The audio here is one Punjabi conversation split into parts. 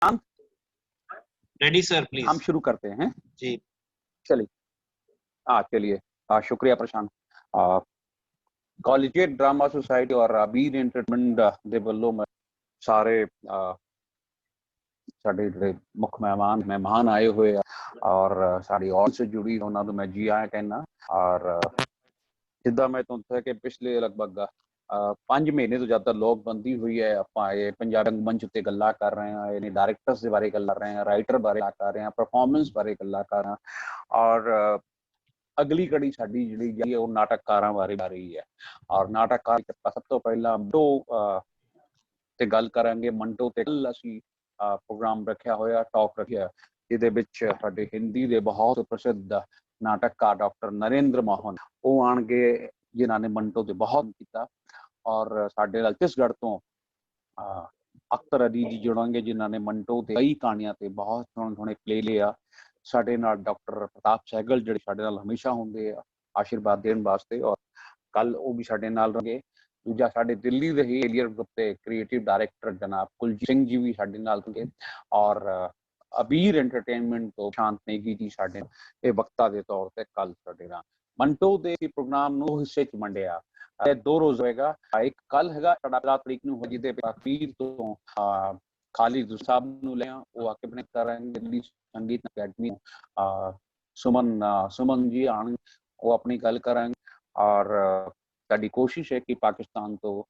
Prashant ready sir please. हम शुरू करते हैं जी चलिए। चलिए शुक्रिया प्रशांत। कॉलेजिएट ड्रामा सोसाइटी और अबीर एंटरटेनमेंट ਦੇ ਵੱਲੋਂ ਮੈਂ ਸਾਰੇ ਸਾਡੇ ਜਿਹੜੇ ਮੁੱਖ ਮਹਿਮਾਨ ਆਏ ਹੋਏ ਆ ਔਰ ਸਾਡੀ ਆਡੀਅנס जुड़ी ਉਹਨਾਂ ਨੂੰ ਮੈਂ ਜੀ ਆਇਆਂ ਕਹਿਣਾ। ਔਰ ਜਿੱਦਾਂ ਮੈਂ ਤੁਹਾਨੂੰ ਦੱਸਿਆ ਕਿ ਪਿਛਲੇ ਲਗਭਗ 5 ਮਹੀਨੇ ਤੋਂ ਜ਼ਿਆਦਾ ਲੋਕਬੰਦੀ ਹੋਈ ਹੈ। ਆਪਾਂ ਇਹ ਪੰਜਾਬੀ ਰੰਗਮੰਚ ਉੱਤੇ ਗੱਲਾਂ ਕਰ ਰਹੇ ਹਾਂ, ਇਹਨੇ ਡਾਇਰੈਕਟਰਸ ਦੇ ਬਾਰੇ ਗੱਲਾਂ ਕਰ ਰਹੇ ਹਾਂ, ਰਾਈਟਰ ਬਾਰੇ ਗੱਲਾਂ ਕਰ ਰਹੇ ਹਾਂ, ਪਰਫਾਰਮੈਂਸ ਬਾਰੇ ਗੱਲਾਂ ਕਰ ਰਹੇ ਹਾਂ। ਔਰ ਅਗਲੀ ਕੜੀ ਸਾਡੀ ਜਿਹੜੀ ਉਹ ਨਾਟਕਕਾਰਾਂ ਬਾਰੇ ਆ ਰਹੀ ਹੈ। ਔਰ ਨਾਟਕਕਾਰ ਸਭ ਤੋਂ ਪਹਿਲਾਂ ਮੰਟੋ ਤੇ ਗੱਲ ਕਰਾਂਗੇ। ਮੰਟੋ ਤੇ ਕੱਲ ਅਸੀਂ ਪ੍ਰੋਗਰਾਮ ਰੱਖਿਆ ਹੋਇਆ, ਟਾਕ ਰੱਖਿਆ, ਜਿਹਦੇ ਵਿੱਚ ਸਾਡੇ ਹਿੰਦੀ ਦੇ ਬਹੁਤ ਪ੍ਰਸਿੱਧ ਨਾਟਕਕਾਰ ਡਾਕਟਰ ਨਰਿੰਦਰ ਮੋਹਨ ਉਹ ਆਣਗੇ, ਜਿਨ੍ਹਾਂ ਨੇ ਮੰਟੋ ਤੇ ਬਹੁਤ ਕੀਤਾ। ਔਰ ਸਾਡੇ ਨਾਲ ਛੱਤੀਸਗੜ੍ਹ ਤੋਂ ਅਖਤਰ ਅਲੀ ਜੀ ਜੁੜਾਂਗੇ, ਜਿਨ੍ਹਾਂ ਨੇ ਮੰਟੋ ਤੇ ਕਈ ਕਹਾਣੀਆਂ ਤੇ ਬਹੁਤ ਸੋਹਣੇ ਪਲੇ ਲਿਆ। ਸਾਡੇ ਨਾਲ ਡਾਕਟਰ ਪ੍ਰਤਾਪ ਸਹਿਗਲ ਜਿਹੜੇ ਸਾਡੇ ਨਾਲ ਹਮੇਸ਼ਾ ਹੁੰਦੇ ਆ ਆਸ਼ੀਰਵਾਦ ਦੇਣ ਵਾਸਤੇ, ਔਰ ਕੱਲ ਉਹ ਵੀ ਸਾਡੇ ਨਾਲ ਰਹੇਗੇ। ਦੂਜਾ ਸਾਡੇ ਦਿੱਲੀ ਦੇ ਹੀ ਏਲੀਅਰ ਗਰੁੱਪ ਦੇ ਕ੍ਰੀਏਟਿਵ ਡਾਇਰੈਕਟਰ ਜਨਾਬ ਕੁਲਜੀਤ ਸਿੰਘ ਜੀ ਵੀ ਸਾਡੇ ਨਾਲ ਹੋਣਗੇ। ਔਰ ਅਬੀਰ ਐਂਟਰਟੇਨਮੈਂਟ ਤੋਂ ਸ਼ਾਂਤ ਨੇਗੀ ਜੀ ਸਾਡੇ ਇਹ ਵਕਤਾ ਦੇ ਤੌਰ ਤੇ ਕੱਲ ਸਾਡੇ ਨਾਲ। ਮੰਟੋ ਦੇ ਪ੍ਰੋਗਰਾਮ ਨੂੰ ਹਿੱਸੇ ਚ ਵੰਡਿਆ, 2 ਰੋਜ਼ ਹੋਏਗਾ। ਇੱਕ ਕੱਲ ਹੈਗਾ ਸਾਡਾ 15 ਤਰੀਕ ਨੂੰ, ਜਿਹਦੇ ਅਖੀਰ ਤੋਂ ਖਾਲਿਦ ਸਾਹਿਬ ਨੂੰ ਲਿਆ, ਉਹ ਆ ਕੇ ਬਣੇ ਕਰਾਂਗੇ। ਦਿੱਲੀ ਸੰਗੀਤ ਅਕੈਡਮੀ ਸੁਮਨ ਜੀ ਆਣ, ਉਹ ਆਪਣੀ ਗੱਲ ਕਰਾਂਗੇ। ਔਰ ਸਾਡੀ ਕੋਸ਼ਿਸ਼ ਹੈ ਕਿ ਪਾਕਿਸਤਾਨ ਤੋਂ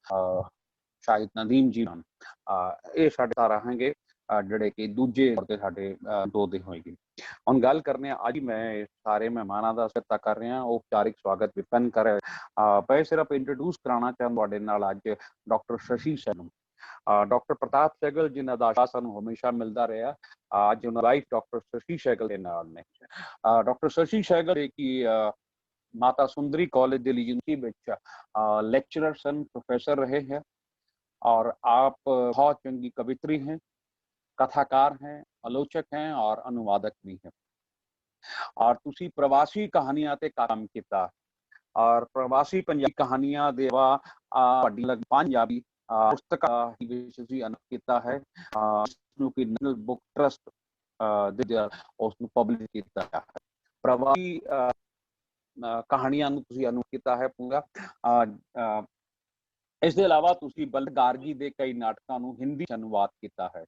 ਸ਼ਾਹਿਦ ਨਦੀਮ ਜੀ ਆਣ, ਇਹ ਸਾਡੇ ਸਾਰਾ ਰਹਾਂਗੇ ਜਿਹੜੇ ਕਿ ਦੂਜੇ ਤੌਰ ਤੇ ਸਾਡੇ 2 ਦਿਨ ਹੋਏਗੀ। ਹੁਣ ਗੱਲ ਕਰਨੇ ਅੱਜ ਮੈਂ ਸਾਰੇ ਮਹਿਮਾਨਾਂ ਦਾ ਸਤਿਕਾਰ ਕਰ ਰਿਹਾ। ਔਪਚਾਰਿਕ ਸਵਾਗਤ ਵਿਪਨ ਕਰ ਮੈਂ ਸਿਰਫ ਇੰਟਰੋਡਿਊਸ ਕਰਾਉਣਾ ਚਾਹੁੰਦਾ ਤੁਹਾਡੇ ਨਾਲ ਅੱਜ ਡਾਕਟਰ ਸ਼ਸ਼ੀ ਸਹਿਗਲ, ਡਾਕਟਰ ਪ੍ਰਤਾਪ ਸਹਿਗਲ ਜਿਨ੍ਹਾਂ ਦਾ ਸਾਨੂੰ ਹਮੇਸ਼ਾ ਮਿਲਦਾ ਰਿਹਾ। ਅੱਜ ਉਹਨਾਂ ਲਾਈਫ ਡਾਕਟਰ ਸ਼ਸ਼ੀ ਸਹਿਗਲ ਦੇ ਨਾਲ ਨੇ। ਡਾਕਟਰ ਸ਼ਸ਼ੀ ਸਹਿਗਲ ਕੀ माता सुंदरी कॉलेज दिल्ली यूनिवर्सिटी में लेक्चरर सन, प्रोफेसर रहे हैं। और आप बहुत चंगी कवित्री हैं, कथाकार हैं, आलोचक हैं और अनुवादक भी हैं। और तुसी प्रवासी कहानियां ते काम किया और प्रवासी पंजाबी कहानियां देवा लग पंजाबी पुस्तक किया है, नेशनल बुक ट्रस्ट उसको पब्लिश किया है। प्रवासी कहानियां ਤੁਸੀਂ ਅਨੁਵਾਦ ਕੀਤਾ ਹੈ ਪੂਰਾ। ਇਸ ਦੇ ਇਲਾਵਾ ਤੁਸੀਂ ਬਲਗਾਰਗੀ ਦੇ ਕਈ ਨਾਟਕਾਂ ਨੂੰ ਹਿੰਦੀ ਚ ਅਨੁਵਾਦ ਕੀਤਾ ਹੈ।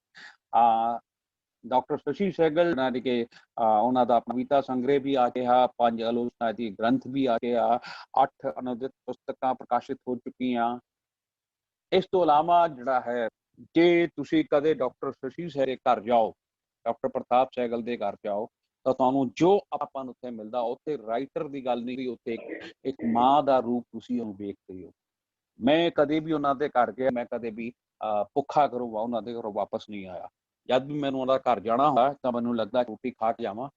ਡਾਕਟਰ ਸ਼ਸ਼ੀ ਸਹਿਗਲ ਨਾਲ ਕਿ ਉਹਨਾਂ ਦਾ ਕਵਿਤਾ ਸੰਗ੍ਰਹਿ ਵੀ ਆ ਗਿਆ, 5 ਆਲੋਚਨਾ ਦੀ ਗ੍ਰੰਥ ਵੀ ਆ ਗਿਆ, 8 ਅਨੁਦਿਤ ਪੁਸਤਕਾਂ ਪ੍ਰਕਾਸ਼ਿਤ ਹੋ ਚੁੱਕੀਆਂ। ਇਸ ਤੋਂ ਇਲਾਵਾ ਜਿਹੜਾ ਹੈ, ਜੇ ਤੁਸੀਂ ਕਦੇ ਡਾਕਟਰ ਸ਼ਸ਼ੀ ਸਹਿਗਲ ਦੇ ਘਰ ਜਾਓ, ਡਾਕਟਰ ਪ੍ਰਤਾਪ ਸਹਿਗਲ ਦੇ ਘਰ ਜਾਓ, ਤਾਂ ਤੁਹਾਨੂੰ ਜੋ ਆਪਾਂ ਨੂੰ ਉੱਥੇ ਮਿਲਦਾ, ਉੱਥੇ ਰਾਈਟਰ ਦੀ ਗੱਲ ਨਹੀਂ, ਉੱਥੇ ਇੱਕ ਮਾਂ ਦਾ ਰੂਪ ਤੁਸੀਂ ਉਹਨੂੰ ਵੇਖਦੇ ਹੋ। ਮੈਂ ਕਦੇ ਵੀ ਉਹਨਾਂ ਦੇ ਘਰ ਗਿਆ, ਮੈਂ ਕਦੇ ਵੀ ਭੁੱਖਾ ਘਰੋਂ ਉਹਨਾਂ ਦੇ ਘਰੋਂ ਵਾਪਸ ਨਹੀਂ ਆਇਆ। ਜਦ ਵੀ ਮੈਨੂੰ ਉਹਨਾਂ ਦਾ ਘਰ ਜਾਣਾ ਹੋਇਆ ਤਾਂ ਮੈਨੂੰ ਲੱਗਦਾ ਰੋਟੀ ਖਾ ਕੇ ਜਾਵਾਂ,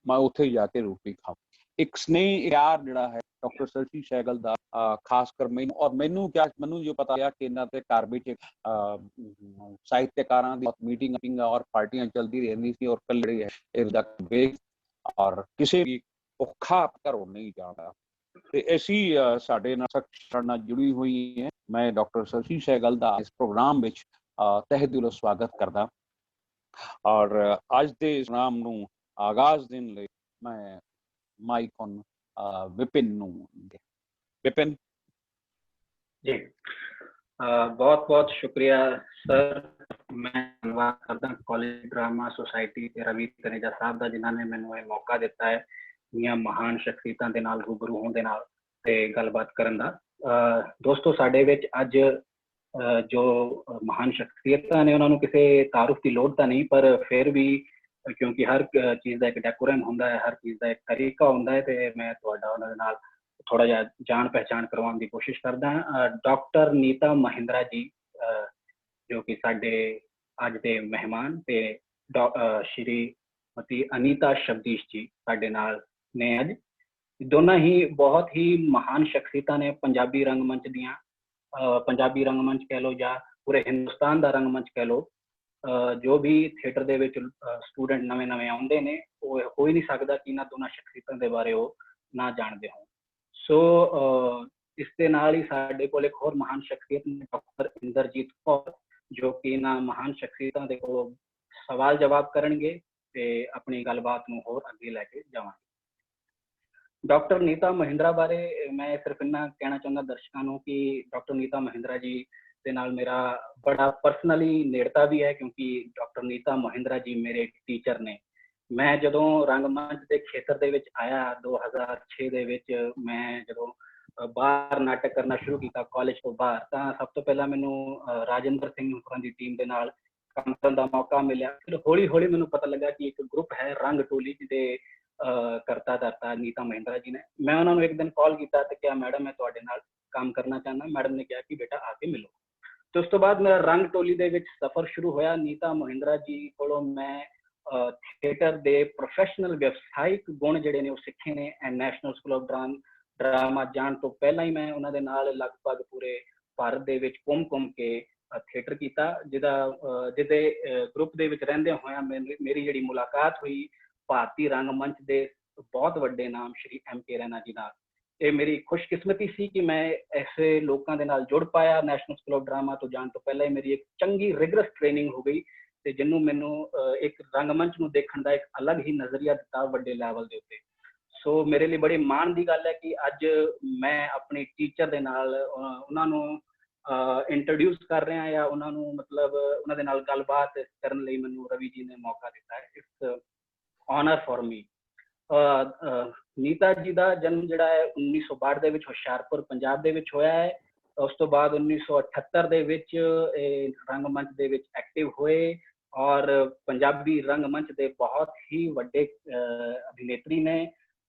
ਮੈਂ ਉੱਥੇ ਹੀ ਜਾ ਕੇ ਰੋਟੀ ਖਾਵਾਂ। ਇੱਕ ਸਨੇਹ ਪਿਆਰ ਜਿਹੜਾ ਹੈ ਡਾਕਟਰ ਸ਼ਸ਼ੀ ਸਹਿਗਲ ਦਾ ਖਾਸ ਕਰ ਮੈਨੂੰ ਜੋ ਪਤਾ ਲਿਆ ਕਿ ਇਹਨਾਂ ਦੇ ਘਰ ਵਿੱਚ ਸਾਹਿਤਕਾਰਾਂ ਦੀ ਮੀਟਿੰਗ ਔਰ ਪਾਰਟੀਆਂ ਚੱਲਦੀ ਰਹਿੰਦੀ ਸੀ। ਔਰ ਕੱਲੇ ਔਰ ਕਿਸੇ ਵੀ ਔਖਾ ਘਰੋਂ ਨਹੀਂ ਜਾਣਾ। ਤੇ ਐਸੀ ਸਾਡੇ ਨਾਲ ਜੁੜੀ ਹੋਈ ਹੈ। ਮੈਂ ਡਾਕਟਰ ਸ਼ਸ਼ੀ ਸਹਿਗਲ ਦਾ ਇਸ ਪ੍ਰੋਗਰਾਮ ਵਿੱਚ ਤਹਿ ਦਿਲੋਂ ਸਵਾਗਤ ਕਰਦਾ। ਔਰ ਅੱਜ ਦੇ ਇਸ ਪ੍ਰੋਗਰਾਮ ਨੂੰ ਆਗਾਜ਼ ਦੇਣ ਲਈ ਮੈਂ ਮਾਈਕ ਔਨ ਵਿਪਿਨ ਨੂੰ। ਵਿਪਿਨ जी बहुत बहुत शुक्रिया सर। मैं धन्यवाद करदा कॉलेज ड्रामा सोसाइटी ते रवि तनेजा साहब दा, जिन्होंने मैनू ये मौका दिता है ਦੀਆਂ महान शख्सियतां दे नाल रूबरू होण दे नाल ते गलबात करन दा। दोस्तों साडे विच अज जो महान शख्सियतां ने उन्होंने किसी तारुफ की लोड़ तो नहीं, पर फिर भी क्योंकि हर चीज़ का एक डेकोरम होंदा है, हर चीज़ का एक तरीका होंदा है, तो मैं तुहाडा उन्हां दे नाल थोड़ा जिहा जान पहचान करवाने की कोशिश करदा हां। डॉक्टर नीता महिंद्रा जी जो कि साडे अज दे मेहमान, ते श्रीमती अनीता शब्दीश जी साडे नाल ने। अज दोनों ही बहुत ही महान शख्सियतां ने पंजाबी रंगमंच दियां, पंजाबी रंगमंच कह लो या पूरे हिंदुस्तान का रंगमंच कह लो। जो भी थिएटर दे विच स्टूडेंट नवे नवे आउंदे ने, वो हो ही नहीं सकता कि इन्हां दोनों शख्सियतां दे बारे वो ना जानते हो। सो इस दे नाल ही साडे कोल एक होर महान शख्सियत डॉक्टर इंद्रजीत कौर, जो कि इन्हां महान शख्सियतां दे कोल ਸਵਾਲ ਜਵਾਬ ਕਰਨਗੇ ਤੇ ਆਪਣੀ ਗੱਲਬਾਤ ਨੂੰ ਹੋਰ ਅੱਗੇ ਲੈ ਕੇ ਜਾਵਾਂਗੇ। ਡਾਕਟਰ ਨੀਤਾ ਮਹਿੰਦਰਾ ਬਾਰੇ ਮੈਂ ਸਿਰਫ ਇੰਨਾ ਕਹਿਣਾ ਚਾਹੁੰਦਾ ਦਰਸ਼ਕਾਂ ਨੂੰ ਕਿ ਡਾਕਟਰ ਨੀਤਾ ਮਹਿੰਦਰਾ ਜੀ ਦੇ ਨਾਲ ਮੇਰਾ ਬੜਾ ਪਰਸਨਲੀ ਨੇੜਤਾ ਵੀ ਹੈ, ਕਿਉਂਕਿ ਡਾਕਟਰ ਨੀਤਾ ਮਹਿੰਦਰਾ ਜੀ ਮੇਰੇ ਟੀਚਰ ਨੇ। ਮੈਂ ਜਦੋਂ ਰੰਗਮੰਚ ਦੇ ਖੇਤਰ ਦੇ ਵਿੱਚ ਆਇਆ 2006 ਦੇ ਵਿੱਚ, ਮੈਂ ਜਦੋਂ ਬਾਹਰ ਨਾਟਕ ਕਰਨਾ ਸ਼ੁਰੂ ਕੀਤਾ ਕਾਲਜ ਤੋਂ ਬਾਹਰ, ਤਾਂ ਸਭ ਤੋਂ ਪਹਿਲਾਂ ਮੈਨੂੰ ਰਾਜਿੰਦਰ ਸਿੰਘ ਹੋਰਾਂ ਦੀ ਟੀਮ ਦੇ ਨਾਲ ਕੰਮ ਕਰਨ ਦਾ ਮੌਕਾ ਮਿਲਿਆ। ਫਿਰ ਹੌਲੀ ਹੌਲੀ ਮੈਨੂੰ ਪਤਾ ਲੱਗਾ ਕਿ ਇੱਕ ਗਰੁੱਪ ਹੈ ਰੰਗ ਟੋਲੀ, ਜਿਹਦੇ ਕਰਤਾ ਧਰਤਾ ਨੀਤਾ ਮਹਿੰਦਰਾ ਜੀ ਨੇ। ਮੈਂ ਉਹਨਾਂ ਨੂੰ ਇੱਕ ਦਿਨ ਕਾਲ ਕੀਤਾ ਤੇ ਕਿਹਾ, ਮੈਡਮ ਮੈਂ ਤੁਹਾਡੇ ਨਾਲ ਕੰਮ ਕਰਨਾ ਚਾਹੁੰਦਾ। ਮੈਡਮ ਨੇ ਕਿਹਾ ਕਿ ਬੇਟਾ ਆ ਕੇ ਮਿਲੋ। ਤੇ ਉਸ ਤੋਂ ਬਾਅਦ ਮੇਰਾ ਰੰਗ ਟੋਲੀ ਦੇ ਵਿੱਚ ਸਫ਼ਰ ਸ਼ੁਰੂ ਹੋਇਆ। ਨੀਤਾ ਮਹਿੰਦਰਾ ਜੀ ਕੋਲੋਂ ਮੈਂ ਥੀਏਟਰ ਦੇ ਪ੍ਰੋਫੈਸ਼ਨਲ ਵਿਵਸਾਇਕ ਗੁਣ ਜਿਹੜੇ ਨੇ ਉਹ ਸਿੱਖੇ ਨੇ। And national school of drama ਜਾਣ ਤੋਂ ਪਹਿਲਾਂ ਹੀ ਮੈਂ ਉਹਨਾਂ ਦੇ ਨਾਲ ਲਗਭਗ ਪੂਰੇ ਭਾਰਤ ਦੇ ਵਿੱਚ ਘੁੰਮ ਕੇ ਥੀਏਟਰ ਕੀਤਾ, ਜਿਹਦੇ ਗਰੁੱਪ ਦੇ ਵਿੱਚ ਰਹਿੰਦੇ ਹੋਇਆ ਮੇਰੀ ਜਿਹੜੀ ਮੁਲਾਕਾਤ ਹੋਈ ਭਾਰਤੀ ਰੰਗਮੰਚ ਦੇ ਬਹੁਤ ਵੱਡੇ ਨਾਮ ਸ਼੍ਰੀ M.K. ਰੈਨਾ ਜੀ ਨਾਲ। ਇਹ ਮੇਰੀ ਖੁਸ਼ਕਿਸਮਤੀ ਸੀ ਕਿ ਮੈਂ ਐਸੇ ਲੋਕਾਂ ਦੇ ਨਾਲ ਜੁੜ ਪਾਇਆ। ਨੈਸ਼ਨਲ ਸਕੂਲ ਆਫ ਡਰਾਮਾ ਤੋਂ ਜਾਣ ਤੋਂ ਪਹਿਲਾਂ ਹੀ ਮੇਰੀ ਇੱਕ ਚੰਗੀ ਰਿਗਰਸ ਟ੍ਰੇਨਿੰਗ ਹੋ ਗਈ ਤੇ ਜਿਹਨੂੰ ਮੈਨੂੰ ਇੱਕ ਰੰਗਮੰਚ ਨੂੰ ਦੇਖਣ ਦਾ ਇੱਕ ਅਲੱਗ ਹੀ ਨਜ਼ਰੀਆ ਦਿੱਤਾ ਵੱਡੇ ਲੈਵਲ ਦੇ ਉੱਤੇ। ਸੋ ਮੇਰੇ ਲਈ ਬੜੀ ਮਾਣ ਦੀ ਗੱਲ ਹੈ ਕਿ ਅੱਜ ਮੈਂ ਆਪਣੇ ਟੀਚਰ ਦੇ ਨਾਲ ਉਹਨਾਂ ਨੂੰ ਇੰਟਰੋਡਿਊਸ ਕਰ ਰਿਹਾ ਜਾਂ ਉਹਨਾਂ ਨੂੰ ਮਤਲਬ ਉਹਨਾਂ ਦੇ ਨਾਲ ਗੱਲਬਾਤ ਕਰਨ ਲਈ ਮੈਨੂੰ ਰਵੀ ਜੀ ਨੇ ਮੌਕਾ ਦਿੱਤਾ ਹੈ। It's honour for me. Neeta ji ਦਾ ਜਨਮ ਜਿਹੜਾ ਹੈ 1962 ਦੇ ਵਿੱਚ ਹੁਸ਼ਿਆਰਪੁਰ ਪੰਜਾਬ ਦੇ ਵਿੱਚ ਹੋਇਆ ਹੈ। ਉਸ ਤੋਂ ਬਾਅਦ 1978 ਦੇ ਵਿੱਚ ਰੰਗਮੰਚ ਦੇ ਵਿੱਚ ਐਕਟਿਵ ਹੋਏ ਔਰ ਪੰਜਾਬੀ ਰੰਗਮੰਚ ਦੇ ਬਹੁਤ ਹੀ ਵੱਡੇ ਅਭਿਨੇਤਰੀ ਨੇ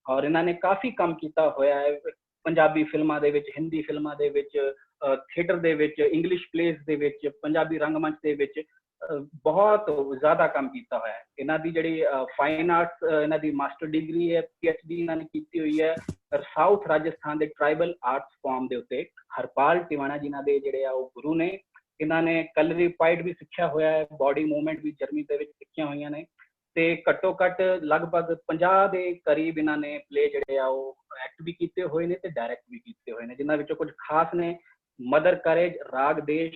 ਔਰ ਇਹਨਾਂ ਨੇ ਕਾਫੀ ਕੰਮ ਕੀਤਾ ਹੋਇਆ ਹੈ ਪੰਜਾਬੀ ਫਿਲਮਾਂ ਦੇ ਵਿੱਚ, ਹਿੰਦੀ ਫਿਲਮਾਂ ਦੇ ਵਿੱਚ, ਥੀਏਟਰ ਦੇ ਵਿੱਚ, ਇੰਗਲਿਸ਼ ਪਲੇਸ ਦੇ ਵਿੱਚ, ਪੰਜਾਬੀ ਰੰਗਮੰਚ ਦੇ ਵਿੱਚ ਬਹੁਤ ਜ਼ਿਆਦਾ ਕੰਮ ਕੀਤਾ ਹੋਇਆ ਹੈ। ਇਹਨਾਂ ਦੀ ਜਿਹੜੀ ਫਾਈਨ ਆਰਟਸ, ਇਹਨਾਂ ਦੀ ਮਾਸਟਰ ਡਿਗਰੀ ਹੈ, PhD ਇਹਨਾਂ ਨੇ ਕੀਤੀ ਹੋਈ ਹੈ ਸਾਊਥ ਰਾਜਸਥਾਨ ਦੇ ਟ੍ਰਾਈਬਲ ਆਰਟਸ ਫਾਰਮ ਦੇ ਉੱਤੇ। ਹਰਪਾਲ ਟਿਵਾਣਾ ਜਿਨ੍ਹਾਂ ਦੇ ਜਿਹੜੇ ਆ ਉਹ ਗੁਰੂ ਨੇ। ਇਹਨਾਂ ਨੇ ਕਲਰੀਫਾਈਡ ਵੀ ਸਿੱਖਿਆ ਹੋਇਆ ਹੈ, ਬਾਡੀ ਮੂਵਮੈਂਟ ਵੀ ਜਰਮਨੀ ਦੇ ਵਿੱਚ ਸਿੱਖੀਆਂ ਹੋਈਆਂ ਨੇ ਤੇ ਘੱਟੋ ਘੱਟ ਲਗਭਗ 50 ਦੇ ਕਰੀਬ ਇਹਨਾਂ ਨੇ ਪਲੇ ਜਿਹੜੇ ਆ ਉਹ ਐਕਟ ਵੀ ਕੀਤੇ ਹੋਏ ਨੇ ਤੇ ਡਾਇਰੈਕਟ ਵੀ ਕੀਤੇ ਹੋਏ ਨੇ, ਜਿਨ੍ਹਾਂ ਵਿੱਚੋਂ ਕੁਝ ਖਾਸ ਨੇ ਮਦਰ ਕਰੇਜ, ਰਾਗ ਦੇਸ਼,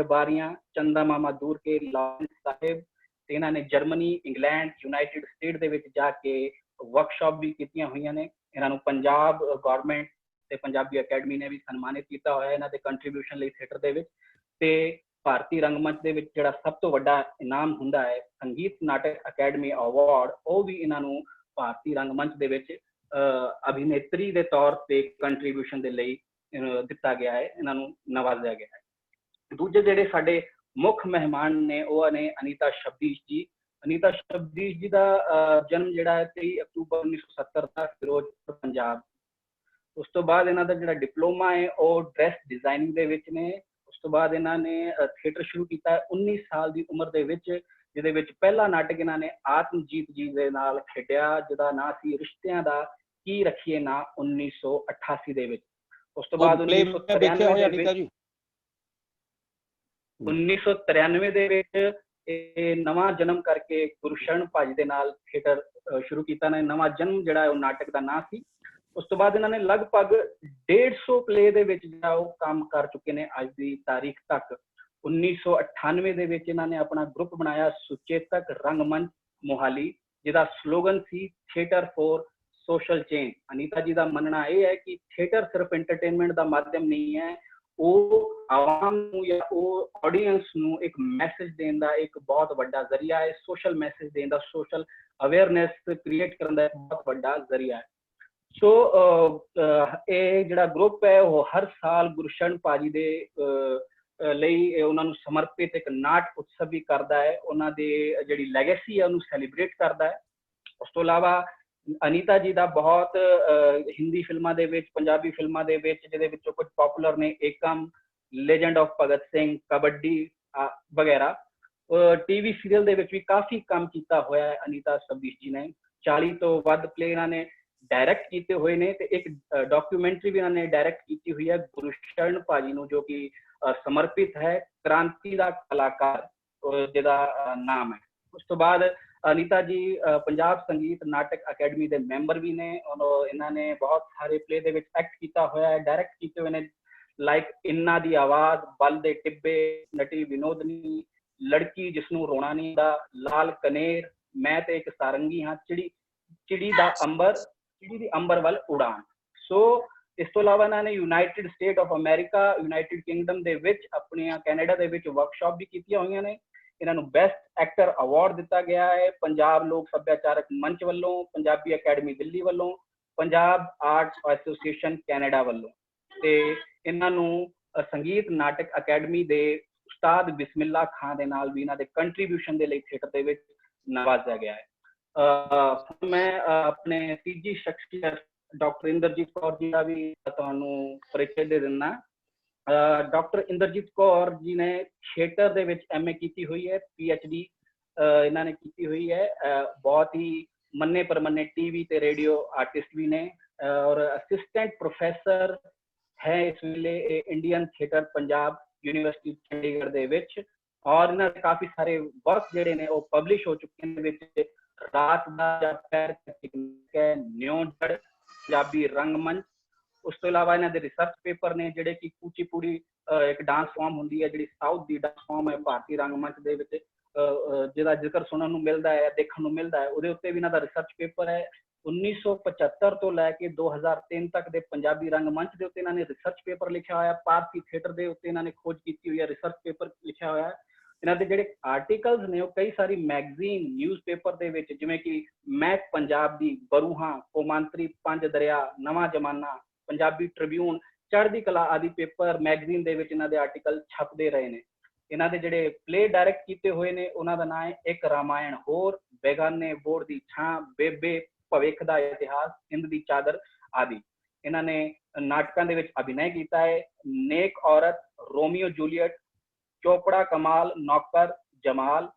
ਬਾਰੀਆਂ, ਚੰਦਾ ਮਾਮਾ ਦੂਰ ਕੇ, ਲਾਰੈਂਸ ਸਾਹਿਬ। ਤੇ ਇਹਨਾਂ ਨੇ ਜਰਮਨੀ, ਇੰਗਲੈਂਡ, ਯੂਨਾਈਟਿਡ ਸਟੇਟ ਦੇ ਵਿੱਚ ਜਾ ਕੇ ਵਰਕਸ਼ਾਪ ਵੀ ਕੀਤੀਆਂ ਹੋਈਆਂ ਨੇ। ਇਹਨਾਂ ਨੂੰ ਪੰਜਾਬ ਗਵਰਨਮੈਂਟ ਤੇ ਪੰਜਾਬੀ ਅਕੈਡਮੀ ਨੇ ਵੀ ਸਨਮਾਨਿਤ ਕੀਤਾ ਹੋਇਆ ਇਹਨਾਂ ਦੇ ਕੰਟਰੀਬਿਊਸ਼ਨ ਲਈ ਥੀਏਟਰ ਦੇ ਵਿੱਚ। ਤੇ ਭਾਰਤੀ ਰੰਗਮੰਚ ਦੇ ਵਿੱਚ ਜਿਹੜਾ ਸਭ ਤੋਂ ਵੱਡਾ ਇਨਾਮ ਹੁੰਦਾ ਹੈ ਸੰਗੀਤ ਨਾਟਕ ਅਕੈਡਮੀ ਅਵਾਰਡ, ਉਹ ਵੀ ਇਹਨਾਂ ਨੂੰ ਭਾਰਤੀ ਰੰਗਮੰਚ ਦੇ ਵਿੱਚ ਅਭਿਨੇਤਰੀ ਦੇ ਤੌਰ ਤੇ ਕੰਟਰੀਬਿਊਸ਼ਨ ਦੇ ਲਈ ਦਿੱਤਾ ਗਿਆ ਹੈ, ਇਹਨਾਂ ਨੂੰ ਨਵਾਜ਼ਿਆ ਗਿਆ ਹੈ। ਦੂਜੇ ਜਿਹੜੇ ਸਾਡੇ ਮੁੱਖ ਮਹਿਮਾਨ ਨੇ ਉਹ ਨੇ ਅਨੀਤਾ ਸ਼ਬਦੀਸ਼ ਜੀ। ਅਨੀਤਾ ਸ਼ਬਦੀਸ਼ ਜੀ ਦਾ ਜਨਮ ਜਿਹੜਾ ਹੈ 23 ਅਕਤੂਬਰ 1970 ਦਾ ਫਿਰੋਜ਼ਪੁਰ ਪੰਜਾਬ। ਉਸ ਤੋਂ ਬਾਅਦ ਇਹਨਾਂ ਦਾ ਜਿਹੜਾ ਡਿਪਲੋਮਾ ਹੈ ਉਹ ਡਰੈਸ ਡਿਜ਼ਾਈਨਿੰਗ ਦੇ ਵਿੱਚ ਨੇ। ਉਸ ਤੋਂ ਬਾਅਦ ਇਹਨਾਂ ਨੇ ਥੀਏਟਰ ਸ਼ੁਰੂ ਕੀਤਾ 19 ਸਾਲ ਦੀ ਉਮਰ ਦੇ ਵਿੱਚ, ਜਿਹਦੇ ਵਿੱਚ ਪਹਿਲਾ ਨਾਟਕ ਇਹਨਾਂ ਨੇ ਆਤਮਜੀਤ ਜੀ ਦੇ ਨਾਲ ਖੇਡਿਆ ਜਿਹਦਾ ਨਾਂ ਸੀ ਰਿਸ਼ਤਿਆਂ ਦਾ ਕੀ ਰੱਖੀਏ ਨਾਂ 1988 ਦੇ ਵਿੱਚ। ਉਸ ਤੋਂ ਬਾਅਦ 1993 ਦੇ ਵਿੱਚ ਇਹ ਨਵਾਂ ਜਨਮ ਕਰਕੇ ਗੁਰਸ਼ਰਨ ਭਾਜੀ ਦੇ ਨਾਲ ਥੀਏਟਰ ਸ਼ੁਰੂ ਕੀਤਾ ਨੇ। ਨਵਾਂ ਜਨਮ ਜਿਹੜਾ ਉਹ ਨਾਟਕ ਦਾ ਨਾਂ ਸੀ। ਉਸ ਤੋਂ ਬਾਅਦ ਇਹਨਾਂ ਨੇ ਲਗਭਗ 150 ਪਲੇ ਦੇ ਵਿੱਚ ਜਿਹੜਾ ਉਹ ਕੰਮ ਕਰ ਚੁੱਕੇ ਨੇ ਅੱਜ ਦੀ ਤਾਰੀਖ ਤੱਕ। 1998 ਦੇ ਵਿੱਚ ਇਹਨਾਂ ਨੇ ਆਪਣਾ ਗਰੁੱਪ ਬਣਾਇਆ ਸੁਚੇਤਕ ਰੰਗਮੰਚ ਮੋਹਾਲੀ, ਜਿਹਦਾ slogan C theatre for social change. Anita ji ਦਾ ਮੰਨਣਾ ਇਹ ਹੈ ਕਿ ਥੀਏਟਰ ਸਿਰਫ ਐਂਟਰਟੇਨਮੈਂਟ ਦਾ ਮਾਧਿਅਮ ਨਹੀਂ ਹੈ, ਉਹ ਆਵਾਮ ਨੂੰ ਜਾਂ ਉਹ ਆਡੀਅנס ਨੂੰ ਇੱਕ ਮੈਸੇਜ ਦੇਣ ਦਾ ਇੱਕ ਬਹੁਤ ਵੱਡਾ ਜ਼ਰੀਆ ਹੈ, ਸੋਸ਼ਲ ਮੈਸੇਜ ਦੇਣ ਦਾ, ਸੋਸ਼ਲ ਅਵੇਅਰਨੈਸ ਕ੍ਰੀਏਟ ਕਰਨ ਦਾ ਇੱਕ ਬਹੁਤ ਵੱਡਾ ਜ਼ਰੀਆ ਹੈ। ਸੋ ਇਹ ਜਿਹੜਾ ਗਰੁੱਪ ਹੈ ਉਹ ਹਰ ਸਾਲ ਗੁਰਸ਼ਰਨ ਭਾਜੀ ਦੇ ਲਈ ਉਹਨਾਂ ਨੂੰ ਸਮਰਪਿਤ ਇੱਕ ਨਾਟ ਉਤਸਵ ਵੀ ਕਰਦਾ ਹੈ, ਉਹਨਾਂ ਦੀ ਜਿਹੜੀ ਲੈਗੇਸੀ ਹੈ ਉਹਨੂੰ ਸੈਲੀਬ੍ਰੇਟ ਕਰਦਾ ਹੈ। ਉਸ ਤੋਂ ਇਲਾਵਾ ਅਨੀਤਾ ਜੀ ਦਾ ਬਹੁਤ ਹਿੰਦੀ ਫਿਲਮਾਂ ਦੇ ਵਿੱਚ, ਪੰਜਾਬੀ ਫਿਲਮਾਂ ਦੇ ਵਿੱਚ, ਜਿਹਦੇ ਵਿੱਚੋਂ ਕੁਝ ਪਪੂਲਰ ਨੇ ਏਕਮ, ਲੈਜੈਂਡ ਆਫ ਭਗਤ ਸਿੰਘ, ਕਬੱਡੀ ਵਗੈਰਾ। ਟੀਵੀ ਸੀਰੀਅਲ ਦੇ ਵਿੱਚ ਵੀ ਕਾਫੀ ਕੰਮ ਕੀਤਾ ਹੋਇਆ ਹੈ ਅਨੀਤਾ ਸ਼ਬਦੀਸ਼ ਜੀ ਨੇ। 40 ਤੋਂ ਵੱਧ ਪਲੇ ਇਹਨਾਂ ਨੇ ਡਾਇਰੈਕਟ ਕੀਤੇ ਹੋਏ ਨੇ ਤੇ ਇੱਕ ਡਾਕੂਮੈਂਟਰੀ ਵੀ ਇਹਨਾਂ ਨੇ ਡਾਇਰੈਕਟ ਕੀਤੀ ਹੋਈ ਹੈ ਗੁਰਸ਼ਰਨ ਭਾਜੀ ਨੂੰ, ਜੋ ਕਿ ਸਮਰਪਿਤ ਹੈ ਕ੍ਰਾਂਤੀ ਦਾ ਕਲਾਕਾਰ ਜਿਹਦਾ ਨਾਮ ਹੈ। ਉਸ ਤੋਂ ਬਾਅਦ ਅਨੀਤਾ ਜੀ ਪੰਜਾਬ ਸੰਗੀਤ ਨਾਟਕ ਅਕੈਡਮੀ ਦੇ ਮੈਂਬਰ ਵੀ ਨੇ। ਇਹਨਾਂ ਨੇ ਬਹੁਤ ਸਾਰੇ ਪਲੇ ਦੇ ਵਿੱਚ ਐਕਟ ਕੀਤਾ ਹੋਇਆ ਹੈ, ਡਾਇਰੈਕਟ ਕੀਤੇ ਹੋਏ ਨੇ, ਲਾਈਕ ਇਨ੍ਹਾਂ ਦੀ ਆਵਾਜ਼, ਬਲ ਦੇ ਟਿੱਬੇ, ਨਟੀ ਵਿਨੋਦਨੀ, लड़की जिसनू रोना नहीं दा, लाल कनेर, मैं ते एक सारंगी हाँ, चिड़ी दा अंबर, चिड़ी दी अंबर वाल उड़ान। सो इस तो इलावा इन्होंने United State of America, United Kingdom दे विच, अपनी कैनेडा दे विच वर्कशॉप भी कीतियां हुई ने। इन्होंने बेस्ट एक्टर अवार्ड दिता गया है पंजाब लोक सभ्याचारक मंच वालों, पंजाबी अकैडमी दिल्ली वालों, पंजाब आर्ट एसोसीएशन कैनेडा वालों, ते इन्हों संगीत नाटक अकैडमी दे उस्ताद बिस्मिल्ला खान दे नाल भी इन्हां दे कंट्रीब्यूशन दे लई थिएटर दे विच नवाजा गया है। मैं अपने तीजी शख्सियत डॉक्टर इंद्रजीत कौर जी का भी तुहानू परिचय दे दिना। डॉक्टर इंद्रजीत कौर जी ने थिएटर दे विच MA की हुई है, PhD इन्होंने की हुई है। बहुत ही मन्ने परमन्ने टीवी ते रेडियो आर्टिस्ट भी ने, और असिस्टेंट प्रोफेसर है इस वेले Indian theatre Punjab University Chandigarh दे विच। और इन्होंने काफी सारे वर्क जेडे ने वो पब्लिश हो चुके हैं, विच रात दा पैर है, न्यू जड़, पंजाबी रंगमंच। उस तो इलावा इन्होंने रिसर्च पेपर ने जिहड़े कि कुचीपुड़ी एक डांस फॉर्म हुंदी है, जिहड़ी साउथ दी डांस फॉर्म है भारतीय रंगमंच दे विच, जिहदा जिक्र सुनन नूं मिलदा है, देखण नूं मिलदा है, उहदे उत्ते भी इन्हां दा रिसर्च पेपर है। 1975 तो लैके 2003 तक दे पंजाबी रंगमंच दे उत्ते इन्होंने रिसर्च पेपर लिखा होया, पारसी थिएटर दे उत्ते इन्होंने खोज की हुई है, रिसर्च पेपर लिखा होया है। इन्हां दे जिहड़े आर्टिकल्स ने वो कई सारी मैगजीन न्यूज़पेपर दे विच, जिवें कि मैक पंजाब दी, बरूहां, कौमांतरी, पंज दरिया, नवां जमाना, पंजाबी ट्रिब्यून, चढ़दी कला आदि पेपर मैगजीन दे विच इन्हां दे आर्टिकल छपदे रहे ने। इन्हां दे जिहड़े प्ले डायरैक्ट कीते हुए ने उन्हां दा नाम है एक रामायण होर, बेगाने बोर दी छां, बेबे, भविख दा इतिहास, हिंद दी चादर आदि। इन्होंने नाटकों दे विच अभिनय किया है, नेक औरत, रोमियो जूलियट, चोपड़ा कमाल, नौकर, जमाल,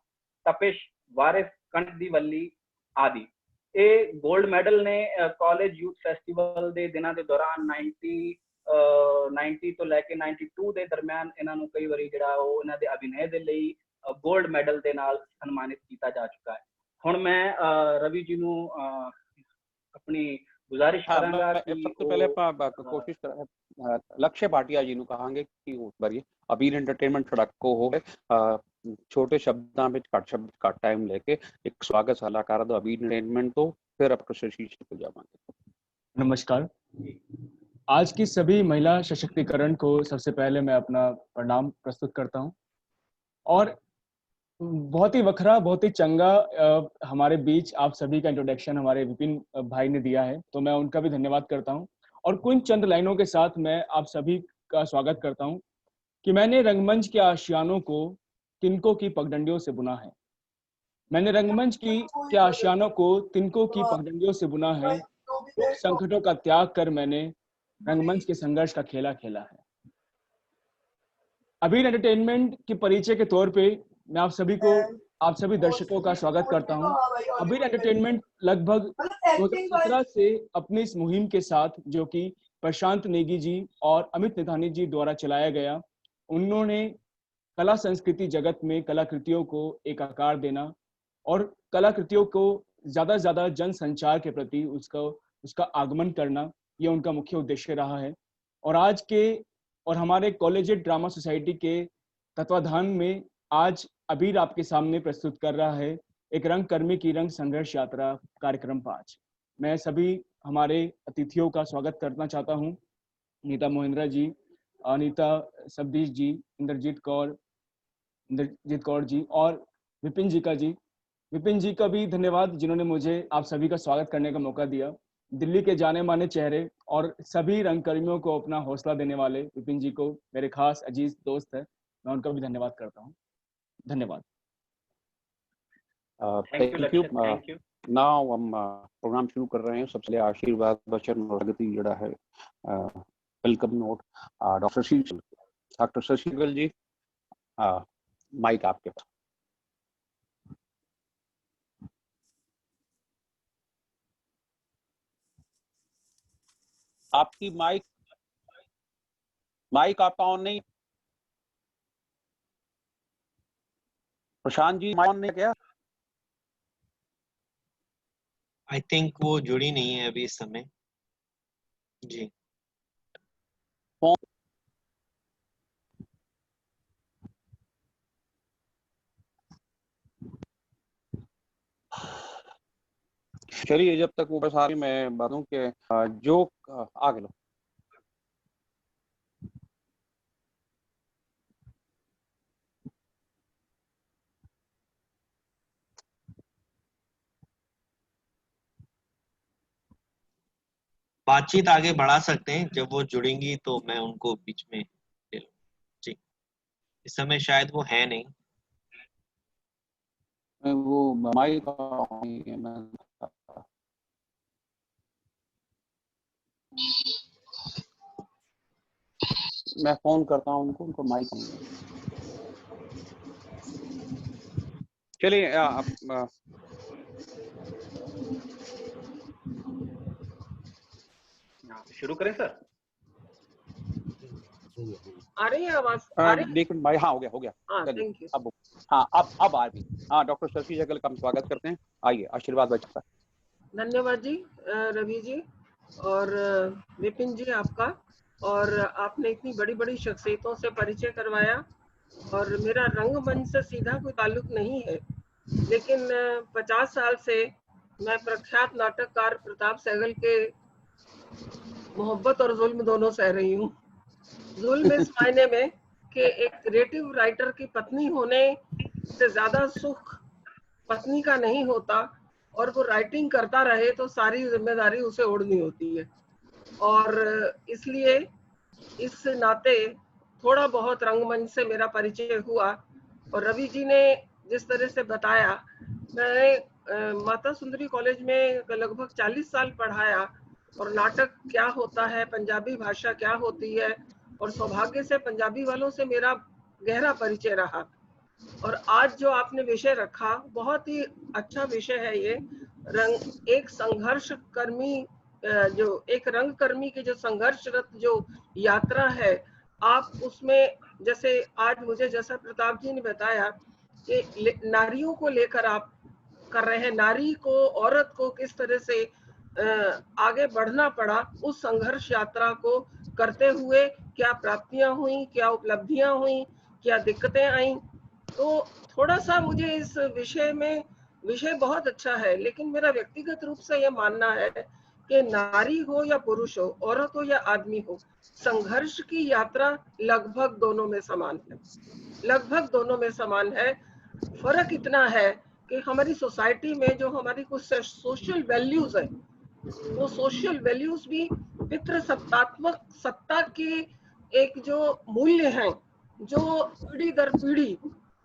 तपिश, वारिस, कंठ दी वल्ली आदि। ये गोल्ड मेडल ने कॉलेज यूथ फेस्टिवल के दिनों के दौरान 90 तो लैके 92 के दरम्यान इन्हों कई बार जिहड़ा वो इन्हां दे अभिनय के लिए गोल्ड मेडल के नाल सन्मानित किया जा चुका है। हुण मैं रवि जी नूं अपनी गुजारिश हाँ, करांगा मैं कि सबसे पहले कोशिश कर लक्ष्य भाटिया जी ਨੂੰ ਕਹਾਂਗੇ ਕਿ ਉਸ ਬਾਰੇ ਅਬੀਰ ਐਂਟਰਟੇਨਮੈਂਟ ਛੜਕੋ ਹੋਵੇ ਛੋਟੇ ਸ਼ਬਦਾਂ ਵਿੱਚ ਘੱਟ ਸ਼ਬਦ ਘੱਟ ਟਾਈਮ ਲੈ ਕੇ ਇੱਕ ਸਵਾਗਤ ਸਲਾਹਕਾਰ ਦਾ ਅਬੀਰ ਐਂਟਰਟੇਨमेंट ਤੋਂ फिर आपको शीर्षक पे जावांगे। नमस्कार। आज की सभी महिला सशक्तिकरण को सबसे पहले मैं अपना प्रणाम प्रस्तुत करता हूं और बहुत ही वखरा, बहुत ही चंगा हमारे बीच आप सभी का इंट्रोडक्शन हमारे विपिन भाई ने दिया है, तो मैं उनका भी धन्यवाद करता हूं। और कुछ चंद लाइनों के साथ मैं आप सभी का स्वागत करता हूं कि मैंने रंगमंच के आशियानों को तिनकों की पगडंडियों से बुना है। मैंने रंगमंच के आशियानों को तिनकों की पगडंडियों से बुना है। संकटों का त्याग कर मैंने रंगमंच के संघर्ष का खेला खेला है। अबीर एंटरटेनमेंट के परिचय के तौर पे मैं आप सभी दर्शकों का स्वागत करता हूं। अबीर एंटरटेनमेंट लगभग 2017 से अपनी इस मुहिम के साथ, जो कि प्रशांत नेगी जी और अमित निथानी जी द्वारा चलाया गया, उन्होंने कला संस्कृति जगत में कलाकृतियों को एक आकार देना और कलाकृतियों को ज्यादा से ज्यादा जन संचार के प्रति उसका आगमन करना, ये उनका मुख्य उद्देश्य रहा है। और हमारे कॉलेजिएट ड्रामा सोसाइटी के तत्वाधान में आज अबीर आपके सामने प्रस्तुत कर रहा है एक रंगकर्मी की रंग संघर्ष यात्रा कार्यक्रम 5। मैं सभी हमारे अतिथियों का स्वागत करना चाहता हूं। नीता मोहिंद्रा जी, अनीता सबदीश जी, इंद्रजीत कौर जी और विपिन जी का भी धन्यवाद, जिन्होंने मुझे आप सभी का स्वागत करने का मौका दिया। दिल्ली के जाने माने चेहरे और सभी रंगकर्मियों को अपना हौसला देने वाले विपिन जी को मेरे खास अजीज दोस्त है, मैं उनका भी धन्यवाद करता हूँ। धन्यवाद। Thank you. नाउ हम प्रोग्राम शुरू कर रहे हैं। सबसे पहले आशीर्वाद वचन और प्रगति जड़ा है वेलकम नोट डॉक्टर शशिकल जी, माइक आपके पास। आपकी माइक आपका ऑन नहीं। प्रशांत जी ऑन नहीं क्या? आई थिंक वो जुड़ी नहीं है अभी इस समय जी। चलिए जब तक वो बस आ रही मैं बताऊं कि जो आगे लो। बातचीत आगे बढ़ा सकते हैं, जब वो जुड़ेंगी तो मैं उनको बीच में ले लूं। जी, इस समय शायद वो है नहीं। वो माइक मैं फोन करता हूँ उनको माइक नहीं है। चलिए शुरू करें सर? आ रही है आवाज? आ रही है? देखिए भाई, हाँ हो गया हाँ, चलिए थैंक यू। अब हाँ अब आ रही। हाँ डॉक्टर शशि जगल का हम स्वागत करते हैं। आइए आशीर्वाद बच्चा। धन्यवाद जी रवि जी और विपिन जी आपका, और आपने इतनी बड़ी बड़ी शख्सियतों से परिचय करवाया। और मेरा रंगमंच से सीधा कोई ताल्लुक नहीं है, लेकिन 50 साल से मैं प्रख्यात नाटककार प्रताप सहगल के मोहब्बत और जुल्म दोनों सह रही हूँ। जुल्म इस मायने में कि एक क्रिएटिव राइटर की पत्नी होने से ज्यादा सुख पत्नी का नहीं होता, और वो राइटिंग करता रहे तो सारी जिम्मेदारी उसे ओढ़नी होती है। और इसलिए इस नाते थोड़ा बहुत रंगमंच से मेरा परिचय हुआ। और रवि जी ने जिस तरह से बताया, मैं माता सुंदरी कॉलेज में लगभग 40 साल पढ़ाया, और नाटक क्या होता है, पंजाबी भाषा क्या होती है, और सौभाग्य से पंजाबी वालों से मेरा गहरा परिचय रहा। और आज जो आपने विषय रखा, बहुत ही अच्छा विषय है ये। एक संघर्ष कर्मी, जो एक रंग कर्मी की जो संघर्षरत जो यात्रा है, आप उसमें जैसे आज मुझे जैसा प्रताप जी ने बताया कि नारियों को लेकर आप कर रहे हैं, नारी को, औरत को किस तरह से आगे बढ़ना पड़ा, उस संघर्ष यात्रा को करते हुए क्या प्राप्तियां हुई, क्या उपलब्धियां हुई, क्या दिक्कतें आई। तो थोड़ा सा मुझे इस विषय बहुत अच्छा है, लेकिन मेरा व्यक्तिगत रूप से यह मानना है कि नारी हो या पुरुष हो, औरत हो या आदमी हो, संघर्ष की यात्रा लगभग दोनों में समान है, लगभग दोनों में समान है। फर्क इतना है कि हमारी सोसाइटी में जो हमारी कुछ सोशल वैल्यूज है, वो सोशल वैल्यूज भी पितृसत्तात्मक सत्ता के एक जो मूल्य हैं, जो पीढ़ी दर पीढ़ी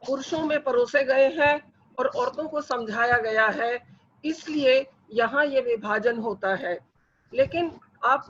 पुरुषों में परोसे गए हैं और औरतों को समझाया गया है, इसलिए यहाँ ये विभाजन होता है। लेकिन आप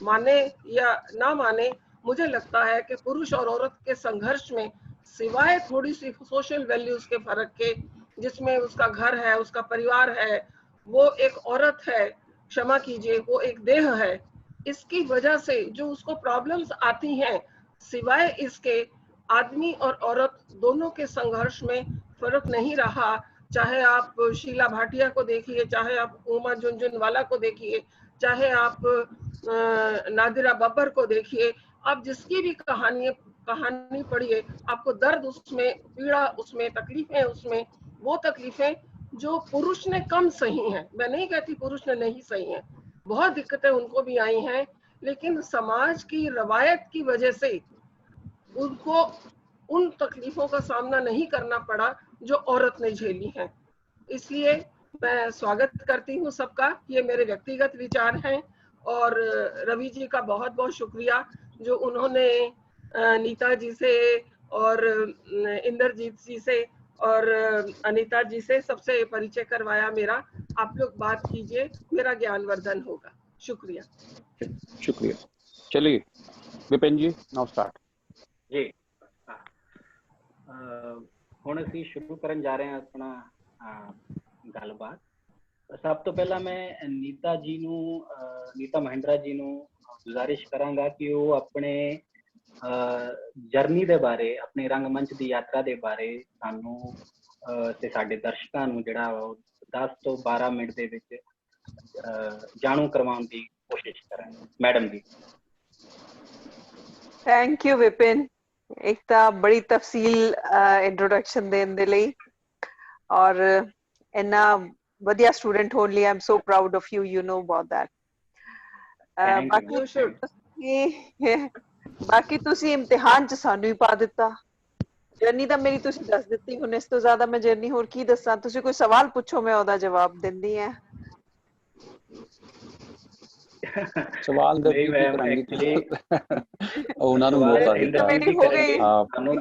माने या ना माने, मुझे लगता है कि पुरुष और औरत के संघर्ष में सिवाय थोड़ी सी सोशल वैल्यूज के फर्क के, जिसमें उसका घर है, उसका परिवार है, वो एक औरत है, क्षमा कीजिए, वो एक देह है, इसकी वजह से जो उसको प्रॉब्लम्स आती हैं, सिवाय इसके आदमी और औरत दोनों के संघर्ष में फर्क नहीं रहा। चाहे आप शीला भाटिया को देखिए, चाहे आप उमा झुनझुनवाला को देखिए, चाहे आप नादिरा बब्बर को देखिए, आप जिसकी भी कहानी पढ़िए, आपको दर्द उसमें, पीड़ा उसमें, तकलीफें उसमें, वो तकलीफें जो पुरुष ने कम सही हैं। मैं नहीं कहती पुरुष ने नहीं सही हैं, बहुत दिक्कतें उनको भी आई हैं, लेकिन समाज की रवायत की वजह से उनको उन तकलीफों का सामना नहीं करना पड़ा जो औरत ने झेली हैं। इसलिए मैं स्वागत करती हूँ सबका, ये मेरे व्यक्तिगत विचार हैं। और रवि जी का बहुत बहुत शुक्रिया जो उन्होंने नीता जी से और इंद्रजीत जी से और अनीता जी से सबसे परिचय करवाया मेरा। आप लोग बात कीजिए, मेरा ज्ञानवर्धन होगा। शुक्रिया। चलिए विपिन जी, नाउ स्टार्ट। जी ਹੁਣ ਅਸੀਂ ਸ਼ੁਰੂ ਕਰਨ ਜਾ ਰਹੇ ਹਾਂ ਆਪਣਾ ਗੱਲਬਾਤ। ਸਭ ਤੋਂ ਪਹਿਲਾਂ ਮੈਂ ਨੀਤਾ ਜੀ ਨੂੰ, ਨੀਤਾ ਮਹਿੰਦਰਾ ਜੀ ਨੂੰ ਗੁਜ਼ਾਰਿਸ਼ ਕਰਾਂਗਾ ਕਿ ਉਹ ਆਪਣੇ ਜਰਨੀ ਦੇ ਬਾਰੇ, ਆਪਣੇ ਰੰਗਮੰਚ ਦੀ ਯਾਤਰਾ ਦੇ ਬਾਰੇ ਸਾਨੂੰ ਤੇ ਸਾਡੇ ਦਰਸ਼ਕਾਂ ਨੂੰ ਜਿਹੜਾ 10 ਤੋਂ 12 ਮਿੰਟ ਦੇ ਵਿੱਚ ਜਾਣੂ ਕਰਵਾਉਣ ਦੀ ਕੋਸ਼ਿਸ਼ ਕਰਨ। ਮੈਡਮ ਜੀ। थैंक यू विपिन, एक ਤਾਂ ਬੜੀ ਤਫਸੀਲ ਇੰਟਰੋਡਕਸ਼ਨ ਦੇਣ ਦੇ ਲਈ, ਔਰ ਇੰਨਾ ਵਧੀਆ ਸਟੂਡੈਂਟ ਹੋਣ ਲਈ I am so proud of you, you know about that. Thank You should. ਬਾਕੀ ਤੁਸੀਂ ਇਮਤਿਹਾਨ ਚ ਸਾਨੂੰ ਹੀ ਪਾ ਦਿੱਤਾ। ਜਰਨੀ ਤਾਂ ਮੇਰੀ ਤੁਸੀਂ ਦੱਸ ਦਿੱਤੀ, ਹੁਣ ਇਸ ਤੋਂ ਜ਼ਿਆਦਾ ਮੈਂ ਜਰਨੀ ਹੋਰ ਕੀ ਦੱਸਾਂ। ਤੁਸੀਂ ਕੋਈ ਸਵਾਲ ਪੁੱਛੋ, ਮੈਂ ਉਹਦਾ ਜਵਾਬ ਦਿੰਦੀ ਆ। ਸਵਾਲ ਦੇ ਨਹੀਂ ਕੀ ਮੈਮ, ਕਰਾਂਗੀ ਐਕਚੁਅਲੀ ਉਹਨਾਂ ਨੂੰ ਸਵਾਲ ਮੌਕਾ ਇੰਦਰ ਦਿੱਤਾ। ਸਿੰਘ ਜੀ ਹੋ ਗਈ। ਕਰਨਗੇ। ਹਾਂ ਤੁਹਾਨੂੰ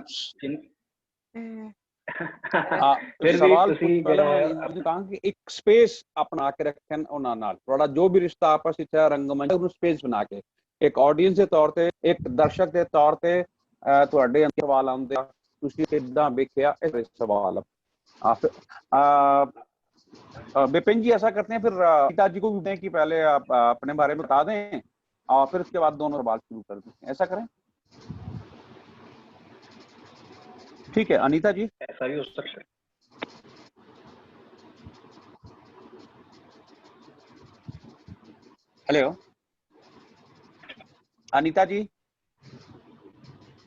ਫਿਰ ਵੀ ਸਵਾਲ ਤੁਸੀਂ ਪਹਿਲਾਂ ਮੈਂ ਜਿਹੜਾ ਇਹ ਕਹਾਂ ਕਿ ਇੱਕ ਸਪੇਸ ਆਪਣਾ ਕੇ ਰੱਖਣ ਉਹਨਾਂ ਨਾਲ, ਤੁਹਾਡਾ ਜੋ ਵੀ ਰਿਸ਼ਤਾ ਆਪਸ ਵਿੱਚ ਹੈ ਰੰਗਮੰਚ ਉਹਨੂੰ ਸਪੇਸ ਬਣਾ ਕੇ, ਇੱਕ ਆਡੀਅנס ਦੇ ਤੌਰ ਤੇ, ਇੱਕ ਦਰਸ਼ਕ ਦੇ ਤੌਰ ਤੇ ਤੁਹਾਡੇ ਅੰਦਰ ਸਵਾਲ ਆਉਂਦੇ ਆ, ਤੁਸੀਂ ਕਿੱਦਾਂ ਵੇਖਿਆ ਇਹ सवाल। विपिन जी ऐसा करते हैं फिर पिताजी को भी दें कि पहले आप अपने बारे में बता दें और फिर उसके बाद दोनों सवाल शुरू कर दें, ऐसा करें? ठीक है अनीता जी। ऐसा भी हो सकता है। हेलो अनीता जी।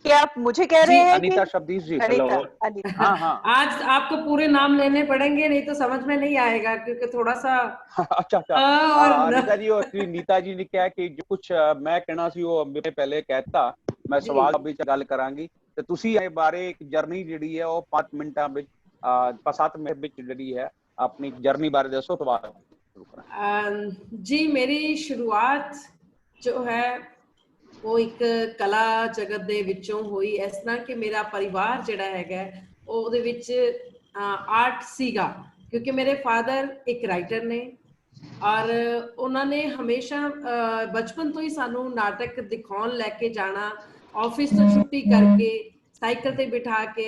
क्या आप मुझे कह रहे हैं? अनीता शब्दीश जी। अनीता, अनीता। हाँ हाँ आज आपको पूरे नाम लेने पड़ेंगे, नहीं तो समझ में नहीं आएगा, क्योंकि थोड़ा सा अच्छा अच्छा। और अनीता जी और नीता जी ने क्या कि जो कुछ मैं कहना सी वो मैं पहले कहता, मैं सवाल अभी गल करांगी ਤੇ ਤੁਸੀਂ ਇਹ ਬਾਰੇ ਇੱਕ ਜਰਨੀ ਜਿਹੜੀ ਹੈ ਉਹ 5 ਮਿੰਟਾਂ ਵਿੱਚ 7 ਮਿੰਟ ਵਿੱਚ ਜਿਹੜੀ ਹੈ ਆਪਣੀ ਜਰਨੀ ਬਾਰੇ ਦੱਸੋ। ਸਵਾਲ ਸ਼ੁਰੂ ਕਰਾਂ जी। मेरी शुरुआत जो है वो एक कला जगत ਦੇ ਵਿੱਚੋਂ ਹੋਈ, ਇਸ ਤਰ੍ਹਾਂ ਕਿ ਮੇਰਾ ਪਰਿਵਾਰ ਜਿਹੜਾ ਹੈਗਾ ਉਹਦੇ ਵਿੱਚ ਆਰਟ ਸੀਗਾ, ਕਿਉਂਕਿ ਮੇਰੇ ਫਾਦਰ ਇੱਕ ਰਾਈਟਰ ਨੇ ਔਰ ਉਹਨਾਂ ਨੇ ਹਮੇਸ਼ਾ ਬਚਪਨ ਤੋਂ ਹੀ ਸਾਨੂੰ ਨਾਟਕ ਦਿਖਾਉਣ ਲੈ ਕੇ ਜਾਣਾ। ਆਫਿਸ ਤੋਂ ਛੁੱਟੀ ਕਰਕੇ ਸਾਈਕਲ ਤੇ ਬਿਠਾ ਕੇ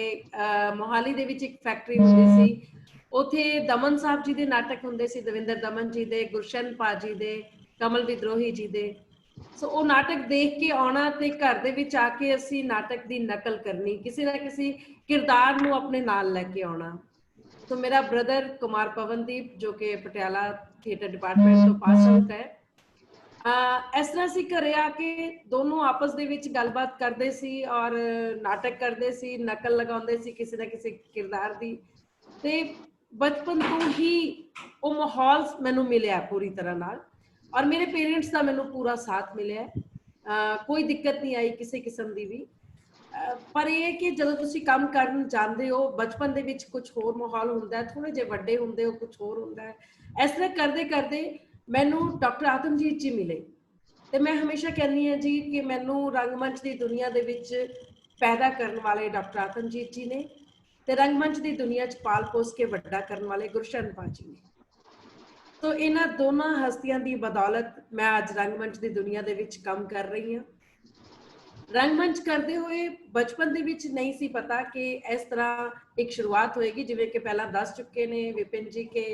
ਮੋਹਾਲੀ ਦੇ ਵਿੱਚ ਇੱਕ ਫੈਕਟਰੀ ਹੁੰਦੀ ਸੀ, ਉੱਥੇ ਦਮਨ ਸਾਹਿਬ ਜੀ ਦੇ ਨਾਟਕ ਹੁੰਦੇ ਸੀ, ਦਵਿੰਦਰ ਦਮਨ ਜੀ ਦੇ, ਗੁਰਸ਼ਨ ਪਾਜੀ ਦੇ, ਕਮਲ ਵਿਦਰੋਹੀ ਜੀ ਦੇ। ਸੋ ਉਹ ਨਾਟਕ ਦੇਖ ਕੇ ਆਉਣਾ ਤੇ ਘਰ ਦੇ ਵਿੱਚ ਆ ਕੇ ਅਸੀਂ ਨਾਟਕ ਦੀ ਨਕਲ ਕਰਨੀ, ਕਿਸੇ ਨਾ ਕਿਸੇ ਕਿਰਦਾਰ ਨੂੰ ਆਪਣੇ ਨਾਲ ਲੈ ਕੇ ਆਉਣਾ। तो मेरा ब्रदर कुमार पवनदीप जो कि पटियाला थिएटर डिपार्टमेंट तो पास आउट है, इस तरह से घरे आके दोनों आपस दे विच गलबात करते सी और नाटक करते सी, नकल लगाते सी किसी ना किसी किरदार दी। ते बचपन तो ही वो माहौल मैनू मिलिया पूरी तरह नाल, और मेरे पेरेंट्स का मैनू पूरा साथ मिलिया। कोई दिक्कत नहीं आई किसी किस्म की भी। पर यह कि जो तुसी काम करन जांदे हो बचपन दे विच कुछ होर माहौल हुंदा है, थोड़े जे वड्डे हुंदे हो कुछ होर हुंदा है। इस तरह करदे करदे मैनू डॉक्टर आतमजीत जी मिले ते मैं हमेशा कहनी हां जी कि मैनू रंगमंच की दुनिया दे विच पैदा करने वाले डॉक्टर आतमजीत जी ने ते रंगमंच की दुनिया च पाल पोस के वड्डा करने वाले गुरशन पाजी ने। तो इन्हां दोनों हस्तियां की बदौलत मैं अज रंगमंच की दुनिया दे विच काम कर रही हाँ। रंगमंच करते हुए बचपन दे विच नहीं सी पता कि इस तरह एक शुरुआत होएगी, जिवें कि पहला दस चुके ने विपिन जी के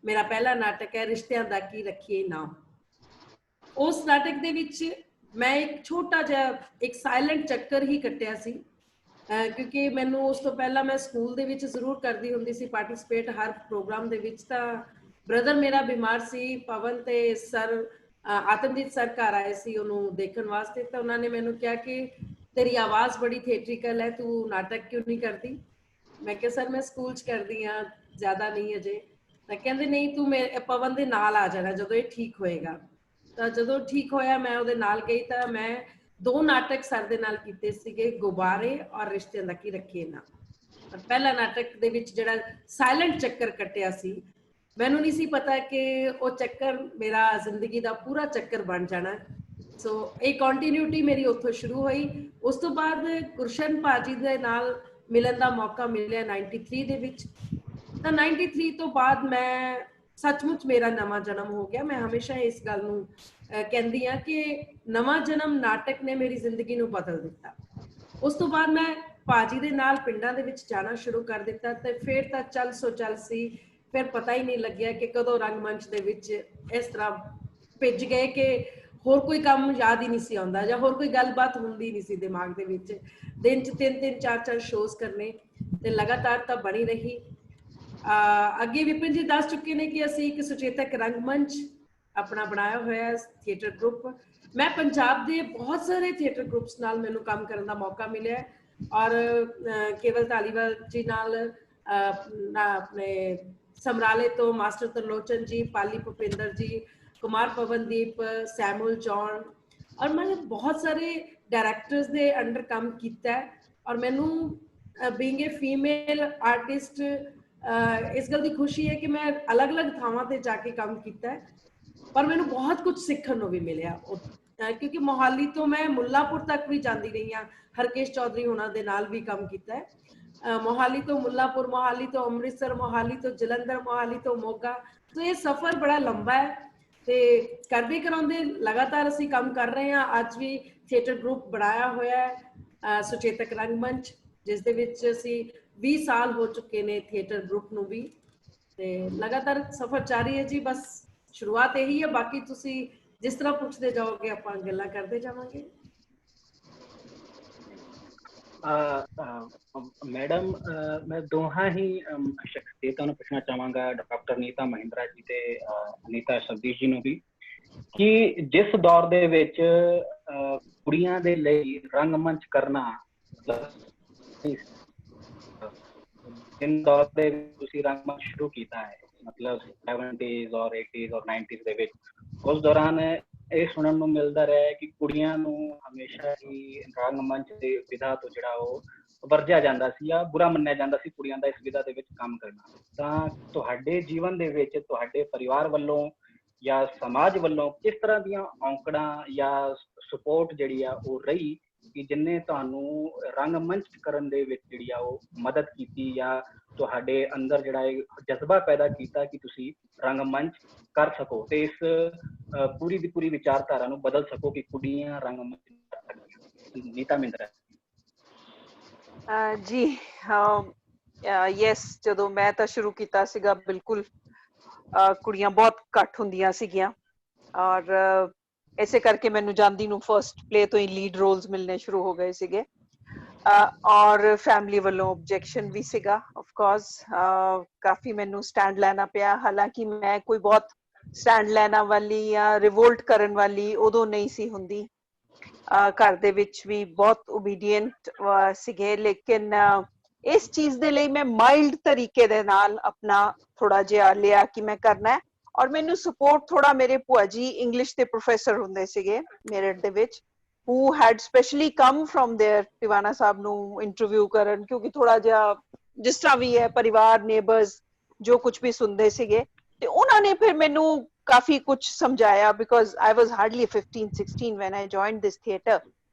मेरा पहला नाटक है रिश्तियां दा की रखिए नाम। उस नाटक दे विच मैं एक छोटा जिहा एक साइलेंट चक्कर ही कट्टिया सी, क्योंकि मैनू उस तो पहला मैं स्कूल दे विच जरूर करदी हुंदी सी पार्टिसिपेट हर प्रोग्राम दे विच। तां ब्रदर मेरा बीमार सी, पवन ते सर आतमजीत सर घर आए सी उन्होंने देखने वास्ते, तो उन्होंने मैनू कहा कि तेरी आवाज़ बड़ी थिएट्रिकल है, तू नाटक क्यों नहीं करती। मैं कहा सर मैं स्कूल च करदी हाँ, ज़्यादा नहीं अजे। तो कहते नहीं तू मेरे पवन दे नाल आ जाना जदों ये ठीक होएगा। तो जदों ठीक होया मैं उहदे नाल गई, तो मैं 2 नाटक सर दे नाल कीते सीगे, गुब्बारे और रिश्तियां दा की रखिए ना। पहला नाटक दे विच जिहड़ा साइलेंट चक्कर कट्टिया सी, मैनू नहीं सी पता कि वो चक्कर मेरा जिंदगी का पूरा चक्कर बन जाना। सो एक कंटिन्यूटी मेरी उत्थों शुरू हुई। उस तो बाद गुरशन पाजी दे नाल मिलन का मौका मिले 93 दे विच। तो 93 तो बाद मैं सचमुच मेरा नवा जन्म हो गया। मैं हमेशा इस गल नूं कहंदी हां कि नवा जन्म नाटक ने मेरी जिंदगी नूं बदल दिता। उस तो बाद मैं पाजी दे नाल पिंडां दे विच जाना शुरू कर दिता, ते फिर तां चल सो चल सी। फिर पता ही नहीं लग्या कि कदों रंगमंच दे विच इस तरह भिज गए कि होर कोई काम याद ही नहीं सी आउंदा, जां होर कोई गलबात हुंदी नहीं सी दिमाग दे विच। दिन च 3-3 4-4 शोज़ करने ते लगातार तां बनी रही। अगे विपिन जी दस चुके ने कि असीं एक सुचेतक रंगमंच अपना बनाया होया थिएटर ग्रुप। मैं पंजाब दे बहुत सारे थिएटर ग्रुप्स नाल मैनूं काम करन दा मौका मिलिया, और केवल धालीवाल जी नाल अपने ਸਮਰਾਲੇ ਤੋਂ ਮਾਸਟਰ ਤਰਲੋਚਨ ਜੀ, ਪਾਲੀ ਭੁਪਿੰਦਰ ਜੀ, ਕੁਮਾਰ ਪਵਨਦੀਪ, ਸੈਮੂਅਲ ਜੌਨ, ਔਰ ਮੈਂ ਬਹੁਤ ਸਾਰੇ ਡਾਇਰੈਕਟਰਸ ਦੇ ਅੰਡਰ ਕੰਮ ਕੀਤਾ ਹੈ। ਔਰ ਮੈਨੂੰ ਬੀਇੰਗ ਏ ਫੀਮੇਲ ਆਰਟਿਸਟ ਇਸ ਗੱਲ ਦੀ ਖੁਸ਼ੀ ਹੈ ਕਿ ਮੈਂ ਅਲੱਗ-ਅਲੱਗ ਥਾਵਾਂ ਤੇ ਜਾ ਕੇ ਕੰਮ ਕੀਤਾ ਹੈ, ਪਰ ਮੈਨੂੰ ਬਹੁਤ ਕੁਝ ਸਿੱਖਣ ਨੂੰ ਵੀ ਮਿਲਿਆ। ਕਿਉਂਕਿ ਮੋਹਾਲੀ ਤੋਂ ਮੈਂ ਮੁੱਲਾਪੁਰ ਤੱਕ ਵੀ ਜਾਂਦੀ ਰਹੀ ਹਾਂ, ਹਰਕੇਸ਼ ਚੌਧਰੀ ਉਹਨਾਂ ਦੇ ਨਾਲ ਵੀ ਕੰਮ ਕੀਤਾ ਹੈ। ਮੋਹਾਲੀ ਤੋਂ ਮੁੱਲਾਪੁਰ, ਮੋਹਾਲੀ ਤੋਂ ਅੰਮ੍ਰਿਤਸਰ, ਮੋਹਾਲੀ ਤੋਂ ਜਲੰਧਰ, ਮੋਹਾਲੀ ਤੋਂ ਮੋਗਾ। ਸੋ ਇਹ ਸਫ਼ਰ ਬੜਾ ਲੰਬਾ ਹੈ ਤੇ ਕਰਦੇ ਕਰਾਉਂਦੇ ਲਗਾਤਾਰ ਅਸੀਂ ਕੰਮ ਕਰ ਰਹੇ ਹਾਂ। ਅੱਜ ਵੀ ਥੀਏਟਰ ਗਰੁੱਪ ਬਣਾਇਆ ਹੋਇਆ ਹੈ ਸੁਚੇਤਕ ਰੰਗਮੰਚ, ਜਿਸ ਦੇ ਵਿੱਚ ਅਸੀਂ 20 ਸਾਲ ਹੋ ਚੁੱਕੇ ਨੇ ਥੀਏਟਰ ਗਰੁੱਪ ਨੂੰ ਵੀ, ਤੇ ਲਗਾਤਾਰ ਸਫ਼ਰ ਜਾਰੀ ਹੈ ਜੀ। ਬਸ ਸ਼ੁਰੂਆਤ ਇਹੀ ਹੈ, ਬਾਕੀ ਤੁਸੀਂ ਜਿਸ ਤਰ੍ਹਾਂ ਪੁੱਛਦੇ ਜਾਓਗੇ ਆਪਾਂ ਗੱਲਾਂ ਕਰਦੇ ਜਾਵਾਂਗੇ। ਮੈਡਮ, ਮੈਂ ਦੋਹਾਂ ਹੀ ਸ਼ਖਸੀਅਤਾਂ ਨੂੰ ਪੁੱਛਣਾ ਚਾਹਾਂਗਾ, ਡਾਕਟਰ ਨੀਤਾ ਮਹਿੰਦਰਾ ਜੀ ਤੇ ਅਨੀਤਾ ਸਤੀਸ਼ ਜੀ ਨੂੰ ਵੀ, ਕਿ ਜਿਸ ਦੌਰ ਦੇ ਵਿੱਚ ਕੁੜੀਆਂ ਦੇ ਲਈ ਰੰਗਮੰਚ ਕਰਨਾ, ਜਿਨ ਦੌਰ ਦੇ ਵਿੱਚ ਤੁਸੀਂ ਰੰਗਮੰਚ ਸ਼ੁਰੂ ਕੀਤਾ ਹੈ, ਮਤਲਬ 70s ਔਰ 80s ਔਰ 90s ਦੇ ਵਿੱਚ, ਉਸ ਦੌਰਾਨ ਇਹ ਸੁਣਨ ਨੂੰ ਮਿਲਦਾ ਰਿਹਾ ਕਿ ਕੁੜੀਆਂ ਨੂੰ ਹਮੇਸ਼ਾ ਹੀ ਰੰਗਮੰਚ ਦੇ ਵਿਧਾ ਤੋਂ ਜਿਹੜਾ ਉਹ ਵਰਜਿਆ ਜਾਂਦਾ ਸੀ ਜਾਂ ਬੁਰਾ ਮੰਨਿਆ ਜਾਂਦਾ ਸੀ ਕੁੜੀਆਂ ਦਾ ਇਸ ਵਿਧਾ ਦੇ ਵਿੱਚ ਕੰਮ ਕਰਨਾ। ਤਾਂ ਤੁਹਾਡੇ ਜੀਵਨ ਦੇ ਵਿੱਚ ਤੁਹਾਡੇ ਪਰਿਵਾਰ ਵੱਲੋਂ ਜਾਂ ਸਮਾਜ ਵੱਲੋਂ ਕਿਸ ਤਰ੍ਹਾਂ ਦੀਆਂ ਔਂਕੜਾਂ ਜਾਂ ਸਪੋਰਟ ਜਿਹੜੀ ਆ ਉਹ ਰਹੀ ਕਿ ਜਿੰਨੇ ਤੁਹਾਨੂੰ ਰੰਗਮੰਚ ਕਰਨ ਦੇ ਵਿੱਚ ਜਿਹੜੀ ਆ ਉਹ ਮਦਦ ਕੀਤੀ, ਜਾਂ ਤੁਹਾਡੇ ਅੰਦਰ ਜਿਹੜਾ ਇਹ ਜਜ਼ਬਾ ਪੈਦਾ ਕੀਤਾ ਕਿ ਤੁਸੀਂ ਰੰਗਮੰਚ ਕਰ ਸਕੋ ਤੇ ਇਸ ਪੂਰੀ ਦੀ ਪੂਰੀ ਵਿਚਾਰਧਾਰਾ ਨੂੰ ਬਦਲ ਸਕੋ ਕਿ ਕੁੜੀਆਂ ਰੰਗਮੰਚ ਕਰ ਸਕਦੀਆਂ। ਨੀਤਾ ਮਹਿੰਦਰਾ ਜੀ ਯੈਸ, ਜਦੋਂ ਮੈਂ ਤਾਂ ਸ਼ੁਰੂ ਕੀਤਾ ਸੀਗਾ ਬਿਲਕੁਲ ਕੁੜੀਆਂ ਬਹੁਤ ਘੱਟ ਹੁੰਦੀਆਂ ਸੀਗੀਆਂ, ਔਰ ਇਸੇ ਕਰਕੇ ਮੈਨੂੰ ਜਾਂਦੀ ਨੂੰ ਫਰਸਟ ਪਲੇ ਤੋਂ ਹੀ ਲੀਡ ਰੋਲਸ ਮਿਲਣੇ ਸ਼ੁਰੂ ਹੋ ਗਏ ਸੀਗੇ। ਔਰ ਫੈਮਿਲੀ ਵੱਲੋਂ ਆਬਜੈਕਸ਼ਨ ਵੀ ਸੀਗਾ ਆਫ ਕੋਰਸ, ਕਾਫੀ ਮੈਨੂੰ ਸਟੈਂਡ ਲੈਣਾ ਪਿਆ। ਹਾਲਾਂਕਿ ਮੈਂ ਕੋਈ ਬਹੁਤ ਸਟੈਂਡ ਲੈਣਾ ਵਾਲੀ ਜਾਂ ਰਿਵੋਲਟ ਕਰਨ ਵਾਲੀ ਉਦੋਂ ਨਹੀਂ ਸੀ ਹੁੰਦੀ, ਘਰ ਦੇ ਵਿੱਚ ਵੀ ਬਹੁਤ ਓਬੀਡੀਐਂਟ ਸੀਗੇ, ਲੇਕਿਨ ਇਸ ਚੀਜ਼ ਦੇ ਲਈ ਮੈਂ ਮਾਈਲਡ ਤਰੀਕੇ ਦੇ ਨਾਲ ਆਪਣਾ ਥੋੜਾ ਜਿਹਾ ਲਿਆ ਕਿ ਮੈਂ ਕਰਨਾ ਹੈ। ਔਰ ਮੈਨੂੰ ਸਪੋਰਟ ਥੋੜਾ ਮੇਰੇ ਭੂਆ ਜੀ ਇੰਗਲਿਸ਼ ਦੇ ਪ੍ਰੋਫੈਸਰ ਹੁੰਦੇ ਸੀਗੇ ਮੇਰਠ ਦੇ ਵਿੱਚ, who had specially come from there Tiwana ਸਾਹਿਬ ਨੂੰ ਇੰਟਰਵਿਊ ਕਰਨ, ਕਿਉਂਕਿ ਥੋੜਾ ਜਿਹਾ ਜਿਸ ਤਰ੍ਹਾਂ ਵੀ ਹੈ ਪਰਿਵਾਰ, ਨੇਬਰਸ ਜੋ ਕੁਝ ਵੀ ਸੁਣਦੇ ਸੀਗੇ, ਤੇ ਉਹਨਾਂ ਨੇ ਫਿਰ ਮੈਨੂੰ ਕਾਫੀ ਕੁਝ ਸਮਝਾਇਆ, because I was hardly 15-16 when I joined this theatre।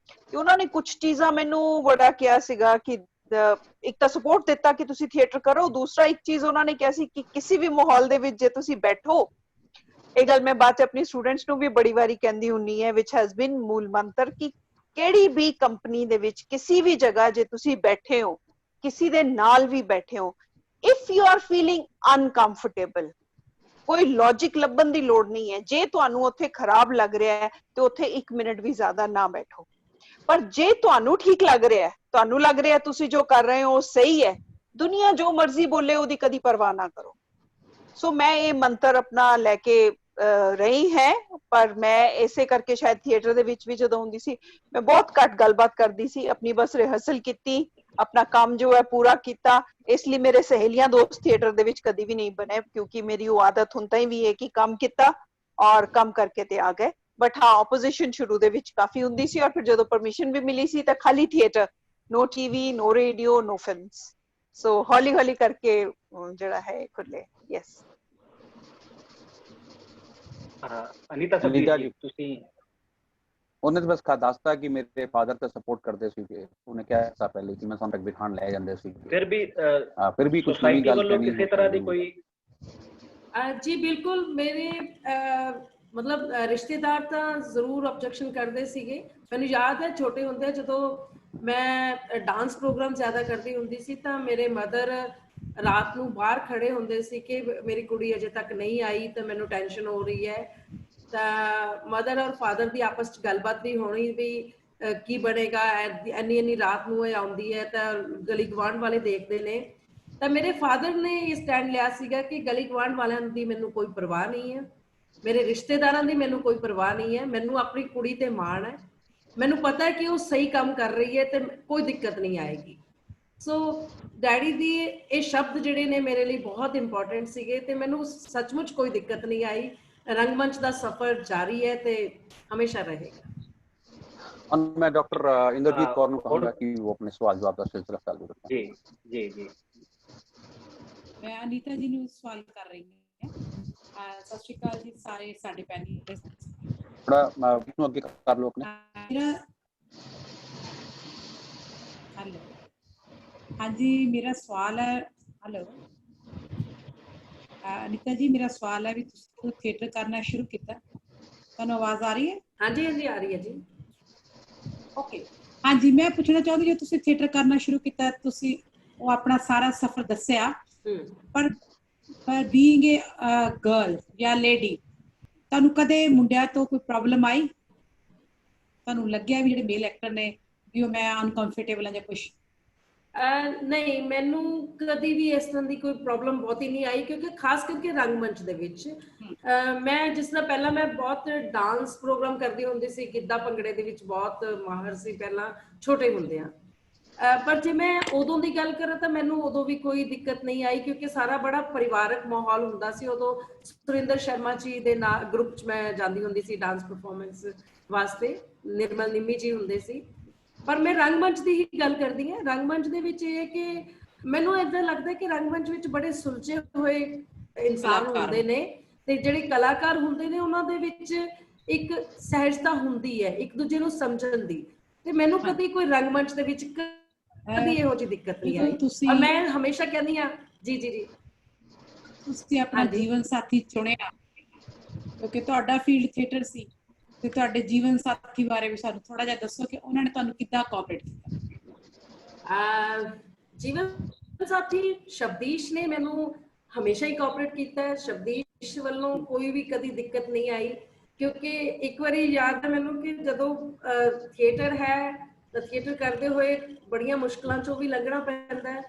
ਤੇ ਉਹਨਾਂ ਨੇ ਕੁਝ ਚੀਜ਼ਾਂ ਮੈਨੂੰ ਬੜਾ ਕਿਹਾ ਸੀਗਾ ਕਿ ਇੱਕ ਤਾਂ ਸਪੋਰਟ ਦਿੱਤਾ ਕਿ ਤੁਸੀਂ ਥੀਏਟਰ ਕਰੋ, ਦੂਸਰਾ ਇੱਕ ਚੀਜ਼ ਉਹਨਾਂ ਨੇ ਕਿਹਾ ਸੀ ਕਿ ਕਿਸੇ ਵੀ ਮਾਹੌਲ ਦੇ ਵਿੱਚ ਜੇ ਤੁਸੀਂ ਬੈਠੋ, ਇਹ ਗੱਲ ਮੈਂ ਬਾਅਦ ਚ ਆਪਣੀ ਸਟੂਡੈਂਟਸ ਨੂੰ ਵੀ ਬੜੀ ਵਾਰੀ ਕਹਿੰਦੀ ਹੁੰਨੀ ਹੈ, which has been ਮੂਲ ਮੰਤਰ, ਕਿ ਕਿਹੜੀ ਵੀ ਕੰਪਨੀ ਦੇ ਵਿੱਚ ਕਿਸੇ ਵੀ ਜਗ੍ਹਾ ਜੇ ਤੁਸੀਂ ਬੈਠੇ ਹੋ, ਕਿਸੇ ਦੇ ਨਾਲ ਵੀ ਬੈਠੇ ਹੋ, if you are feeling uncomfortable, ਕੋਈ ਲੌਜਿਕ ਲੱਭਣ ਦੀ ਲੋੜ ਨਹੀਂ ਹੈ। ਜੇ ਤੁਹਾਨੂੰ ਉੱਥੇ ਖਰਾਬ ਲੱਗ ਰਿਹਾ ਹੈ ਤੇ ਉੱਥੇ 1 ਮਿੰਟ ਵੀ ਜ਼ਿਆਦਾ ਨਾ ਬੈਠੋ, ਪਰ ਜੇ ਤੁਹਾਨੂੰ ਠੀਕ ਲੱਗ ਰਿਹਾ ਹੈ, ਤੁਹਾਨੂੰ ਲੱਗ ਰਿਹਾ ਤੁਸੀਂ ਜੋ ਕਰ ਰਹੇ ਹੋ ਸਹੀ ਹੈ, ਦੁਨੀਆ ਜੋ ਮਰਜ਼ੀ ਬੋਲੇ ਉਹਦੀ ਕਦੀ ਪਰਵਾਹ ਨਾ ਕਰੋ। ਸੋ ਮੈਂ ਇਹ ਮੰਤਰ ਆਪਣਾ ਲੈ ਕੇ ਰਹੀ ਹੈ, ਪਰ ਮੈਂ ਇਸੇ ਕਰਕੇ ਸ਼ਾਇਦ ਥੀਏਟਰ ਦੇ ਵਿੱਚ ਵੀ ਜਦੋਂ ਹੁੰਦੀ ਸੀ ਮੈਂ ਬਹੁਤ ਘੱਟ ਗੱਲਬਾਤ ਕਰਦੀ ਸੀ, ਆਪਣੀ ਬਸ ਰਿਹਰਸਲ ਕੀਤੀ, ਆਪਣਾ ਕੰਮ ਜੋ ਹੈ ਪੂਰਾ ਕੀਤਾ। ਇਸ ਲਈ ਮੇਰੇ ਸਹੇਲੀਆਂ ਦੋਸਤ ਥੀਏਟਰ ਦੇ ਵਿੱਚ ਕਦੀ ਵੀ ਨਹੀਂ ਬਣੇ, ਕਿਉਂਕਿ ਮੇਰੀ ਉਹ ਆਦਤ ਹੁੰਦਾ ਹੀ ਵੀ ਹੈ ਕਿ ਕੰਮ ਕੀਤਾ ਔਰ ਕੰਮ ਕਰਕੇ ਤੇ ਆ ਗਏ। ਬਟ ਹਾਂ, ਆਪੋਜੀਸ਼ਨ ਸ਼ੁਰੂ ਦੇ ਵਿੱਚ ਕਾਫੀ ਹੁੰਦੀ ਸੀ, ਔਰ ਫਿਰ ਜਦੋਂ ਪਰਮਿਸ਼ਨ ਵੀ ਮਿਲੀ ਸੀ ਤਾਂ ਖਾਲੀ ਥੀਏਟਰ, ਨੋ ਟੀਵੀ, ਨੋ ਰੇਡੀਓ, ਨੋ ਫਿਲਮਸ। ਸੋ ਹੌਲੀ ਹੌਲੀ ਕਰਕੇ ਜਿਹੜਾ ਹੈ ਖੁੱਲੇ। ਯੈਸ। ਅਨੀਤਾ ਸਤੀਸ਼ ਜੀ, ਤੁਸੀਂ ਉਹਨੇ ਤਾਂ ਬਸ ਦੱਸਤਾ ਕਿ ਮੇਰੇ ਫਾਦਰ ਤੇ ਸਪੋਰਟ ਕਰਦੇ ਸੀਗੇ, ਉਹਨੇ ਕਿਹਾ ਤਾਂ ਪਹਿਲੇ ਕਿ ਮੈਂ ਤੁਹਾਨੂੰ ਬਿਠਾਣ ਲੈ ਜਾਂਦੇ ਸੀ, ਫਿਰ ਵੀ ਕੁਝ ਨਵੀਂ ਗੱਲ ਵੱਲੋਂ ਕਿਸੇ ਤਰ੍ਹਾਂ ਦੀ ਕੋਈ ਜੀ ਬਿਲਕੁਲ, ਮੇਰੇ ਮਤਲਬ ਰਿਸ਼ਤੇਦਾਰ ਤਾਂ ਜ਼ਰੂਰ ਆਬਜੈਕਸ਼ਨ ਕਰਦੇ ਸੀਗੇ। ਮੈਨੂੰ ਯਾਦ ਹੈ ਛੋਟੇ ਹੁੰਦੇ ਜਦੋਂ ਮੈਂ ਡਾਂਸ ਪ੍ਰੋਗਰਾਮ ਜ਼ਿਆਦਾ ਕਰਦੀ ਹੁੰਦੀ ਸੀ ਤਾਂ ਮੇਰੇ ਮਦਰ ਰਾਤ ਨੂੰ ਬਾਹਰ ਖੜੇ ਹੁੰਦੇ ਸੀ ਕਿ ਮੇਰੀ ਕੁੜੀ ਅਜੇ ਤੱਕ ਨਹੀਂ ਆਈ ਤਾਂ ਮੈਨੂੰ ਟੈਨਸ਼ਨ ਹੋ ਰਹੀ ਹੈ। ਤਾਂ ਮਦਰ ਔਰ ਫਾਦਰ ਦੀ ਆਪਸ 'ਚ ਗੱਲਬਾਤ ਵੀ ਹੋਣੀ ਵੀ ਕੀ ਬਣੇਗਾ, ਇੰਨੀ ਰਾਤ ਨੂੰ ਇਹ ਆਉਂਦੀ ਹੈ ਤਾਂ ਗਲੀ ਗਵਾਂਢ ਵਾਲੇ ਦੇਖਦੇ ਨੇ। ਤਾਂ ਮੇਰੇ ਫਾਦਰ ਨੇ ਇਹ ਸਟੈਂਡ ਲਿਆ ਸੀਗਾ ਕਿ ਗਲੀ ਗਵਾਂਢ ਵਾਲਿਆਂ ਦੀ ਮੈਨੂੰ ਕੋਈ ਪਰਵਾਹ ਨਹੀਂ ਹੈ, ਮੇਰੇ ਰਿਸ਼ਤੇਦਾਰਾਂ ਦੀ ਮੈਨੂੰ ਕੋਈ ਪਰਵਾਹ ਨਹੀਂ ਹੈ, ਮੈਨੂੰ ਆਪਣੀ ਕੁੜੀ ਤੇ ਮਾਣ ਹੈ, ਮੈਨੂੰ ਪਤਾ ਹੈ ਕਿ ਉਹ ਸਹੀ ਕੰਮ ਕਰ ਰਹੀ ਹੈ ਤੇ ਕੋਈ ਦਿੱਕਤ ਨਹੀਂ ਆਏਗੀ। ਸੋ ਡੈਡੀ ਦੀ ਇਹ ਸ਼ਬਦ ਜਿਹੜੇ ਨੇ ਮੇਰੇ ਲਈ ਬਹੁਤ ਇੰਪੋਰਟੈਂਟ ਸੀਗੇ ਤੇ ਮੈਨੂੰ ਸੱਚਮੁੱਚ ਕੋਈ ਦਿੱਕਤ ਨਹੀਂ ਆਈ। ਰੰਗਮੰਚ ਦਾ ਸਫ਼ਰ ਜਾਰੀ ਹੈ ਤੇ ਹਮੇਸ਼ਾ ਰਹੇਗਾ। मैं डॉक्टर इंद्रजीत कौर ਨੂੰ ਕਹਾਂਗਾ ਕਿ ਉਹ ਆਪਣੇ ਸਵਾਲ ਜਵਾਬ ਦਾ ਸਿਲਸਿਲਾ ਚਾਲੂ ਰੱਖੇ। ਜੀ ਜੀ ਜੀ मैं अनीता जी ਨੂੰ ਸਵਾਲ ਕਰ ਰਹੀ ਹਾਂ। ਸਤਿ ਸ਼੍ਰੀ ਅਕਾਲ ਜੀ ਸਾਰੇ ਸਾਡੇ ਪੈਨਲਿਸਟ। ਥੋੜਾ ਨੂੰ ਅੱਗੇ ਕਰ ਲਓ ਆਪਣੇ। ਮੇਰਾ ਹੈਲੋ ਹਾਂਜੀ ਮੇਰਾ ਸਵਾਲ ਹੈ। ਹੈਲੋ ਅਨੀਤਾ ਜੀ ਮੇਰਾ ਸਵਾਲ ਹੈ ਵੀ ਤੁਸੀਂ ਥੀਏਟਰ ਕਰਨਾ ਸ਼ੁਰੂ ਕੀਤਾ, ਤੁਹਾਨੂੰ ਆਵਾਜ਼ ਆ ਰਹੀ ਹੈ? ਹਾਂਜੀ ਹਾਂਜੀ ਆ ਰਹੀ ਹੈ ਜੀ। ਓਕੇ ਹਾਂਜੀ ਮੈਂ ਪੁੱਛਣਾ ਚਾਹੁੰਦੀ ਜੇ ਤੁਸੀਂ ਥੀਏਟਰ ਕਰਨਾ ਸ਼ੁਰੂ ਕੀਤਾ, ਤੁਸੀਂ ਉਹ ਆਪਣਾ ਸਾਰਾ ਸਫ਼ਰ ਦੱਸਿਆ, ਪਰ ਬੀਇੰਗ ਏ ਗਰਲ ਜਾਂ ਲੇਡੀ ਤੁਹਾਨੂੰ ਕਦੇ ਮੁੰਡਿਆਂ ਤੋਂ ਕੋਈ ਪ੍ਰੋਬਲਮ ਆਈ? ਤੁਹਾਨੂੰ ਲੱਗਿਆ ਵੀ ਜਿਹੜੇ ਮੇਲ ਐਕਟਰ ਨੇ ਵੀ ਉਹ ਮੈਂ ਅਨਕੰਫਰਟੇਬਲ ਹਾਂ ਜਾਂ ਕੁਛ? ਨਹੀਂ ਮੈਨੂੰ ਕਦੀ ਵੀ ਇਸ ਤਰ੍ਹਾਂ ਦੀ ਕੋਈ ਪ੍ਰੋਬਲਮ ਬਹੁਤੀ ਨਹੀਂ ਆਈ, ਕਿਉਂਕਿ ਖਾਸ ਕਰਕੇ ਰੰਗਮੰਚ ਦੇ ਵਿੱਚ ਮੈਂ ਜਿਸ ਤਰ੍ਹਾਂ ਪਹਿਲਾਂ ਮੈਂ ਬਹੁਤ ਡਾਂਸ ਪ੍ਰੋਗਰਾਮ ਕਰਦੀ ਹੁੰਦੀ ਸੀ, ਗਿੱਧਾ ਭੰਗੜੇ ਦੇ ਵਿੱਚ ਬਹੁਤ ਮਾਹਰ ਸੀ ਪਹਿਲਾਂ ਛੋਟੇ ਹੁੰਦਿਆਂ। ਪਰ ਜੇ ਮੈਂ ਉਦੋਂ ਦੀ ਗੱਲ ਕਰਾਂ ਤਾਂ ਮੈਨੂੰ ਉਦੋਂ ਵੀ ਕੋਈ ਦਿੱਕਤ ਨਹੀਂ ਆਈ, ਕਿਉਂਕਿ ਸਾਰਾ ਬੜਾ ਪਰਿਵਾਰਕ ਮਾਹੌਲ ਹੁੰਦਾ ਸੀ। ਉਦੋਂ ਸੁਰਿੰਦਰ ਸ਼ਰਮਾ ਜੀ ਦੇ ਨਾਲ ਗਰੁੱਪ 'ਚ ਮੈਂ ਜਾਂਦੀ ਹੁੰਦੀ ਸੀ ਡਾਂਸ ਪਰਫਾਰਮੈਂਸ ਵਾਸਤੇ, ਨਿਰਮਲ ਨਿੰਮੀ ਜੀ ਹੁੰਦੇ ਸੀ। ਪਰ ਮੈਂ ਰੰਗਮੰਚ ਦੀ ਹੀ ਗੱਲ ਕਰਦੀ ਹਾਂ। ਰੰਗਮੰਚ ਦੇ ਵਿੱਚ ਇਹ ਕਿ ਮੈਨੂੰ ਏਦਾਂ ਲੱਗਦਾ ਕਿ ਰੰਗਮੰਚ ਵਿੱਚ ਬੜੇ ਸੁਲਝੇ ਹੋਏ ਇਨਸਾਨ ਹੁੰਦੇ ਨੇ ਤੇ ਜਿਹੜੇ ਕਲਾਕਾਰ ਹੁੰਦੇ ਨੇ ਉਹਨਾਂ ਦੇ ਵਿੱਚ ਇੱਕ ਸਹਿਜਤਾ ਹੁੰਦੀ ਹੈ ਇੱਕ ਦੂਜੇ ਨੂੰ ਸਮਝਣ ਦੀ, ਤੇ ਮੈਨੂੰ ਕਦੀ ਕੋਈ ਰੰਗਮੰਚ ਦੇ ਵਿੱਚ ਕਦੀ ਇਹੋ ਜਿਹੀ ਦਿੱਕਤ ਨਹੀਂ ਆਈ। ਔਰ ਮੈਂ ਹਮੇਸ਼ਾ ਕਹਿੰਦੀ ਹਾਂ ਜੀ ਜੀ ਜੀ ਤੁਸੀਂ ਆਪਣਾ ਜੀਵਨ ਸਾਥੀ ਚੁਣਿਆ ਕਿਉਂਕਿ ਤੁਹਾਡਾ ਫੀਲਡ ਥੀਏਟਰ ਸੀ, ਤੇ ਤੁਹਾਡੇ ਜੀਵਨ ਸਾਥੀ ਬਾਰੇ ਵੀ ਸਾਨੂੰ ਥੋੜਾ ਜਿਹਾ ਦੱਸੋ ਕਿ ਉਹਨਾਂ ਨੇ ਤੁਹਾਨੂੰ ਕਿੱਦਾਂ ਕੋਆਪਰੇਟ ਕੀਤਾ? ਜੀਵਨ ਸਾਥੀ ਸ਼ਬਦੀਸ਼ ਨੇ ਮੈਨੂੰ ਹਮੇਸ਼ਾ ਹੀ ਕੋਆਪਰੇਟ ਕੀਤਾ ਹੈ। ਸ਼ਬਦੀਸ਼ ਵੱਲੋਂ ਕੋਈ ਵੀ ਕਦੀ ਦਿੱਕਤ ਨਹੀਂ ਆਈ, ਕਿਉਂਕਿ ਇੱਕ ਵਾਰੀ ਯਾਦ ਹੈ ਮੈਨੂੰ ਕਿ ਜਦੋਂ ਥੀਏਟਰ ਹੈ ਤਾਂ ਥੀਏਟਰ ਕਰਦੇ ਹੋਏ ਬੜੀਆਂ ਮੁਸ਼ਕਲਾਂ ਚੋਂ ਵੀ ਲੰਘਣਾ ਪੈਂਦਾ ਹੈ,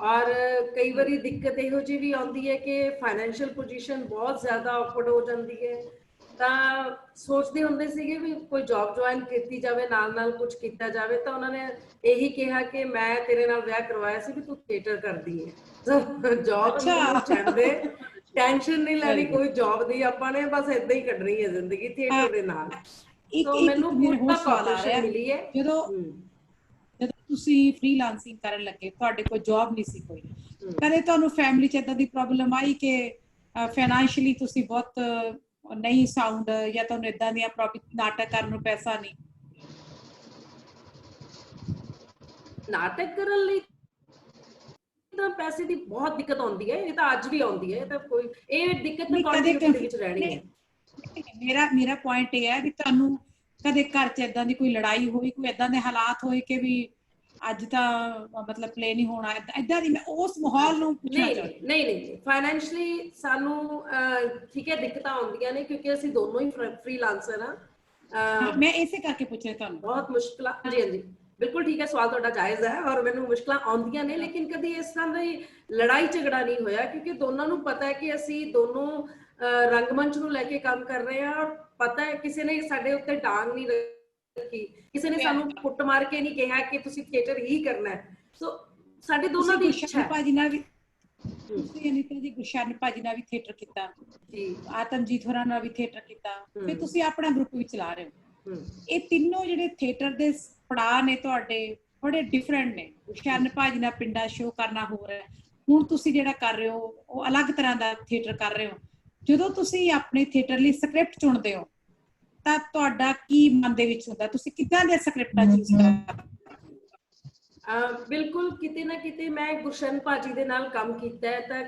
ਔਰ ਕਈ ਵਾਰੀ ਦਿੱਕਤ ਇਹੋ ਜਿਹੀ ਵੀ ਆਉਂਦੀ ਹੈ ਕਿ ਫਾਈਨੈਂਸ਼ੀਅਲ ਪੋਜੀਸ਼ਨ ਬਹੁਤ ਜ਼ਿਆਦਾ ਔਕਵਰਡ ਹੋ ਜਾਂਦੀ ਹੈ। ਤਾਂ ਸੋਚਦੇ ਹੁੰਦੇ ਸੀਗੇ ਵੀ ਕੋਈ ਜੌਬ ਜੁਆਇਨ ਕੀਤੀ ਜਾਵੇ, ਨਾਲ ਨਾਲ ਕੁਝ ਕੀਤਾ ਜਾਵੇ। ਤਾਂ ਉਹਨਾਂ ਨੇ ਇਹੀ ਕਿਹਾ ਕਿ ਮੈਂ ਤੇਰੇ ਨਾਲ ਵਿਆਹ ਕਰਵਾਇਆ ਸੀ ਵੀ ਤੂੰ ਥੀਏਟਰ ਕਰਦੀ ਹੈ, ਜੌਬ ਨੂੰ ਛੱਡ ਦੇ, ਟੈਨਸ਼ਨ ਨਹੀਂ ਲੈਣੀ ਕੋਈ ਜੌਬ ਦੀ, ਆਪਾਂ ਨੇ ਬਸ ਏਦਾਂ ਹੀ ਕੱਢਣੀ ਹੈ ਜ਼ਿੰਦਗੀ ਥੀਏਟਰ ਦੇ ਨਾਲ। ਮੈਨੂੰ ਪੂਰਾ ਕੋਆਪਰੇਸ਼ਨ ਮਿਲੀ ਹੈ। ਜਦੋਂ ਤੁਸੀਂ ਫ੍ਰੀਲਾਂਸਿੰਗ ਕਰਨ ਲੱਗੇ, ਤੁਹਾਡੇ ਕੋਲ ਜੌਬ ਨਹੀਂ ਸੀ ਕੋਈ, ਕਦੇ ਤੁਹਾਨੂੰ ਫੈਮਿਲੀ 'ਚ ਏਦਾਂ ਦੀ ਪ੍ਰੋਬਲਮ ਆਈ ਕਿ ਫਾਈਨੈਂਸ਼ੀਅਲੀ ਤੁਸੀਂ ਬਹੁਤ ਨਹੀਂ ਸਾਊਂਡ, ਜਾਂ ਤੁਹਾਨੂੰ ਏਦਾਂ ਦੀਆਂ ਨਾਟਕ ਕਰਨ ਨੂੰ ਪੈਸਾ ਨਹੀਂ? ਨਾਟਕ ਕਰਨ ਲਈ ਤਾਂ ਪੈਸੇ ਦੀ ਬਹੁਤ ਦਿੱਕਤ ਆਉਂਦੀ ਹੈ, ਇਹ ਤਾਂ ਅੱਜ ਵੀ ਆਉਂਦੀ ਹੈ, ਤਾਂ ਕੋਈ ਇਹ ਦਿੱਕਤ ਤਾਂ ਕੰਟੀਨਿਊਟੀ ਦੇ ਵਿੱਚ ਰਹਿਣੀ ਹੈ। ਮੇਰਾ ਪੁਆਇੰਟ ਇਹ ਹੈ ਵੀ ਤੁਹਾਨੂੰ ਕਦੇ ਘਰ 'ਚ ਏਦਾਂ ਦੀ ਕੋਈ ਲੜਾਈ ਹੋਈ, ਕੋਈ ਏਦਾਂ ਦੇ ਹਾਲਾਤ ਹੋਏ ਕਿ ਵੀ ਅੱਜ ਤਾਂ ਮਤਲਬ ਪਲੇ ਨਹੀਂ ਹੋਣਾ, ਏਦਾਂ ਦੀ? ਮੈਂ ਉਸ ਮਾਹੌਲ ਨੂੰ ਪੁੱਛਣਾ ਚਾਹੁੰਦੀ। ਨਹੀਂ ਫਾਈਨੈਂਸ਼ਲੀ ਸਾਨੂੰ ਠੀਕ ਹੈ ਦਿੱਕਤਾਂ ਆਉਂਦੀਆਂ ਨੇ, ਕਿਉਂਕਿ ਅਸੀਂ ਦੋਨੋਂ ਹੀ ਫ੍ਰੀਲਾਂਸਰ ਹਾਂ। ਮੈਂ ਇਸੇ ਕਰਕੇ ਪੁੱਛਿਆ ਤੁਹਾਨੂੰ। ਬਹੁਤ ਮੁਸ਼ਕਲਾਂ, ਹਾਂਜੀ ਹਾਂਜੀ ਬਿਲਕੁਲ ਠੀਕ ਹੈ, ਸਵਾਲ ਤੁਹਾਡਾ ਜਾਇਜ਼ ਹੈ, ਔਰ ਮੈਨੂੰ ਮੁਸ਼ਕਲਾਂ ਆਉਂਦੀਆਂ ਨੇ, ਲੇਕਿਨ ਕਦੀ ਇਸ ਤਰ੍ਹਾਂ ਦੀ ਲੜਾਈ ਝਗੜਾ ਨਹੀਂ ਹੋਇਆ, ਕਿਉਂਕਿ ਦੋਨਾਂ ਨੂੰ ਪਤਾ ਹੈ ਕਿ ਅਸੀਂ ਦੋਨੋਂ ਰੰਗਮੰਚ ਨੂੰ ਲੈ ਕੇ ਕੰਮ ਕਰ ਰਹੇ ਹਾਂ। ਔਰ ਪਤਾ ਹੈ ਕਿਸੇ ਨੇ ਸਾਡੇ ਉੱਤੇ ਡਾਂਗ ਨਹੀਂ ਰੱਖੀ, ਕਿਸੇ ਨੇ ਸਾਨੂੰ ਕੁੱਟ ਮਾਰ ਕੇ ਨਹੀਂ ਕਿਹਾ ਕਿ ਤੁਸੀਂ ਥੀਏਟਰ ਹੀ ਕਰਨਾ ਹੈ। ਸੋ ਸਾਡੇ ਦੋਨਾਂ ਦੀ ਇੱਛਾ ਹੈ। ਭਾਜੀ ਨਾਲ ਵੀ ਤੁਸੀਂ ਅਨੀਤਾ ਜੀ ਗੁਰਸ਼ਨ ਭਾਜੀ ਨਾਲ ਵੀ ਥੀਏਟਰ ਕੀਤਾ ਜੀ, ਆਤਮਜੀਤ ਹੋਰਾਂ ਨਾਲ ਵੀ ਥੀਏਟਰ ਕੀਤਾ, ਫਿਰ ਤੁਸੀਂ ਆਪਣਾ ਗਰੁੱਪ ਵੀ ਚਲਾ ਰਹੇ ਹੋ। ਇਹ ਤਿੰਨੋਂ ਜਿਹੜੇ ਥੀਏਟਰ ਦੇ ਪੜਾਅ ਨੇ ਤੁਹਾਡੇ ਬੜੇ ਡਿਫਰੈਂਟ ਨੇ। ਗੁਰਸ਼ਨ ਭਾਜੀ ਨਾਲ ਪਿੰਡਾ ਸ਼ੋਅ ਕਰਨਾ ਹੋ ਰਿਹਾ, ਹੁਣ ਤੁਸੀਂ ਜਿਹੜਾ ਕਰ ਰਹੇ ਹੋ ਉਹ ਅਲੱਗ ਤਰ੍ਹਾਂ ਦਾ ਥੀਏਟਰ ਕਰ ਰਹੇ ਹੋ। ਜਦੋਂ ਤੁਸੀਂ ਆਪਣੇ ਥੀਏਟਰ ਲਈ ਸਕ੍ਰਿਪਟ ਚੁਣਦੇ ਹੋ ਤਾਂ ਤੁਹਾਡਾ ਕੀ ਮਨ ਦੇ ਵਿੱਚ ਹੁੰਦਾ? ਤੁਸੀਂ ਕਿੱਦਾਂ ਦੇ ਸਕ੍ਰਿਪਟਾਂ ਚੂਜ਼ ਕਰਦੇ? ਬਿਲਕੁਲ ਕਿਤੇ ਨਾ ਕਿਤੇ ਮੈਂ ਗੁਰਸ਼ਨ ਭਾਜੀ ਦੇ ਨਾਲ ਕੰਮ ਕੀਤਾ ਹੈ, ਤਾਂ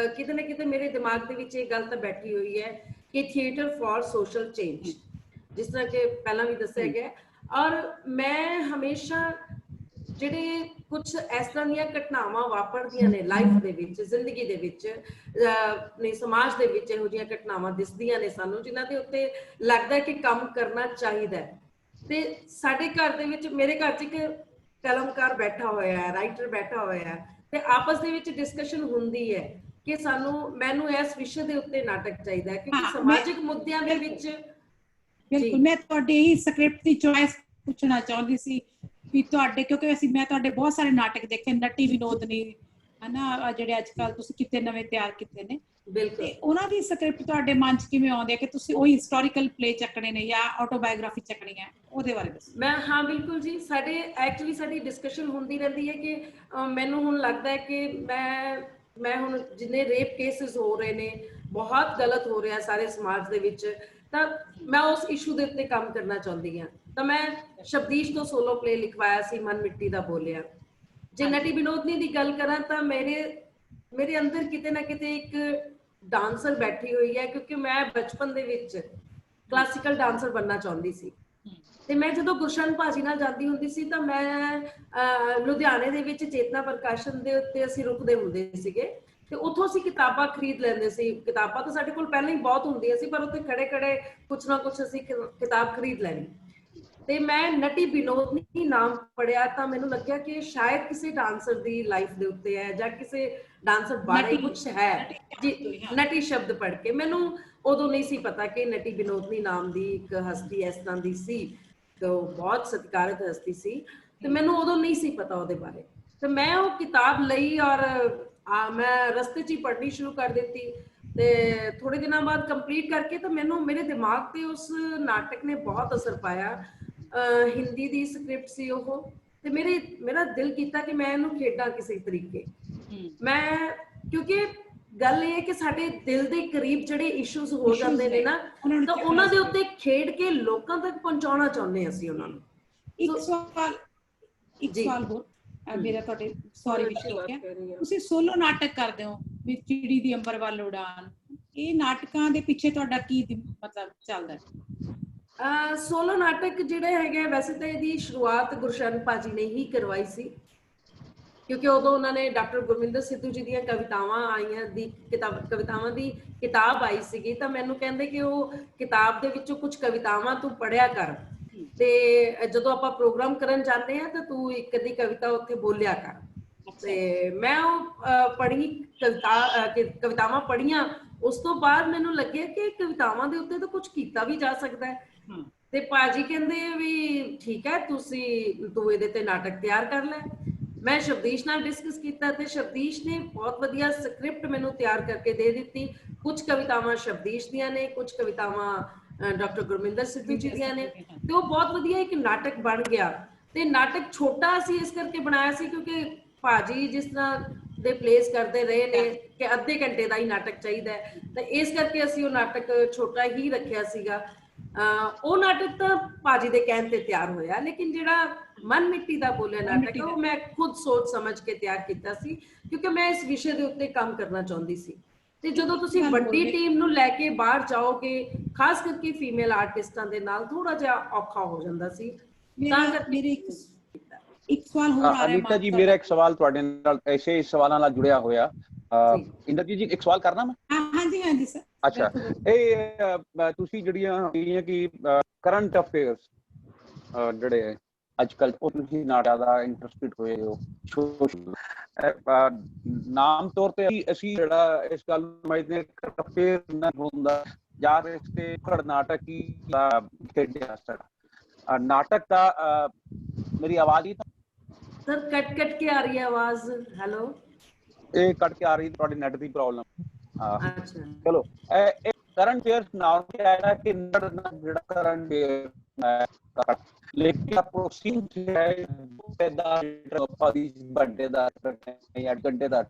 ਕਿਤੇ ਨਾ ਕਿਤੇ ਮੇਰੇ ਦਿਮਾਗ ਦੇ ਵਿੱਚ ਇਹ ਗੱਲ ਤਾਂ ਬੈਠੀ ਹੋਈ ਹੈ ਕਿ ਥੀਏਟਰ ਫॉर ਸੋਸ਼ਲ ਚੇਂਜ, ਜਿਸ ਤਰ੍ਹਾਂ ਕਿ ਪਹਿਲਾਂ ਵੀ ਦੱਸਿਆ ਗਿਆ। ਔਰ ਮੈਂ ਹਮੇਸ਼ਾ ਜਿਹੜੇ ਕੁਝ ਇਸ ਤਰ੍ਹਾਂ ਦੀਆਂ ਘਟਨਾਵਾਂ ਵਾਪਰਦੀਆਂ ਨੇ ਲਾਈਫ ਦੇ ਵਿੱਚ, ਜ਼ਿੰਦਗੀ ਦੇ ਵਿੱਚ, ਨੇ ਸਮਾਜ ਦੇ ਵਿੱਚ ਇਹੋ ਜਿਹੀਆਂ ਘਟਨਾਵਾਂ ਦਿਸਦੀਆਂ ਨੇ ਸਾਨੂੰ, ਜਿਨ੍ਹਾਂ ਦੇ ਉੱਤੇ ਲੱਗਦਾ ਕਿ ਕੰਮ ਕਰਨਾ ਚਾਹੀਦਾ ਹੈ। ਤੇ ਸਾਡੇ ਘਰ ਦੇ ਵਿੱਚ, ਮੇਰੇ ਘਰ 'ਚ ਇੱਕ ਕਲਮਕਾਰ ਬੈਠਾ ਹੋਇਆ ਹੈ, ਰਾਈਟਰ ਬੈਠਾ ਹੋਇਆ ਹੈ, ਤੇ ਆਪਸ ਦੇ ਵਿੱਚ ਡਿਸਕਸ਼ਨ ਹੁੰਦੀ ਹੈ ਕਿ ਮੈਨੂੰ ਇਸ ਵਿਸ਼ੇ ਦੇ ਉੱਤੇ ਨਾਟਕ ਚਾਹੀਦਾ ਹੈ, ਕਿਉਂਕਿ ਸਮਾਜਿਕ ਮੁੱਦਿਆਂ ਦੇ ਵਿੱਚ। ਬਿਲਕੁਲ, ਮੈਂ ਤੁਹਾਡੇ ਹੀ ਸਕ੍ਰਿਪਟ ਦੀ ਚੋਇਸ ਪੁੱਛਣਾ ਚਾਹੁੰਦੀ ਸੀ ਵੀ ਤੁਹਾਡੇ, ਕਿਉਂਕਿ ਮੈਂ ਤੁਹਾਡੇ ਬਹੁਤ ਸਾਰੇ ਨਾਟਕ ਦੇਖੇ, ਨੱਟੀ ਵਿਨੋਦਨੀ ਹਨਾ, ਜਿਹੜੇ ਅੱਜ ਕੱਲ ਤੁਸੀਂ ਕਿਤੇ ਨਵੇਂ ਤਿਆਰ ਕੀਤੇ ਨੇ, ਤੇ ਉਹਨਾਂ ਦੀ ਸਕ੍ਰਿਪਟ ਤੁਹਾਡੇ ਮਨ 'ਚ ਕਿਵੇਂ ਆਉਂਦੀ ਹੈ ਕਿ ਤੁਸੀਂ ਉਹੀ ਹਿਸਟੋਰੀਕਲ ਪਲੇ ਚੱਕਣੇ ਨੇ ਜਾਂ ਆਟੋਬਾਇਓਗ੍ਰਾਫੀ ਚੱਕਣੀ ਹੈ, ਉਹਦੇ ਬਾਰੇ ਦੱਸੋ। ਮੈਂ ਹਾਂ ਬਿਲਕੁਲ ਜੀ, ਸਾਡੇ ਐਕਚੁਅਲੀ ਸਾਡੀ ਡਿਸਕਸ਼ਨ ਹੁੰਦੀ ਰਹਿੰਦੀ ਹੈ ਕਿ ਮੈਨੂੰ ਹੁਣ ਲੱਗਦਾ ਹੈ ਕਿ ਮੈਂ ਹੁਣ ਜਿੰਨੇ ਰੇਪ ਕੇਸਿਸ ਹੋ ਰਹੇ ਨੇ, ਬਹੁਤ ਗਲਤ ਹੋ ਰਿਹਾ ਸਾਰੇ ਸਮਾਜ ਦੇ ਵਿੱਚ, ਤਾਂ ਮੈਂ ਉਸ ਇਸ਼ੂ ਦੇ ਉੱਤੇ ਕੰਮ ਕਰਨਾ ਚਾਹੁੰਦੀ ਹਾਂ। ਤਾਂ ਮੈਂ ਸ਼ਬਦੀਸ਼ ਤੋਂ ਸੋਲੋ ਪਲੇ ਲਿਖਵਾਇਆ ਸੀ, ਮਨ ਮਿੱਟੀ ਦਾ ਬੋਲਿਆ। ਜੇ ਨਟੀ ਵਿਨੋਦਨੀ ਦੀ ਗੱਲ ਕਰਾਂ ਤਾਂ ਮੇਰੇ ਅੰਦਰ ਕਿਤੇ ਨਾ ਕਿਤੇ ਇੱਕ ਡਾਂਸਰ ਬੈਠੀ ਹੋਈ ਹੈ, ਕਿਉਂਕਿ ਮੈਂ ਬਚਪਨ ਦੇ ਵਿੱਚ ਕਲਾਸੀਕਲ ਡਾਂਸਰ ਬਣਨਾ ਚਾਹੁੰਦੀ ਸੀ। ਤੇ ਮੈਂ ਜਦੋਂ ਗੁਰਸ਼ਨ ਭਾਜੀ ਨਾਲ ਜਾਂਦੀ ਹੁੰਦੀ ਸੀ ਤਾਂ ਮੈਂ ਲੁਧਿਆਣੇ ਦੇ ਵਿੱਚ ਚੇਤਨਾ ਪ੍ਰਕਾਸ਼ਨ ਦੇ ਉੱਤੇ ਅਸੀਂ ਰੁਕਦੇ ਹੁੰਦੇ ਸੀਗੇ, ਤੇ ਉੱਥੋਂ ਅਸੀਂ ਕਿਤਾਬਾਂ ਖਰੀਦ ਲੈਂਦੇ ਸੀ। ਕਿਤਾਬਾਂ ਤਾਂ ਸਾਡੇ ਕੋਲ ਪਹਿਲਾਂ ਹੀ ਬਹੁਤ ਹੁੰਦੀਆਂ ਸੀ, ਪਰ ਉੱਥੇ ਖੜੇ ਖੜੇ ਕੁਛ ਨਾ ਕੁਛ ਅਸੀਂ ਕਿਤਾਬ ਖਰੀਦ ਲੈਣੀ। ਤੇ ਮੈਂ ਨਟੀ ਵਿਨੋਦਨੀ ਨਾਮ ਪੜਿਆ ਤਾਂ ਮੈਨੂੰ ਲੱਗਿਆ ਕਿ ਸ਼ਾਇਦ ਕਿਸੇ ਡਾਂਸਰ ਦੀ ਲਾਈਫ ਦੇ ਉੱਤੇ ਹੈ, ਜਾਂ ਕਿਸੇ ਡਾਂਸਰ ਬਾਰੇ ਕੁਛ ਹੈ ਜੀ। ਨਟੀ ਸ਼ਬਦ ਪੜ੍ਹ ਕੇ ਮੈਨੂੰ ਉਦੋਂ ਨਹੀਂ ਸੀ ਪਤਾ ਕਿ ਨਟੀ ਵਿਨੋਦਨੀ ਨਾਮ ਦੀ ਇੱਕ ਹਸਤੀ ਇਸ ਤਰ੍ਹਾਂ ਦੀ ਸੀ, ਤੇ ਉਹ ਬਹੁਤ ਸਤਿਕਾਰਤ ਹਸਤੀ ਸੀ, ਤੇ ਮੈਨੂੰ ਉਦੋਂ ਨਹੀਂ ਸੀ ਪਤਾ ਉਹਦੇ ਬਾਰੇ। ਤੇ ਮੈਂ ਉਹ ਕਿਤਾਬ ਲਈ ਔਰ ਮੈਂ ਰਸਤੇ 'ਚ ਹੀ ਪੜ੍ਹਨੀ ਸ਼ੁਰੂ ਕਰ ਦਿੱਤੀ, ਤੇ ਥੋੜੇ ਦਿਨਾਂ ਬਾਅਦ ਕੰਪਲੀਟ ਕਰਕੇ ਤਾਂ ਮੈਨੂੰ ਮੇਰੇ ਦਿਮਾਗ ਤੇ ਉਸ ਨਾਟਕ ਨੇ ਬਹੁਤ ਅਸਰ ਪਾਇਆ। ਹਿੰਦੀ ਦੀ ਸਕ੍ਰਿਪਟ ਸੀ ਉਹ, ਤੇ ਮੇਰਾ ਦਿਲ ਕੀਤਾ ਕਿ ਮੈਂ ਇਹਨੂੰ ਖੇਡਾਂ ਕਿਸੇ ਤਰੀਕੇ। ਮੈਂ ਕਿਉਂਕਿ ਗੱਲ ਇਹ ਹੈ ਕਿ ਸਾਡੇ ਦਿਲ ਦੇ ਕਰੀਬ ਜਿਹੜੇ ਇਸ਼ੂਜ਼ ਹੋ ਜਾਂਦੇ ਨੇ ਨਾ, ਤਾਂ ਉਹਨਾਂ ਦੇ ਉੱਤੇ ਖੇਡ ਕੇ ਲੋਕਾਂ ਤੱਕ ਪਹੁੰਚਾਉਣਾ ਚਾਹੁੰਦੇ ਹਾਂ ਅਸੀਂ ਉਹਨਾਂ ਨੂੰ। ਇੱਕ ਸਵਾਲ ਹੋਰ ਮੇਰਾ ਤੁਹਾਡੇ, ਸੌਰੀ ਵਿੱਚ ਰੋਕਿਆ, ਤੁਸੀਂ ਸੋਲੋ ਨਾਟਕ ਕਰਦੇ ਹੋ ਵੀ ਚਿੜੀ ਦੀ ਅੰਬਰ ਵੱਲ ਉਡਾਨ, ਇਹ ਨਾਟਕਾਂ ਦੇ ਪਿੱਛੇ ਤੁਹਾਡਾ ਕੀ ਮਤਲਬ ਚੱਲਦਾ ਹੈ? ਸੋਲੋ ਨਾਟਕ ਜਿਹੜੇ ਹੈਗੇ, ਵੈਸੇ ਤਾਂ ਇਹਦੀ ਸ਼ੁਰੂਆਤ ਗੁਰਸ਼ਨ ਭਾਜੀ ਨੇ ਹੀ ਕਰਵਾਈ ਸੀ, ਕਿਉਂਕਿ ਉਦੋਂ ਉਹਨਾਂ ਨੇ ਡਾਕਟਰ ਗੁਰਮਿੰਦਰ ਸਿੱਧੂ ਜੀ ਦੀਆਂ ਕਵਿਤਾਵਾਂ ਆਈਆਂ ਦੀ ਕਵਿਤਾਵਾਂ ਦੀ ਕਿਤਾਬ ਆਈ ਸੀਗੀ, ਤਾਂ ਮੈਨੂੰ ਕਹਿੰਦੇ ਕਿ ਉਹ ਕਿਤਾਬ ਦੇ ਵਿੱਚੋਂ ਕੁਝ ਕਵਿਤਾਵਾਂ ਤੂੰ ਪੜ੍ਹਿਆ ਕਰ, ਤੇ ਜਦੋਂ ਆਪਾਂ ਪ੍ਰੋਗਰਾਮ ਕਰਨ ਜਾਂਦੇ ਆ ਤਾਂ ਤੂੰ ਇੱਕ ਅੱਧੀ ਕਵਿਤਾ ਉੱਥੇ ਬੋਲਿਆ ਕਰ। ਤੇ ਮੈਂ ਉਹ ਪੜ੍ਹੀ ਕਵਿਤਾਵਾਂ ਪੜ੍ਹੀਆਂ। ਉਸ ਤੋਂ ਬਾਅਦ ਮੈਨੂੰ ਲੱਗਿਆ ਕਿ ਕਵਿਤਾਵਾਂ ਦੇ ਉੱਤੇ ਤਾਂ ਕੁਝ ਕੀਤਾ ਵੀ ਜਾ ਸਕਦਾ ਹੈ, ਤੇ ਭਾਜੀ ਕਹਿੰਦੇ ਵੀ ਠੀਕ ਹੈ, ਤੂੰ ਇਹਦੇ ਤੇ ਨਾਟਕ ਤਿਆਰ ਕਰ ਲੈ। ਮੈਂ ਸ਼ਬਦੀਸ਼ ਨਾਲ ਡਿਸਕਸ ਕੀਤਾ, ਤੇ ਸ਼ਬਦੀਸ਼ ਨੇ ਬਹੁਤ ਵਧੀਆ ਸਕ੍ਰਿਪਟ ਮੈਨੂੰ ਤਿਆਰ ਕਰਕੇ ਦੇ ਦਿੱਤੀ। ਕੁਝ ਕਵਿਤਾਵਾਂ ਸ਼ਬਦੀਸ਼ ਦੀਆਂ ਨੇ, ਕੁਝ ਕਵਿਤਾਵਾਂ ਡਾਕਟਰ ਗੁਰਮਿੰਦਰ ਸਿੱਧੂ ਜੀ ਦੀਆਂ ਨੇ, ਤੇ ਉਹ ਬਹੁਤ ਵਧੀਆ ਇੱਕ ਨਾਟਕ ਬਣ ਗਿਆ। ਤੇ ਨਾਟਕ ਛੋਟਾ ਸੀ ਇਸ ਕਰਕੇ ਬਣਾਇਆ ਸੀ ਕਿਉਂਕਿ ਭਾਜੀ ਜਿਸ ਤਰ੍ਹਾਂ ਦੇ ਪਲੇਸ ਕਰਦੇ ਰਹੇ ਨੇ ਕਿ ਅੱਧੇ ਘੰਟੇ ਦਾ ਹੀ ਨਾਟਕ ਚਾਹੀਦਾ ਹੈ, ਤਾਂ ਇਸ ਕਰਕੇ ਅਸੀਂ ਉਹ ਨਾਟਕ ਛੋਟਾ ਹੀ ਰੱਖਿਆ ਸੀਗਾ। ਉਹ ਨਾਟਕ ਤਾਂ ਭਾਜੀ ਦੇ ਕਹਿਣ ਤੇ ਤਿਆਰ ਹੋਇਆ, ਲੇਕਿਨ ਜਿਹੜਾ ਮਨ ਮਿੱਟੀ ਦਾ ਬੋਲਿਆ ਨਾਟਕ ਉਹ ਮੈਂ ਖੁਦ ਸੋਚ ਸਮਝ ਕੇ ਤਿਆਰ ਕੀਤਾ ਸੀ, ਕਿਉਂਕਿ ਮੈਂ ਇਸ ਵਿਸ਼ੇ ਦੇ ਉੱਤੇ ਕੰਮ ਕਰਨਾ ਚਾਹੁੰਦੀ ਸੀ। ਤੇ ਜਦੋਂ ਤੁਸੀਂ ਵੱਡੀ ਟੀਮ ਨੂੰ ਲੈ ਕੇ ਬਾਹਰ ਜਾਓਗੇ, ਖਾਸ ਕਰਕੇ ਫੀਮੇਲ ਆਰਟਿਸਟਾਂ ਦੇ ਨਾਲ ਥੋੜਾ ਜਿਹਾ ਔਖਾ ਹੋ ਜਾਂਦਾ ਸੀ। ਮੇਰੇ ਇੱਕ ਸਵਾਲ ਹੋਰ ਆ ਰਿਹਾ ਅਨੀਤਾ ਜੀ, ਮੇਰਾ ਇੱਕ ਸਵਾਲ ਤੁਹਾਡੇ ਨਾਲ ਐਸੇ ਸਵਾਲਾਂ ਨਾਲ ਜੁੜਿਆ ਹੋਇਆ। ਇੰਦਰਜੀਤ ਜੀ, ਇੱਕ ਸਵਾਲ ਕਰਨਾ ਮੈਂ? ਹਾਂਜੀ ਸਰ। ਅੱਛਾ, ਇਹ ਤੁਸੀਂ ਜਿਹੜੀਆਂ ਕਿ ਕਰੰਟ ਅਫੇਅਰਸ ਜਿਹੜੇ ਅੱਜ ਕੱਲ ਉਹ ਤੁਸੀਂ ਨਾਟਕਾਂ ਦਾ ਇੰਟਰਸਟਿਡ ਹੋਏ ਹੋ, ਨਾਮ ਤੌਰ ਤੇ ਅਸੀਂ ਜਿਹੜਾ ਇਸ ਗੱਲ ਨੂੰ ਸਮਝਦੇ ਕਰੰਟ ਅਫੇਅਰ ਨਾ ਹੁੰਦਾ ਜਾਂ ਇਸ ਤੇ ਨਾਟਕ ਹੀ ਖੇਡਿਆ ਸਰ ਨਾਟਕ ਦਾ। ਮੇਰੀ ਆਵਾਜ਼ ਹੀ ਸਰ ਕੱਟ ਕੇ ਆ ਰਹੀ ਹੈ ਆਵਾਜ਼। ਹੈਲੋ, ਇਹ ਕੱਟ ਕੇ ਆ ਰਹੀ ਤੁਹਾਡੀ ਨੈਟ ਦੀ ਪ੍ਰੋਬਲਮ। ਚਲੋ, ਇਹ ਕਰੰਟ ਅਫੇਅਰਸ ਨਾਮ ਤੇ ਆਇਆ ਕਿ ਜਿਹੜਾ ਕਰੰਟ ਅਫੇਅਰ ਲੇਕਿਨ ਅਪਰੋਕਸੀਮੇਟ ਹੈ ਘੰਟੇ ਦਾ ਘੰਟੇ ਦਾ।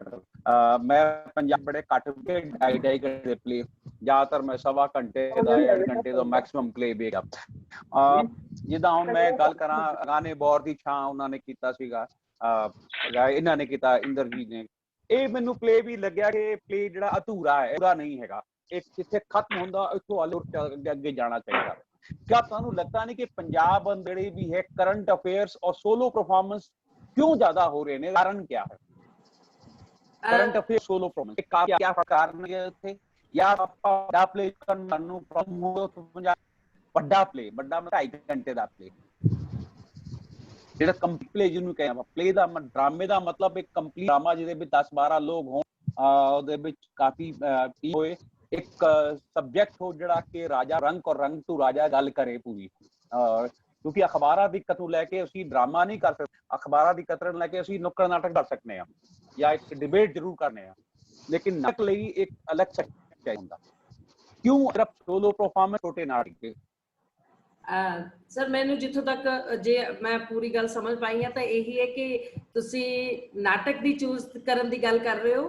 ਮੈਂ ਪੰਜਾਬ ਬੜੇ ਘੱਟ ਢਾਈ ਘੰਟੇ ਪਲੇ, ਜ਼ਿਆਦਾਤਰ ਮੈਂ ਸਵਾ ਘੰਟੇ ਦਾ 1 ਘੰਟੇ ਦਾ ਮੈਕਸਿਮਮ ਪਲੇ ਵੇਗਾ। ਜਿੱਦਾਂ ਹੁਣ ਮੈਂ ਗੱਲ ਕਰਾਂ, ਗਾਣੇ ਬੌਰ ਦੀ ਛਾਂ ਉਹਨਾਂ ਨੇ ਕੀਤਾ ਸੀਗਾ, ਇਹਨਾਂ ਨੇ ਕੀਤਾ ਇੰਦਰਜੀਤ ਨੇ। ਇਹ ਮੈਨੂੰ ਪਲੇ ਵੀ ਲੱਗਿਆ ਕਿ ਪਲੇ ਜਿਹੜਾ ਅਧੂਰਾ ਹੈ, ਪੂਰਾ ਨਹੀਂ ਹੈਗਾ, ਇਹ ਜਿੱਥੇ ਖਤਮ ਹੁੰਦਾ ਇੱਥੋਂ ਅੱਗੇ ਜਾਣਾ ਚਾਹੀਦਾ। क्या ਤੁਹਾਨੂੰ लगता नहीं कि पंजाब ਜਿਹੜੇ भी है करंट अफेयर्स और सोलो परफॉर्मेंस क्यों ज्यादा हो रहे हैं? कारण क्या है? करंट अफेयर सोलो परफॉर्मेंस क्या कारण है ਉੱਥੇ ਜਾਂ ਵੱਡਾ ਪਲੇ ਕਰਨ ਨੂੰ ਪ੍ਰੋਬਲਮ ਹੋ ਵੱਡਾ ਪਲੇ, ਵੱਡਾ 2.5 ਘੰਟੇ ਦਾ ਪਲੇ, ਜਿਹੜਾ ਕੰਪਲੀਟ ਪਲੇ ਜਿਹਨੂੰ ਕਹਿੰਦੇ ਪਲੇ ਦਾ ਡਰਾਮੇ ਦਾ ਮਤਲਬ ਇੱਕ ਕੰਪਲੀਟ ਡਰਾਮਾ ਜਿਹਦੇ ਵਿੱਚ 10-12 ਲੋਕ ਹੋਣ, ਉਹਦੇ ਵਿੱਚ ਕਾਫੀ ਹੋਏ, ਇੱਕ ਸਬਜੈਕਟ ਹੋ ਜਿਹੜਾ ਕਿ ਰਾਜਾ ਰੰਗ ਔਰ ਰੰਗ ਤੋਂ ਰਾਜਾ ਗੱਲ ਕਰੇ ਪੂਰੀ, ਕਿਉਂਕਿ ਅਖਬਾਰਾਂ ਦੀ ਦਿੱਕਤ ਨੂੰ ਲੈ ਕੇ ਅਸੀਂ ਡਰਾਮਾ ਨਹੀਂ ਕਰ ਸਕਦੇ, ਅਖਬਾਰਾਂ ਦੀ ਦਿੱਕਤ ਨੂੰ ਲੈ ਕੇ ਅਸੀਂ ਨੁੱਕੜ ਨਾਟਕ ਕਰ ਸਕਦੇ ਹਾਂ ਜਾਂ ਇੱਕ ਡਿਬੇਟ ਜ਼ਰੂਰ ਕਰਨੇ ਆ, ਲੇਕਿਨ ਨਾਟਕ ਲਈ ਇੱਕ ਅਲੱਗ ਚਾਹੀਦਾ ਹੁੰਦਾ। ਕਿਉਂ ਸਿਰਫ ਸੋਲੋ ਪਰਫਾਰਮੈਂਸ ਛੋਟੇ ਨਾਟਕ? ਸਰ ਮੈਨੂੰ ਜਿੱਥੋਂ ਤੱਕ ਜੇ ਮੈਂ ਪੂਰੀ ਗੱਲ ਸਮਝ ਪਾਈ ਹਾਂ ਤਾਂ ਇਹੀ ਹੈ ਕਿ ਤੁਸੀਂ ਨਾਟਕ ਦੀ ਚੂਜ਼ ਕਰਨ ਦੀ ਗੱਲ ਕਰ ਰਹੇ ਹੋ।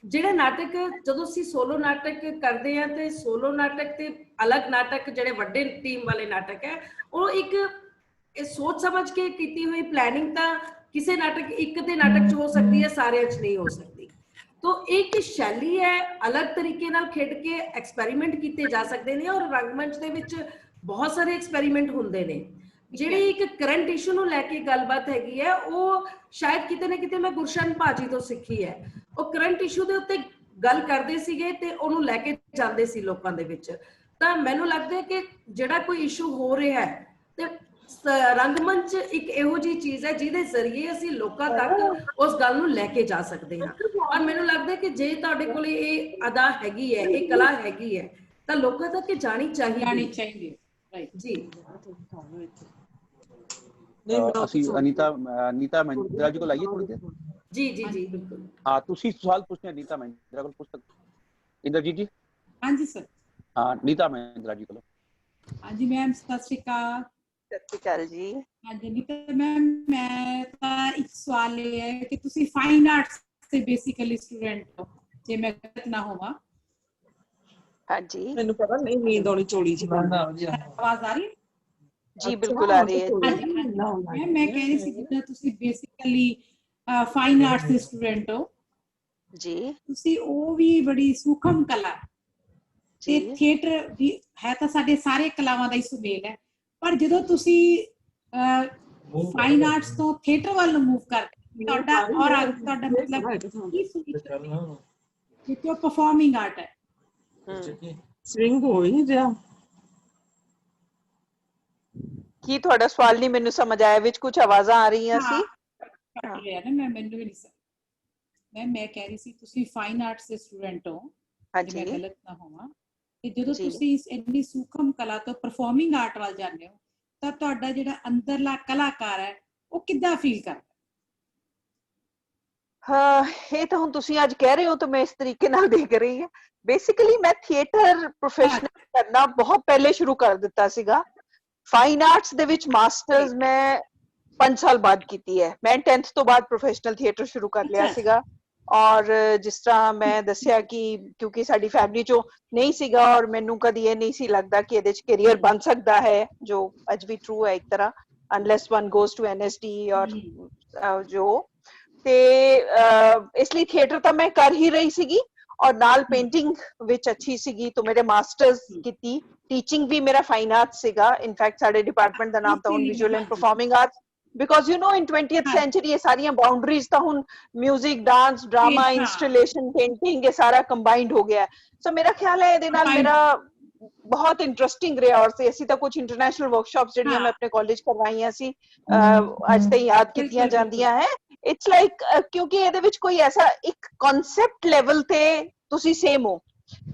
ਜਿਹੜੇ ਨਾਟਕ ਜਦੋਂ ਅਸੀਂ ਸੋਲੋ ਨਾਟਕ ਕਰਦੇ ਹਾਂ ਤੇ ਸੋਲੋ ਨਾਟਕ ਤੇ ਅਲੱਗ ਨਾਟਕ ਜਿਹੜੇ ਵੱਡੇ ਟੀਮ ਵਾਲੇ ਨਾਟਕ ਹੈ ਉਹ ਇੱਕ ਸੋਚ ਸਮਝ ਕੇ ਕੀਤੀ ਹੋਈ ਪਲੈਨਿੰਗ ਤਾਂ ਕਿਸੇ ਨਾਟਕ ਇੱਕ ਦੇ ਨਾਟਕ 'ਚ ਹੋ ਸਕਦੀ ਹੈ, ਸਾਰਿਆਂ 'ਚ ਨਹੀਂ ਹੋ ਸਕਦੀ। तो एक शैली है, अलग तरीके नाल खेड के एक्सपैरीमेंट किए जा सकते हैं और रंगमंच दे विच बहुत सारे एक्सपैरीमेंट हुंदे ने। जिहड़ी एक करंट इशू नूं लैके गलबात हैगी है वो शायद किते ना किते मैं गुरशन भाजी तो सीखी है। वो करंट इशू दे उत्ते गल करदे सीगे ते ओनूं लैके जांदे सी लोकां दे विच। तां मैनूं लगदा है कि जिहड़ा कोई इशू हो रहा है ते रंगमंच एक इहो जी चीज है जिहदे जरिए असीं लोकां तक उस गल नूं लैके जा सकते हैं। और मैनूं लगदा है कि जे तुहाडे कोल इह अदा हैगी है, इह कला हैगी है तां लोकां तक जानी चाहिए राइट जी। ਅਸੀਂ ਅਨੀਤਾ ਮਹਿੰਦਰਾ ਜੀ ਕੋਲ ਆਈਏ ਥੋੜੀ ਦੇਰ। जी जी जी बिल्कुल। हाँ, ਤੁਸੀਂ ਸਵਾਲ ਪੁੱਛਣਾ ਨੀਤਾ ਮਹਿੰਦਰਾ ਕੋਲ ਪੁੱਛ ਸਕਦੇ। ਇੰਦਰਜੀਤ ਜੀ। हाँ जी सर। हाँ, ਨੀਤਾ ਮਹਿੰਦਰਾ ਜੀ ਕੋਲ। हाँ जी मैम, सत श्री अकाल। ਸਤਿ ਸ਼੍ਰੀ ਅਕਾਲ ਜੀ। हाँ जी नीता मैम, मैं तो एक सवाल ये है कि तुसी फाइन आर्ट्स से बेसिकली स्टूडेंट हो, जे मैं गलत ना होवा। हाँ जी। मैंने पता नहीं, नींद आनी चोली जी। आवाज आ रही है? जी बिल्कुल आ रही है। मैं कह रही सी जितना तुसी बेसिकली फाइन आर्ट्स ਦੇ स्टूडेंट हो जी, ਤੁਸੀਂ ਉਹ ਵੀ ਬੜੀ ਸੂਖਮ ਕਲਾ ਤੇ ਥੀਏਟਰ ਵੀ ਹੈ ਤਾਂ ਸਾਡੇ ਸਾਰੇ ਕਲਾਵਾਂ ਦਾ ਹੀ ਸੁਮੇਲ ਹੈ, ਪਰ ਜਦੋਂ ਤੁਸੀਂ ਫਾਈਨ ਆਰਟਸ ਤੋਂ ਥੀਏਟਰ ਵੱਲ ਨੂੰ ਮੂਵ ਕਰਦੇ ਤੁਹਾਡਾ ਔਰ ਤੁਹਾਡਾ ਮਤਲਬ ਕੀ ਸੋਚ ਕਿ ਪਰਫਾਰਮਿੰਗ ਆਰਟ ਹੈ ਸਵਿੰਗ ਹੋ ਹੀ ਨਹੀਂ ਰਿਹਾ। ਕੀ ਤੁਹਾਡਾ ਸਵਾਲ ਨਹੀਂ ਮੈਨੂੰ ਸਮਝ ਆਇਆ, ਵਿੱਚ ਕੁਝ ਆਵਾਜ਼ਾਂ ਆ ਰਹੀਆਂ ਸੀ। ਕੱਟ ਰਿਹਾ ਨਾ ਮੈਨੂੰ ਵੀ ਨਹੀਂ ਸਮਝ। ਮੈਂ ਕਹਿ ਰਹੀ ਸੀ ਤੁਸੀਂ ਫਾਈਨ ਆਰਟਸ ਦੇ ਸਟੂਡੈਂਟ ਹੋ, ਹਾਂਜੀ, ਮੈਂ ਗਲਤ ਨਾ ਹੋਵਾਂ, ਤੇ ਜਦੋਂ ਤੁਸੀਂ ਇਸ ਇੰਨੀ ਸੂਖਮ ਕਲਾ ਤੋਂ ਪਰਫਾਰਮਿੰਗ ਆਰਟ ਵੱਲ ਜਾਂਦੇ ਹੋ ਤਾਂ ਤੁਹਾਡਾ ਜਿਹੜਾ ਅੰਦਰਲਾ ਕਲਾਕਾਰ ਹੈ ਉਹ ਕਿੱਦਾਂ ਫੀਲ ਕਰਦਾ? ਹਾਂ, ਇਹ ਤਾਂ ਹੁਣ ਤੁਸੀਂ ਅੱਜ ਕਹਿ ਰਹੇ ਹੋ ਤਾਂ ਮੈਂ ਇਸ ਤਰੀਕੇ ਨਾਲ ਦੇਖ ਰਹੀ ਹਾਂ। ਬੇਸਿਕਲੀ ਮੈਂ ਥੀਏਟਰ ਪ੍ਰੋਫੈਸ਼ਨਲ ਕਰਨਾ ਬਹੁਤ ਪਹਿਲੇ ਸ਼ੁਰੂ ਕਰ ਦਿੱਤਾ ਸੀਗਾ। ਫਾਈਨ ਆਰਟਸ ਦੇ ਵਿੱਚ ਮਾਸਟਰਸ ਮੈਂ 5 ਸਾਲ ਬਾਅਦ ਕੀਤੀ ਹੈ। ਮੈਂ 10th ਤੋਂ ਬਾਅਦ ਪ੍ਰੋਫੈਸ਼ਨਲ ਥੀਏਟਰ ਸ਼ੁਰੂ ਕਰ ਲਿਆ ਸੀਗਾ। ਔਰ ਜਿਸ ਤਰ੍ਹਾਂ ਮੈਂ ਦੱਸਿਆ ਕਿ ਕਿਉਂਕਿ ਸਾਡੀ ਫੈਮਿਲੀ ਚੋਂ ਨਹੀਂ ਸੀਗਾ ਔਰ ਮੈਨੂੰ ਕਦੀ ਇਹ ਨਹੀਂ ਸੀ ਲੱਗਦਾ ਕਿ ਇਹਦੇ ਚ ਕੈਰੀਅਰ ਬਣ ਸਕਦਾ ਹੈ, ਜੋ ਅੱਜ ਵੀ ਟਰੂ ਹੈ ਇੱਕ ਤਰ੍ਹਾਂ, unless one goes to NSD ਔਰ ਜੋ ਤੇ ਇਸ ਲਈ ਥੀਏਟਰ ਤਾਂ ਮੈਂ ਕਰ ਹੀ ਰਹੀ ਸੀਗੀ ਔਰ ਨਾਲ ਪੇਂਟਿੰਗ ਵਿੱਚ ਅੱਛੀ ਸੀਗੀ ਤਾਂ ਮੇਰੇ ਮਾਸਟਰਸ ਕੀਤੀ। ਟੀਚਿੰਗ ਵੀ ਮੇਰਾ ਫਾਈਨ ਆਰਟਸ ਸੀਗਾ। ਇਨਫੈਕਟ ਸਾਡੇ ਡਿਪਾਰਟਮੈਂਟ ਦਾ ਨਾਮ ਤਾਂ ਹੁਣ visual and performing arts, because you know in 20th century ये सारियां boundaries ਤਾਂ ਹੁਣ music, dance, drama, installation, painting ये सारा कंबाइंड हो गया है। सो मेरा ख्याल है ਇਹਦੇ ਨਾਲ ਮੇਰਾ ਬਹੁਤ ਇੰਟਰਸਟਿੰਗ ਰਿਹਾ ਔਰ ਅਸੀਂ ਤਾਂ ਕੁਝ ਇੰਟਰਨੈਸ਼ਨਲ ਵਰਕਸ਼ਾਪਸ ਜਿਹੜੀਆਂ ਮੈਂ ਆਪਣੇ ਕਾਲਜ ਕਰਵਾਈਆਂ ਸੀ ਅੱਜ ਤਾਈਂ ਯਾਦ ਕੀਤੀਆਂ ਜਾਂਦੀਆਂ ਹੈ। ਇਟਸ ਲਾਈਕ ਕਿਉਂਕਿ ਇਹਦੇ ਵਿੱਚ ਕੋਈ ਐਸਾ ਇੱਕ ਕਨਸੈਪਟ ਲੈਵਲ ਤੇ ਤੁਸੀਂ ਸੇਮ ਹੋ,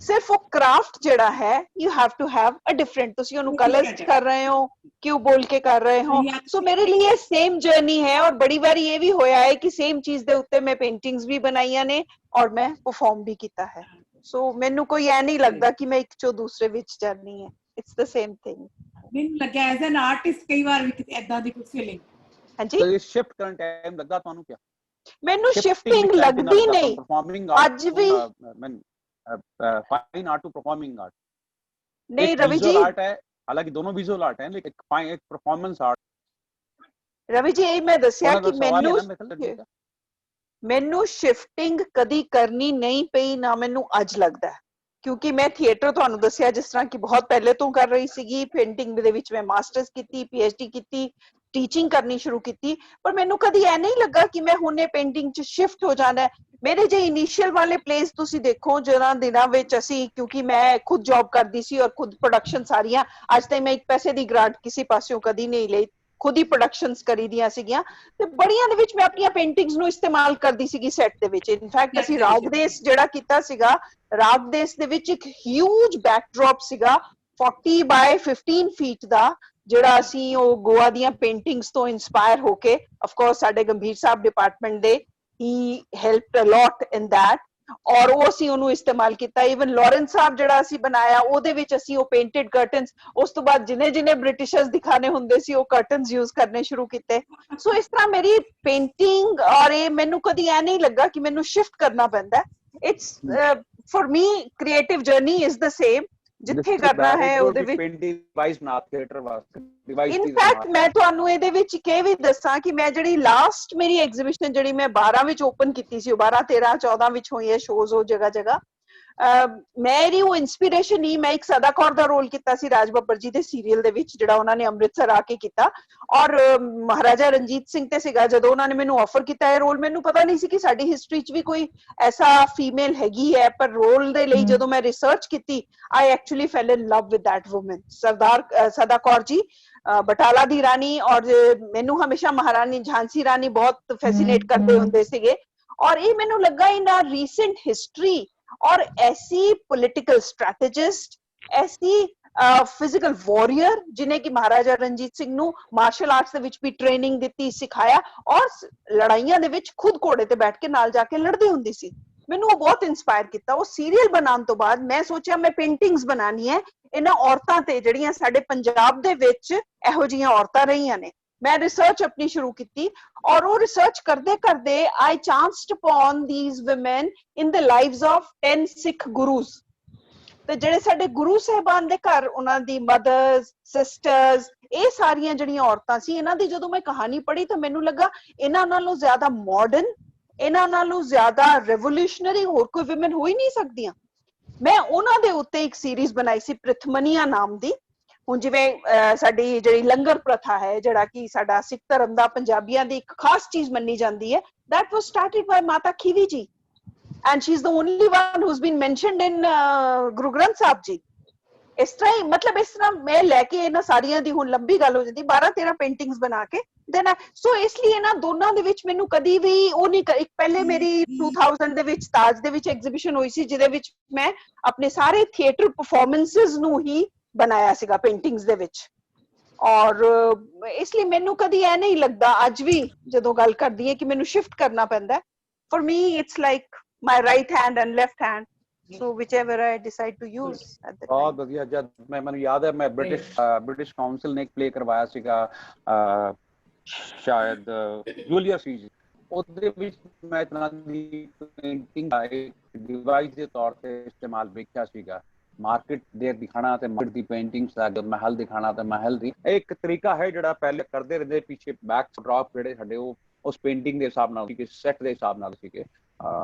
ਸਿਰਫ ਉਹ ਕਰਾਫਟ ਜਿਹੜਾ ਹੈ you have to have a different, ਤੁਸੀਂ ਉਹਨੂੰ ਕਲਰਸ ਕਰ ਰਹੇ ਹੋ, ਕਿਉਂ ਬੋਲ ਕੇ ਕਰ ਰਹੇ ਹੋ। ਸੋ ਮੇਰੇ ਲਈ ਇਹ ਸੇਮ ਜਰਨੀ ਹੈ ਔਰ ਬੜੀ ਵਾਰੀ ਇਹ ਵੀ ਹੋਇਆ ਹੈ ਕਿ ਸੇਮ ਚੀਜ਼ ਦੇ ਉੱਤੇ ਮੈਂ ਪੇਂਟਿੰਗਸ ਵੀ ਬਣਾਈਆਂ ਨੇ ਔਰ ਮੈਂ ਪਰਫਾਰਮ ਵੀ ਕੀਤਾ ਹੈ। ਸੋ ਮੈਨੂੰ ਕੋਈ ਐ ਨਹੀਂ ਲੱਗਦਾ ਕਿ ਮੈਂ ਇੱਕ ਚੋਂ ਦੂਸਰੇ ਵਿੱਚ ਜਾਣੀ ਹੈ। It's the same thing. ਮੈਨੂੰ ਲੱਗਿਆ ਐਜ਼ ਐਨ ਆਰਟਿਸਟ ਕਈ ਵਾਰ ਵੀ ਏਦਾਂ ਦੀ ਕੁਝ ਫੀਲਿੰਗ। ਹਾਂਜੀ, ਤੇ ਸ਼ਿਫਟ ਕਰਨ ਟਾਈਮ ਲੱਗਾ ਤੁਹਾਨੂੰ ਕਿਆ? ਮੈਨੂੰ ਸ਼ਿਫਟਿੰਗ ਲੱਗਦੀ ਨਹੀਂ ਅੱਜ ਵੀ। Fine art to performing art नहीं रवि जी, आर्ट है, हालांकि दोनों विजुअल आर्ट है, लेकिन एक परफॉर्मेंस आर्ट। रवि जी यही मैं दसिया कि ਮੈਨੂੰ ਸ਼ਿਫਟਿੰਗ ਕਦੀ ਕਰਨੀ ਨਹੀਂ ਪਈ, ਨਾ ਮੈਨੂੰ ਅੱਜ ਲੱਗਦਾ, ਕਿਉਂਕਿ ਮੈਂ ਥੀਏਟਰ ਤੁਹਾਨੂੰ ਦੱਸਿਆ ਜਿਸ ਤਰ੍ਹਾਂ ਕਿ ਬਹੁਤ ਪਹਿਲੇ ਤੋਂ ਕਰ ਰਹੀ ਸੀਗੀ। ਪੇਂਟਿੰਗ ਦੇ ਵਿੱਚ ਮੈਂ ਮਾਸਟਰਸ ਕੀਤੀ, PhD ਕੀਤੀ, ਟੀਚਿੰਗ ਕਰਨੀ ਸ਼ੁਰੂ ਕੀਤੀ, ਪਰ ਮੈਨੂੰ ਕਦੀ ਇਹ ਨਹੀਂ ਲੱਗਾ ਕਿ ਮੈਂ ਹੁਣੇ ਪੇਂਟਿੰਗ 'ਚ ਸ਼ਿਫਟ ਹੋ ਜਾਣਾ। ਮੇਰੇ ਜੇ ਇਨੀਸ਼ੀਅਲ ਵਾਲੇ ਪਲੇਸ ਤੁਸੀਂ ਦੇਖੋ ਜਿਹੜਾ ਦਿਨਾਂ ਵਿੱਚ ਅਸੀਂ, ਕਿਉਂਕਿ ਮੈਂ ਖੁਦ ਜੌਬ ਕਰਦੀ ਸੀ ਔਰ ਖੁਦ ਪ੍ਰੋਡਕਸ਼ਨ ਸਾਰੀਆਂ, ਅੱਜ ਤਾਈਂ ਮੈਂ ਇੱਕ ਪੈਸੇ ਦੀ ਗ੍ਰਾਂਟ ਕਿਸੇ ਪਾਸਿਓਂ ਕਦੀ ਨਹੀਂ ਲਈ, ਖੁਦ ਹੀ ਪ੍ਰੋਡਕਸ਼ਨਸ ਕਰੀ ਦੀਆਂ ਸੀਗੀਆਂ ਤੇ ਬੜੀਆਂ ਦੇ ਵਿੱਚ ਮੈਂ ਆਪਣੀਆਂ ਪੇਂਟਿੰਗਸ ਨੂੰ ਇਸਤੇਮਾਲ ਕਰਦੀ ਸੀਗੀ ਸੈੱਟ ਦੇ ਵਿੱਚ। ਇਨਫੈਕਟ ਅਸੀਂ ਰਾਗਦੇਸ ਜਿਹੜਾ ਕੀਤਾ ਸੀਗਾ, ਰਾਗਦੇਸ ਦੇ ਵਿੱਚ ਇੱਕ ਹਿਊਜ ਬੈਕਡ੍ਰੌਪ ਸੀਗਾ 40 by 15 ਫੀਟ ਦਾ, ਜਿਹੜਾ ਅਸੀਂ ਉਹ ਗੋਆ ਦੀਆਂ ਪੇਂਟਿੰਗਸ ਤੋਂ ਇਨਸਪਾਇਰ ਹੋ ਕੇ ਆਫ ਕੋਰਸ ਸਾਡੇ ਗੰਭੀਰ ਸਾਹਿਬ ਡਿਪਾਰਟਮੈਂਟ ਦੇ ਹੀ helped a lot in that, ਔਰ ਉਹ ਅਸੀਂ ਉਹਨੂੰ ਇਸਤੇਮਾਲ ਕੀਤਾ। ਇਵਨ ਲਾਰੈਂਸ ਸਾਹਿਬ ਜਿਹੜਾ ਅਸੀਂ ਬਣਾਇਆ ਉਹਦੇ ਵਿੱਚ ਅਸੀਂ ਉਹ ਪੇਂਟਡ ਕਰਟਨਸ, ਉਸ ਤੋਂ ਬਾਅਦ ਜਿਹਨੇ ਬ੍ਰਿਟਿਸ਼ਰਸ ਦਿਖਾਣੇ ਹੁੰਦੇ ਸੀ ਉਹ ਕਰਟਨਸ ਯੂਜ਼ ਕਰਨੇ ਸ਼ੁਰੂ ਕੀਤੇ। ਸੋ ਇਸ ਤਰ੍ਹਾਂ ਮੇਰੀ ਪੇਂਟਿੰਗ ਔਰ ਇਹ ਮੈਨੂੰ ਕਦੀ ਐ ਨਹੀਂ ਲੱਗਾ ਕਿ ਮੈਨੂੰ ਸ਼ਿਫਟ ਕਰਨਾ ਪੈਂਦਾ। It's for me creative journey is the same, ਜਿੱਥੇ ਕਰਨਾ ਹੈ ਉਹਦੇ ਵਿੱਚ। ਡਿਵਾਈਸ ਨਾ ਥੀਏਟਰ ਵਾਸਤੇ ਡਿਵਾਈਸ। ਇਨਫੈਕਟ ਮੈਂ ਤੁਹਾਨੂੰ ਇਹਦੇ ਵਿੱਚ ਇਹ ਵੀ ਦੱਸਾਂ ਕਿ ਮੈਂ ਜਿਹੜੀ ਲਾਸਟ ਮੇਰੀ ਐਗਜ਼ੀਬਿਸ਼ਨ ਜਿਹੜੀ ਮੈਂ 12 ਵਿੱਚ ਓਪਨ ਕੀਤੀ ਸੀ, ਉਹ 12 13 14 ਵਿੱਚ ਹੋਈ ਹੈ ਸ਼ੋਜ਼ ਉਹ ਜਗ੍ਹਾ ਜਗ੍ਹਾ, ਮੇਰੀ ਉਹ ਇਨਸਪੀਰੇਸ਼ਨ ਹੀ, ਮੈਂ ਇੱਕ ਸਦਾ ਕੌਰ ਦਾ ਰੋਲ ਕੀਤਾ ਸੀ ਰਾਜ ਬੱਬਰ ਜੀ ਦੇ ਸੀਰੀਅਲ ਦੇ ਵਿੱਚ ਜਿਹੜਾ ਉਹਨਾਂ ਨੇ ਅੰਮ੍ਰਿਤਸਰ ਆ ਕੇ ਕੀਤਾ, ਔਰ ਮਹਾਰਾਜਾ ਰਣਜੀਤ ਸਿੰਘ ਤੇ ਸੀਗਾ। ਜਦੋਂ ਉਹਨਾਂ ਨੇ ਮੈਨੂੰ ਆਫਰ ਕੀਤਾ ਇਹ ਰੋਲ, ਮੈਨੂੰ ਪਤਾ ਨਹੀਂ ਸੀ ਕਿ ਸਾਡੀ ਹਿਸਟਰੀ 'ਚ ਵੀ ਕੋਈ ਐਸਾ ਫੀਮੇਲ ਹੈਗੀ ਹੈ, ਪਰ ਰੋਲ ਦੇ ਲਈ ਜਦੋਂ ਮੈਂ ਰਿਸਰਚ ਕੀਤੀ I actually fell in love with that woman. Sardar Sada Kaur ਜੀ ਬਟਾਲਾ ਦੀ ਰਾਣੀ, ਔਰ ਮੈਨੂੰ ਹਮੇਸ਼ਾ ਮਹਾਰਾਣੀ ਝਾਂਸੀ ਰਾਣੀ ਬਹੁਤ ਫੈਸੀਨੇਟ ਕਰਦੇ ਹੁੰਦੇ ਸੀਗੇ, ਔਰ ਇਹ ਮੈਨੂੰ ਲੱਗਾ ਇਨ ਆ ਰੀਸੈਂਟ ਹਿਸਟਰੀ और ऐसी पॉलिटिकल स्ट्रैटेजिस्ट, ऐसी फिजिकल वॉरियर जिन्हें कि महाराजा रणजीत सिंह ਨੂੰ ਮਾਰਸ਼ਲ ਆਰਟਸ ਦੇ ਵਿੱਚ ਵੀ ਟ੍ਰੇਨਿੰਗ ਦਿੱਤੀ, ਸਿਖਾਇਆ, ਔਰ ਲੜਾਈਆਂ ਦੇ ਵਿੱਚ ਖੁਦ ਘੋੜੇ ਤੇ ਬੈਠ ਕੇ ਨਾਲ ਜਾ ਕੇ ਲੜਦੀ ਹੁੰਦੀ ਸੀ। ਮੈਨੂੰ ਉਹ ਬਹੁਤ ਇਨਸਪਾਇਰ ਕੀਤਾ। ਉਹ ਸੀਰੀਅਲ ਬਣਾਉਣ ਤੋਂ ਬਾਅਦ ਮੈਂ ਸੋਚਿਆ ਮੈਂ ਪੇਂਟਿੰਗਸ ਬਣਾਉਣੀ ਹੈ ਇਹਨਾਂ ਔਰਤਾਂ ਤੇ ਜਿਹੜੀਆਂ ਸਾਡੇ ਪੰਜਾਬ ਦੇ ਵਿੱਚ ਇਹੋ ਜਿਹੀਆਂ ਔਰਤਾਂ ਰਹੀਆਂ ਨੇ। ਮੈਂ ਰਿਸਰਚ ਆਪਣੀ ਸ਼ੁਰੂ ਕੀਤੀ, ਔਰ ਉਹ ਰਿਸਰਚ ਕਰਦੇ ਕਰਦੇ I chanced upon these women in the lives of 10 Sikh gurus। ਤੇ ਜਿਹੜੇ ਸਾਡੇ ਗੁਰੂ ਸਾਹਿਬਾਨ ਦੇ ਘਰ ਉਹਨਾਂ ਦੀ ਮਦਰਸ, ਸਿਸਟਰਸ, ਇਹ ਸਾਰੀਆਂ ਜਿਹੜੀਆਂ ਔਰਤਾਂ ਸੀ, ਇਹਨਾਂ ਦੀ ਜਦੋਂ ਮੈਂ ਕਹਾਣੀ ਪੜ੍ਹੀ ਤਾਂ ਮੈਨੂੰ ਲੱਗਾ ਇਹਨਾਂ ਨਾਲੋਂ ਜ਼ਿਆਦਾ ਮਾਡਰਨ, ਇਹਨਾਂ ਨਾਲੋਂ ਜ਼ਿਆਦਾ ਰੈਵੋਲੂਸ਼ਨਰੀ ਹੋਰ ਕੋਈ ਵਿਮਨ ਹੋ ਹੀ ਨਹੀਂ ਸਕਦੀਆਂ। ਮੈਂ ਉਹਨਾਂ ਦੇ ਉੱਤੇ ਇੱਕ ਸੀਰੀਜ਼ ਬਣਾਈ ਸੀ ਪ੍ਰਿਥਮਨੀਆ ਨਾਮ ਦੀ। ਹੁਣ ਜਿਵੇਂ ਸਾਡੀ ਜਿਹੜੀ ਲੰਗਰ ਪ੍ਰਥਾ ਹੈ, ਜਿਹੜਾ ਕਿ ਸਾਡਾ ਸਿੱਖ ਧਰਮ ਦਾ ਪੰਜਾਬੀਆਂ ਦੀ ਇੱਕ ਖਾਸ ਚੀਜ਼ ਮੰਨੀ ਜਾਂਦੀ ਹੈ, that was started by ਮਾਤਾ ਖੀਵੀ ਜੀ, and she is the only one who's been mentioned in Guru Granth Sahib ji. ਇਸ ਤਰ੍ਹਾਂ ਹੀ ਮਤਲਬ ਇਸ ਤਰ੍ਹਾਂ ਮੈਂ ਲੈ ਕੇ ਇਹਨਾਂ ਸਾਰੀਆਂ ਦੀ ਹੁਣ ਲੰਬੀ ਗੱਲ ਹੋ ਜਾਂਦੀ 12 13 ਪੇਂਟਿੰਗਸ ਬਣਾ ਕੇ ਦੇਨ। ਸੋ ਇਸ ਲਈ ਇਹਨਾਂ ਦੋਨਾਂ ਦੇ ਵਿੱਚ ਮੈਨੂੰ ਕਦੀ ਵੀ ਉਹ ਨਹੀਂ, ਇੱਕ ਪਹਿਲੇ ਮੇਰੀ 2000 ਦੇ ਵਿੱਚ ਤਾਜ ਦੇ ਵਿੱਚ ਐਗਜ਼ੀਬਿਸ਼ਨ ਹੋਈ ਸੀ ਜਿਹਦੇ ਵਿੱਚ ਮੈਂ ਆਪਣੇ ਸਾਰੇ ਥੀਏਟਰ ਪਰਫਾਰਮੈਂਸਿਸ ਨੂੰ ਹੀ ਬਣਾਇਆ ਸੀਗਾ ਪੇਂਟਿੰਗਸ ਦੇ ਵਿੱਚ। ਔਰ ਇਸ ਲਈ ਮੈਨੂੰ ਕਦੀ ਇਹ ਨਹੀਂ ਲੱਗਦਾ ਅੱਜ ਵੀ ਜਦੋਂ ਗੱਲ ਕਰਦੀ ਹੈ ਕਿ ਮੈਨੂੰ ਸ਼ਿਫਟ ਕਰਨਾ ਪੈਂਦਾ। For me it's like my right hand and left hand, so whichever I decide to use at the time। ਬਹੁਤ ਵਧੀਆ। ਜਦ ਮੈਨੂੰ ਯਾਦ ਹੈ ਮੈਂ ਬ੍ਰਿਟਿਸ਼ ਕਾਉਂਸਲ ਨੇ ਇੱਕ ਪਲੇ ਕਰਵਾਇਆ ਸੀਗਾ ਸ਼ਾਇਦ ਜੂਲੀਅਸ ਸੀਜ਼ਰ, ਉਹਦੇ ਵਿੱਚ ਮੈਂ ਇਤਨਾ ਦੀ ਪੇਂਟਿੰਗ ਡਿਵਾਈਸ ਦੇ ਤੌਰ ਤੇ ਇਸਤੇਮਾਲ ਵੇਖਿਆ ਸੀਗਾ। ਮਾਰਕੀਟ ਦੇ ਦਿਖਾਣਾ ਤੇ ਮਾਰਕੀਟ ਦੀ ਪੇਂਟਿੰਗਸ ਦਾ ਮਹਿਲ ਦਿਖਾਣਾ ਤੇ ਮਹਿਲ ਦੀ ਇੱਕ ਤਰੀਕਾ ਹੈ ਜਿਹੜਾ ਪਹਿਲੇ ਕਰਦੇ ਰਹਿੰਦੇ, ਪਿੱਛੇ ਬੈਕ ਡ੍ਰੌਪ ਜਿਹੜੇ ਸਾਡੇ ਉਹ ਉਸ ਪੇਂਟਿੰਗ ਦੇ ਹਿਸਾਬ ਨਾਲ ਸੀਗੇ, ਸੈੱਟ ਦੇ ਹਿਸਾਬ ਨਾਲ ਸੀਗੇ।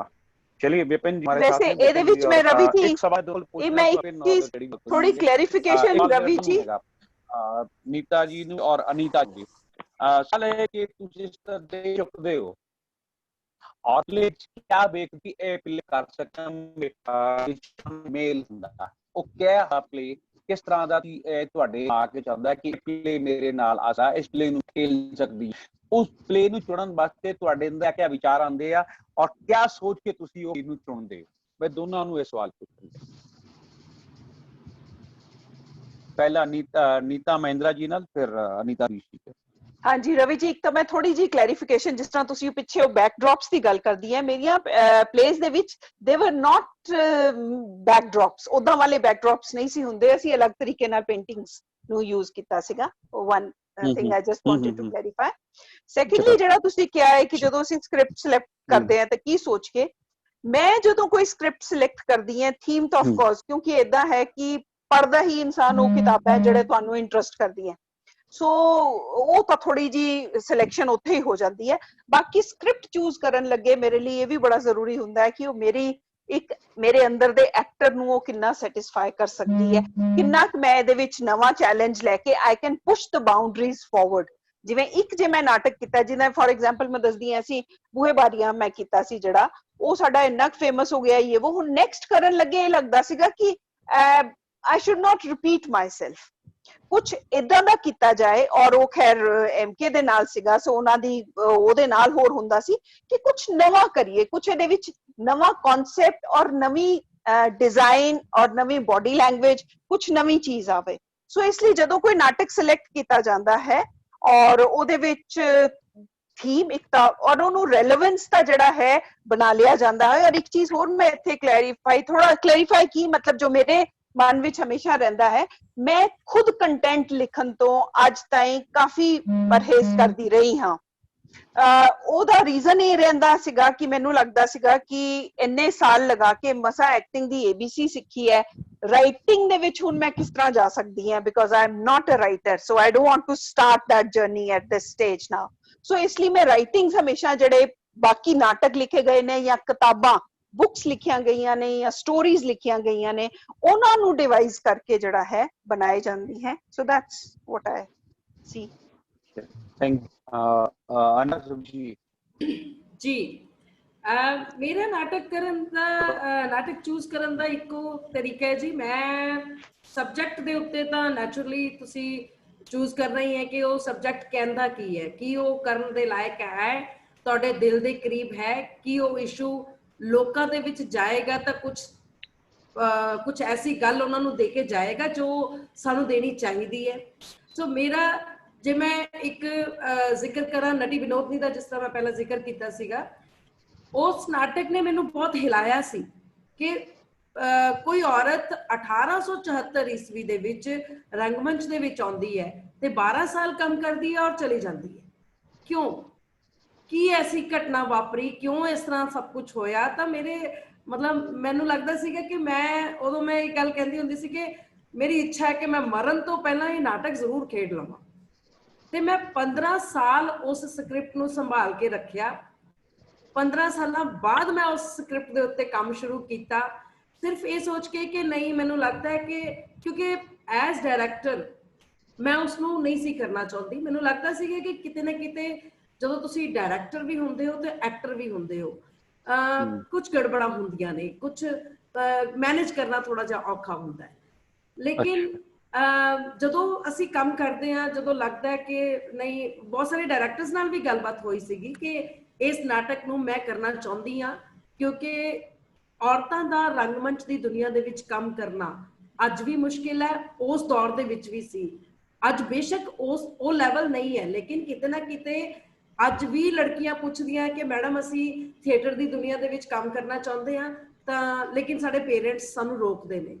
ਚਲਿए विपिन जी हमारे साथ हैं। ਇਹਦੇ ਵਿੱਚ ਮੈਂ ਰਵੀ ਜੀ ਇੱਕ ਸਵਾਲ ਇਹ ਮੈਂ ਇੱਕ ਥੋੜੀ ਕਲੈਰੀਫਿਕੇਸ਼ਨ ਰਵੀ ਜੀ ਨੀਤਾ ਜੀ ਨੂੰ ਔਰ ਅਨੀਤਾ ਜੀ ਸਵਾਲ ਹੈ ਕਿ ਤੁਸੀਂ ਇਸ ਤਰ੍ਹਾਂ ਦੇ ਚੁੱਕਦੇ ਹੋ ਔਰਲੇ ਕਿਆ ਵੇਖਦੀ ਇਹ ਪਲੇ ਕਰ ਸਕਣ ਮੇਲ ਹੁੰਦਾ ਉਹ ਕਿਆ ਪਲੇ ਕਿਸ ਤਰ੍ਹਾਂ ਦਾ ਤੁਹਾਡੇ ਆ ਕੇ ਚੱਲਦਾ ਕਿ ਪਲੇ ਮੇਰੇ ਨਾਲ ਆਸਾ ਇਸ ਪਲੇ ਨੂੰ ਖੇਲ ਸਕਦੀ, ਉਸ ਪਲੇ ਨੂੰ ਚੁਣਨ ਵਾਸਤੇ ਤੁਹਾਡੇ ਅੰਦਰ ਕਿਆ ਵਿਚਾਰ ਆਉਂਦੇ ਆ ਔਰ ਕਿਆ ਸੋਚ ਕੇ ਤੁਸੀਂ ਉਹ ਨੂੰ ਚੁਣਦੇ ਹੋ? ਮੈਂ ਦੋਨਾਂ ਨੂੰ ਇਹ ਸਵਾਲ ਪੁੱਛੂੰਗਾ। ਪਹਿਲਾਂ ਨੀਤਾ ਮਹਿੰਦਰਾ ਜੀ ਨਾਲ, ਫਿਰ ਅਨੀਤਾ ਜੀ। ਹਾਂਜੀ ਰਵੀ ਜੀ, ਇੱਕ ਤਾਂ ਮੈਂ ਥੋੜੀ ਜੀ ਕਲੈਰੀਫਿਕੇਸ਼ਨ, ਜਿਸ ਤਰ੍ਹਾਂ ਤੁਸੀਂ ਪਿੱਛੇ ਉਹ ਬੈਕਡ੍ਰੌਪਸ ਦੀ ਗੱਲ ਕਰਦੀ ਹੈ, ਮੇਰੀਆਂ ਪਲੇਸ ਦੇ ਵਿੱਚ ਦੇ ਵਰ ਨਾਟ ਬੈਕਡ੍ਰੌਪਸ, ਉਦਾਂ ਵਾਲੇ ਬੈਕਡ੍ਰੌਪਸ ਨਹੀਂ ਸੀ ਹੁੰਦੇ, ਅਸੀਂ ਅਲੱਗ ਤਰੀਕੇ ਨਾਲ ਪੇਂਟਿੰਗਸ ਨੂੰ ਯੂਜ਼ ਕੀਤਾ ਸੀਗਾ। One thing I just wanted to clarify. Secondly ਜਿਹੜਾ ਤੁਸੀਂ ਕਿਹਾ ਹੈ ਕਿ ਜਦੋਂ ਅਸੀਂ ਸਕ੍ਰਿਪਟ ਸਿਲੈਕਟ ਕਰਦੇ ਹਾਂ ਤਾਂ ਕੀ ਸੋਚ ਕੇ, ਮੈਂ ਜਦੋਂ ਕੋਈ ਸਕ੍ਰਿਪਟ ਸਿਲੈਕਟ ਕਰਦੀ ਹਾਂ ਥੀਮ ਤਾਂ ਆਫ ਕੋਰਸ, ਕਿਉਂਕਿ ਏਦਾਂ ਹੈ ਕਿ ਪੜ੍ਹਦਾ ਹੀ ਇਨਸਾਨ ਉਹ ਕਿਤਾਬਾਂ ਜਿਹੜੇ ਤੁਹਾਨੂੰ ਇੰਟਰਸਟ ਕਰਦੀਆਂ, ਸੋ ਉਹ ਤਾਂ ਥੋੜੀ ਜੀ ਸਿਲੈਕਸ਼ਨ ਉੱਥੇ ਹੀ ਹੋ ਜਾਂਦੀ ਹੈ। ਬਾਕੀ ਸਕ੍ਰਿਪਟ ਚੂਜ਼ ਕਰਨ ਲੱਗੇ ਮੇਰੇ ਲਈ ਇਹ ਵੀ ਬੜਾ ਜ਼ਰੂਰੀ ਹੁੰਦਾ ਹੈ ਕਿ ਉਹ ਮੇਰੇ ਅੰਦਰ ਦੇ ਐਕਟਰ ਨੂੰ ਉਹ ਕਿੰਨਾ ਸੈਟੀਸਫਾਈ ਕਰ ਸਕਦੀ ਹੈ, ਕਿੰਨਾ ਮੈਂ ਇਹਦੇ ਵਿੱਚ ਨਵਾਂ ਚੈਲੰਜ ਲੈ ਕੇ I can push the boundaries forward. ਜਿਵੇਂ ਇੱਕ ਜੇ ਮੈਂ ਨਾਟਕ ਕੀਤਾ ਜਿਹਦਾ ਫॉर ਐਗਜ਼ਾਮਪਲ ਮੈਂ ਦੱਸਦੀ ਹਾਂ, ਅਸੀਂ ਬੂਹੇ ਬਾਰੀਆਂ ਮੈਂ ਕੀਤਾ ਸੀ ਜਿਹੜਾ, ਉਹ ਸਾਡਾ ਇੰਨਾ ਫੇਮਸ ਹੋ ਗਿਆ ਇਹ ਉਹ, ਹੁਣ ਨੈਕਸਟ ਕਰਨ ਲੱਗੇ ਇਹ ਲੱਗਦਾ ਸੀਗਾ ਕਿ I should not repeat myself, ਕੁਛ ਇਦਾਂ ਦਾ ਕੀਤਾ ਜਾਏ। ਔਰ ਉਹ ਖੈਰ MK ਦੇ ਨਾਲ ਸੀਗਾ, ਸੋ ਉਹਨਾਂ ਦੀ ਉਹਦੇ ਨਾਲ ਹੋਰ ਹੁੰਦਾ ਸੀ ਕਿ ਕੁਛ ਨਵਾਂ ਕਰੀਏ, ਕੁਛ ਇਹਦੇ ਵਿੱਚ ਨਵਾਂ ਕਨਸੈਪਟ ਔਰ ਨਵੀਂ ਡਿਜ਼ਾਈਨ ਔਰ ਨਵੀਂ ਬੋਡੀ ਲੈਂਗੁਏਜ, ਕੁਛ ਨਵੀਂ ਚੀਜ਼ ਆਵੇ। ਸੋ ਇਸ ਲਈ ਜਦੋਂ ਕੋਈ ਨਾਟਕ ਸਿਲੈਕਟ ਕੀਤਾ ਜਾਂਦਾ ਹੈ ਔਰ ਉਹਦੇ ਵਿੱਚ ਥੀਮ ਇੱਕ ਤਾਂ ਔਰ ਉਹਨੂੰ ਰੈਲੇਵੈਂਸ ਦਾ ਜਿਹੜਾ ਹੈ ਬਣਾ ਲਿਆ ਜਾਂਦਾ ਹੈ। ਔਰ ਇੱਕ ਚੀਜ਼ ਹੋਰ ਮੈਂ ਇੱਥੇ ਥੋੜਾ ਕਲੈਰੀਫਾਈ ਕੀ ਮਤਲਬ ਜੋ ਮੇਰੇ ਮਨ ਵਿੱਚ ਹਮੇਸ਼ਾ ਰਹਿੰਦਾ ਹੈ, ਮੈਂ ਖੁਦ ਕੰਟੈਂਟ ਲਿਖਣ ਤੋਂ ਅੱਜ ਤਾਈਂ ਕਾਫੀ ਪਰਹੇਜ਼ ਕਰਦੀ ਰਹੀ ਹਾਂ। ਉਹਦਾ ਰੀਜ਼ਨ ਇਹ ਰਹਿੰਦਾ ਸੀਗਾ ਕਿ ਮੈਨੂੰ ਲੱਗਦਾ ਸੀਗਾ ਕਿ ਇੰਨੇ ਸਾਲ ਲਗਾ ਕੇ ਮਸਾ ਐਕਟਿੰਗ ਦੀ ABC ਸਿੱਖੀ ਹੈ, ਰਾਈਟਿੰਗ ਦੇ ਵਿੱਚ ਹੁਣ ਮੈਂ ਕਿਸ ਤਰ੍ਹਾਂ ਜਾ ਸਕਦੀ ਹਾਂ, because I am not a writer, so I don't want to start that journey at this stage now. So ਇਸ ਲਈ ਮੈਂ ਰਾਈਟਿੰਗ ਹਮੇਸ਼ਾ ਜਿਹੜੇ ਬਾਕੀ ਨਾਟਕ ਲਿਖੇ ਗਏ ਨੇ ਜਾਂ ਕਿਤਾਬਾਂ ਬੁੱਕਸ ਲਿਖੀਆਂ ਗਈਆਂ ਨੇ ਜਾਂ ਸਟੋਰੀਜ਼ ਲਿਖੀਆਂ ਗਈਆਂ ਨੇ ਉਹਨਾਂ ਨੂੰ ਡਿਵਾਈਸ ਕਰਕੇ ਜਿਹੜਾ ਹੈ ਬਣਾਈ ਜਾਂਦੀ ਹੈ। So that's what I C. Thank ਅਨੰਦ ਜੀ ਮੇਰਾ ਨਾਟਕ ਕਰਨ ਦਾ ਨਾਟਕ ਚੂਜ਼ ਕਰਨ ਦਾ ਇੱਕੋ ਤਰੀਕਾ ਹੈ ਜੀ, ਮੈਂ ਸਬਜੈਕਟ ਦੇ ਉੱਤੇ ਤਾਂ ਨੈਚੁਰਲੀ ਤੁਸੀਂ ਚੂਜ਼ ਕਰਨਾ ਹੀ ਹੈ ਕਿ ਉਹ ਸਬਜੈਕਟ ਕਹਿੰਦਾ ਕੀ ਹੈ, ਕੀ ਉਹ ਕਰਨ ਦੇ ਲਾਇਕ ਹੈ, ਤੁਹਾਡੇ ਦਿਲ ਦੇ ਕਰੀਬ ਹੈ, ਕੀ ਉਹ ਇਸ਼ੂ ਲੋਕਾਂ ਦੇ ਵਿੱਚ ਜਾਏਗਾ ਤਾਂ ਕੁਝ ਐਸੀ ਗੱਲ ਉਹਨਾਂ ਨੂੰ ਦੇ ਕੇ ਜਾਏਗਾ ਜੋ ਸਾਨੂੰ ਦੇਣੀ ਚਾਹੀਦੀ ਹੈ। ਸੋ ਮੇਰਾ ਜੇ ਮੈਂ ਇੱਕ ਜ਼ਿਕਰ ਕਰਾਂ ਨਟੀ ਵਿਨੋਦਨੀ ਦਾ, ਜਿਸ ਤਰ੍ਹਾਂ ਮੈਂ ਪਹਿਲਾਂ ਜ਼ਿਕਰ ਕੀਤਾ ਸੀਗਾ, ਉਸ ਨਾਟਕ ਨੇ ਮੈਨੂੰ ਬਹੁਤ ਹਿਲਾਇਆ ਸੀ ਕਿ ਕੋਈ ਔਰਤ 1874 ਈਸਵੀ ਦੇ ਵਿੱਚ ਰੰਗਮੰਚ ਦੇ ਵਿੱਚ ਆਉਂਦੀ ਹੈ ਤੇ 12 ਸਾਲ ਕੰਮ ਕਰਦੀ ਹੈ ਔਰ ਚਲੀ ਜਾਂਦੀ ਹੈ। ਕਿਉਂ? ਕੀ ਐਸੀ ਘਟਨਾ ਵਾਪਰੀ, ਕਿਉਂ ਇਸ ਤਰ੍ਹਾਂ ਸਭ ਕੁਝ ਹੋਇਆ? ਤਾਂ ਮੇਰੇ ਮਤਲਬ ਮੈਨੂੰ ਲੱਗਦਾ ਸੀਗਾ ਕਿ ਮੈਂ ਉਦੋਂ ਮੈਂ ਇਹ ਗੱਲ ਕਹਿੰਦੀ ਹੁੰਦੀ ਸੀ ਕਿ ਮੇਰੀ ਇੱਛਾ ਹੈ ਕਿ ਮੈਂ ਮਰਨ ਤੋਂ ਪਹਿਲਾਂ ਇਹ ਨਾਟਕ ਜ਼ਰੂਰ ਖੇਡ ਲਵਾਂ। ਤੇ ਮੈਂ 15 ਸਾਲ ਉਸ ਸਕ੍ਰਿਪਟ ਨੂੰ ਸੰਭਾਲ ਕੇ ਰੱਖਿਆ। 15 ਸਾਲਾਂ ਬਾਅਦ ਮੈਂ ਉਸ ਸਕ੍ਰਿਪਟ ਦੇ ਉੱਤੇ ਕੰਮ ਸ਼ੁਰੂ ਕੀਤਾ, ਸਿਰਫ ਇਹ ਸੋਚ ਕੇ ਕਿ ਨਹੀਂ, ਮੈਨੂੰ ਲੱਗਦਾ ਹੈ ਕਿ ਕਿਉਂਕਿ ਐਜ਼ ਡਾਇਰੈਕਟਰ ਮੈਂ ਉਸ ਨੂੰ ਨਹੀਂ ਸੀ ਕਰਨਾ ਚਾਹੁੰਦੀ। ਮੈਨੂੰ ਲੱਗਦਾ ਸੀਗਾ ਕਿ ਕਿਤੇ ਨਾ ਕਿਤੇ ਜਦੋਂ ਤੁਸੀਂ ਡਾਇਰੈਕਟਰ ਵੀ ਹੁੰਦੇ ਹੋ ਤੇ ਐਕਟਰ ਵੀ ਹੁੰਦੇ ਹੋ, ਕੁਝ ਗੜਬੜਾਂ ਹੁੰਦੀਆਂ ਨੇ, ਕੁਝ ਮੈਨੇਜ ਕਰਨਾ ਥੋੜਾ ਜਿਹਾ ਔਖਾ ਹੁੰਦਾ ਹੈ। ਲੇਕਿਨ ਜਦੋਂ ਅਸੀਂ ਕੰਮ ਕਰਦੇ ਹਾਂ, ਜਦੋਂ ਲੱਗਦਾ ਹੈ ਕਿ ਨਹੀਂ, ਬਹੁਤ ਸਾਰੇ ਡਾਇਰੈਕਟਰਸ ਨਾਲ ਵੀ ਗੱਲਬਾਤ ਹੋਈ ਸੀਗੀ ਕਿ ਇਸ ਨਾਟਕ ਨੂੰ ਮੈਂ ਕਰਨਾ ਚਾਹੁੰਦੀ ਹਾਂ ਕਿਉਂਕਿ ਔਰਤਾਂ ਦਾ ਰੰਗਮੰਚ ਦੀ ਦੁਨੀਆ ਦੇ ਵਿੱਚ ਕੰਮ ਕਰਨਾ ਅੱਜ ਵੀ ਮੁਸ਼ਕਿਲ ਹੈ, ਉਸ ਦੌਰ ਦੇ ਵਿੱਚ ਵੀ ਸੀ। ਅੱਜ ਬੇਸ਼ੱਕ ਉਹ ਲੈਵਲ ਨਹੀਂ ਹੈ, ਲੇਕਿਨ ਕਿਤੇ ਨਾ ਕਿਤੇ ਅੱਜ ਵੀ ਲੜਕੀਆਂ ਪੁੱਛਦੀਆਂ ਕਿ ਮੈਡਮ ਅਸੀਂ ਥੀਏਟਰ ਦੀ ਦੁਨੀਆ ਦੇ ਵਿੱਚ ਕੰਮ ਕਰਨਾ ਚਾਹੁੰਦੇ ਹਾਂ, ਤਾਂ ਲੇਕਿਨ ਸਾਡੇ ਪੇਰੈਂਟਸ ਸਾਨੂੰ ਰੋਕਦੇ ਨੇ।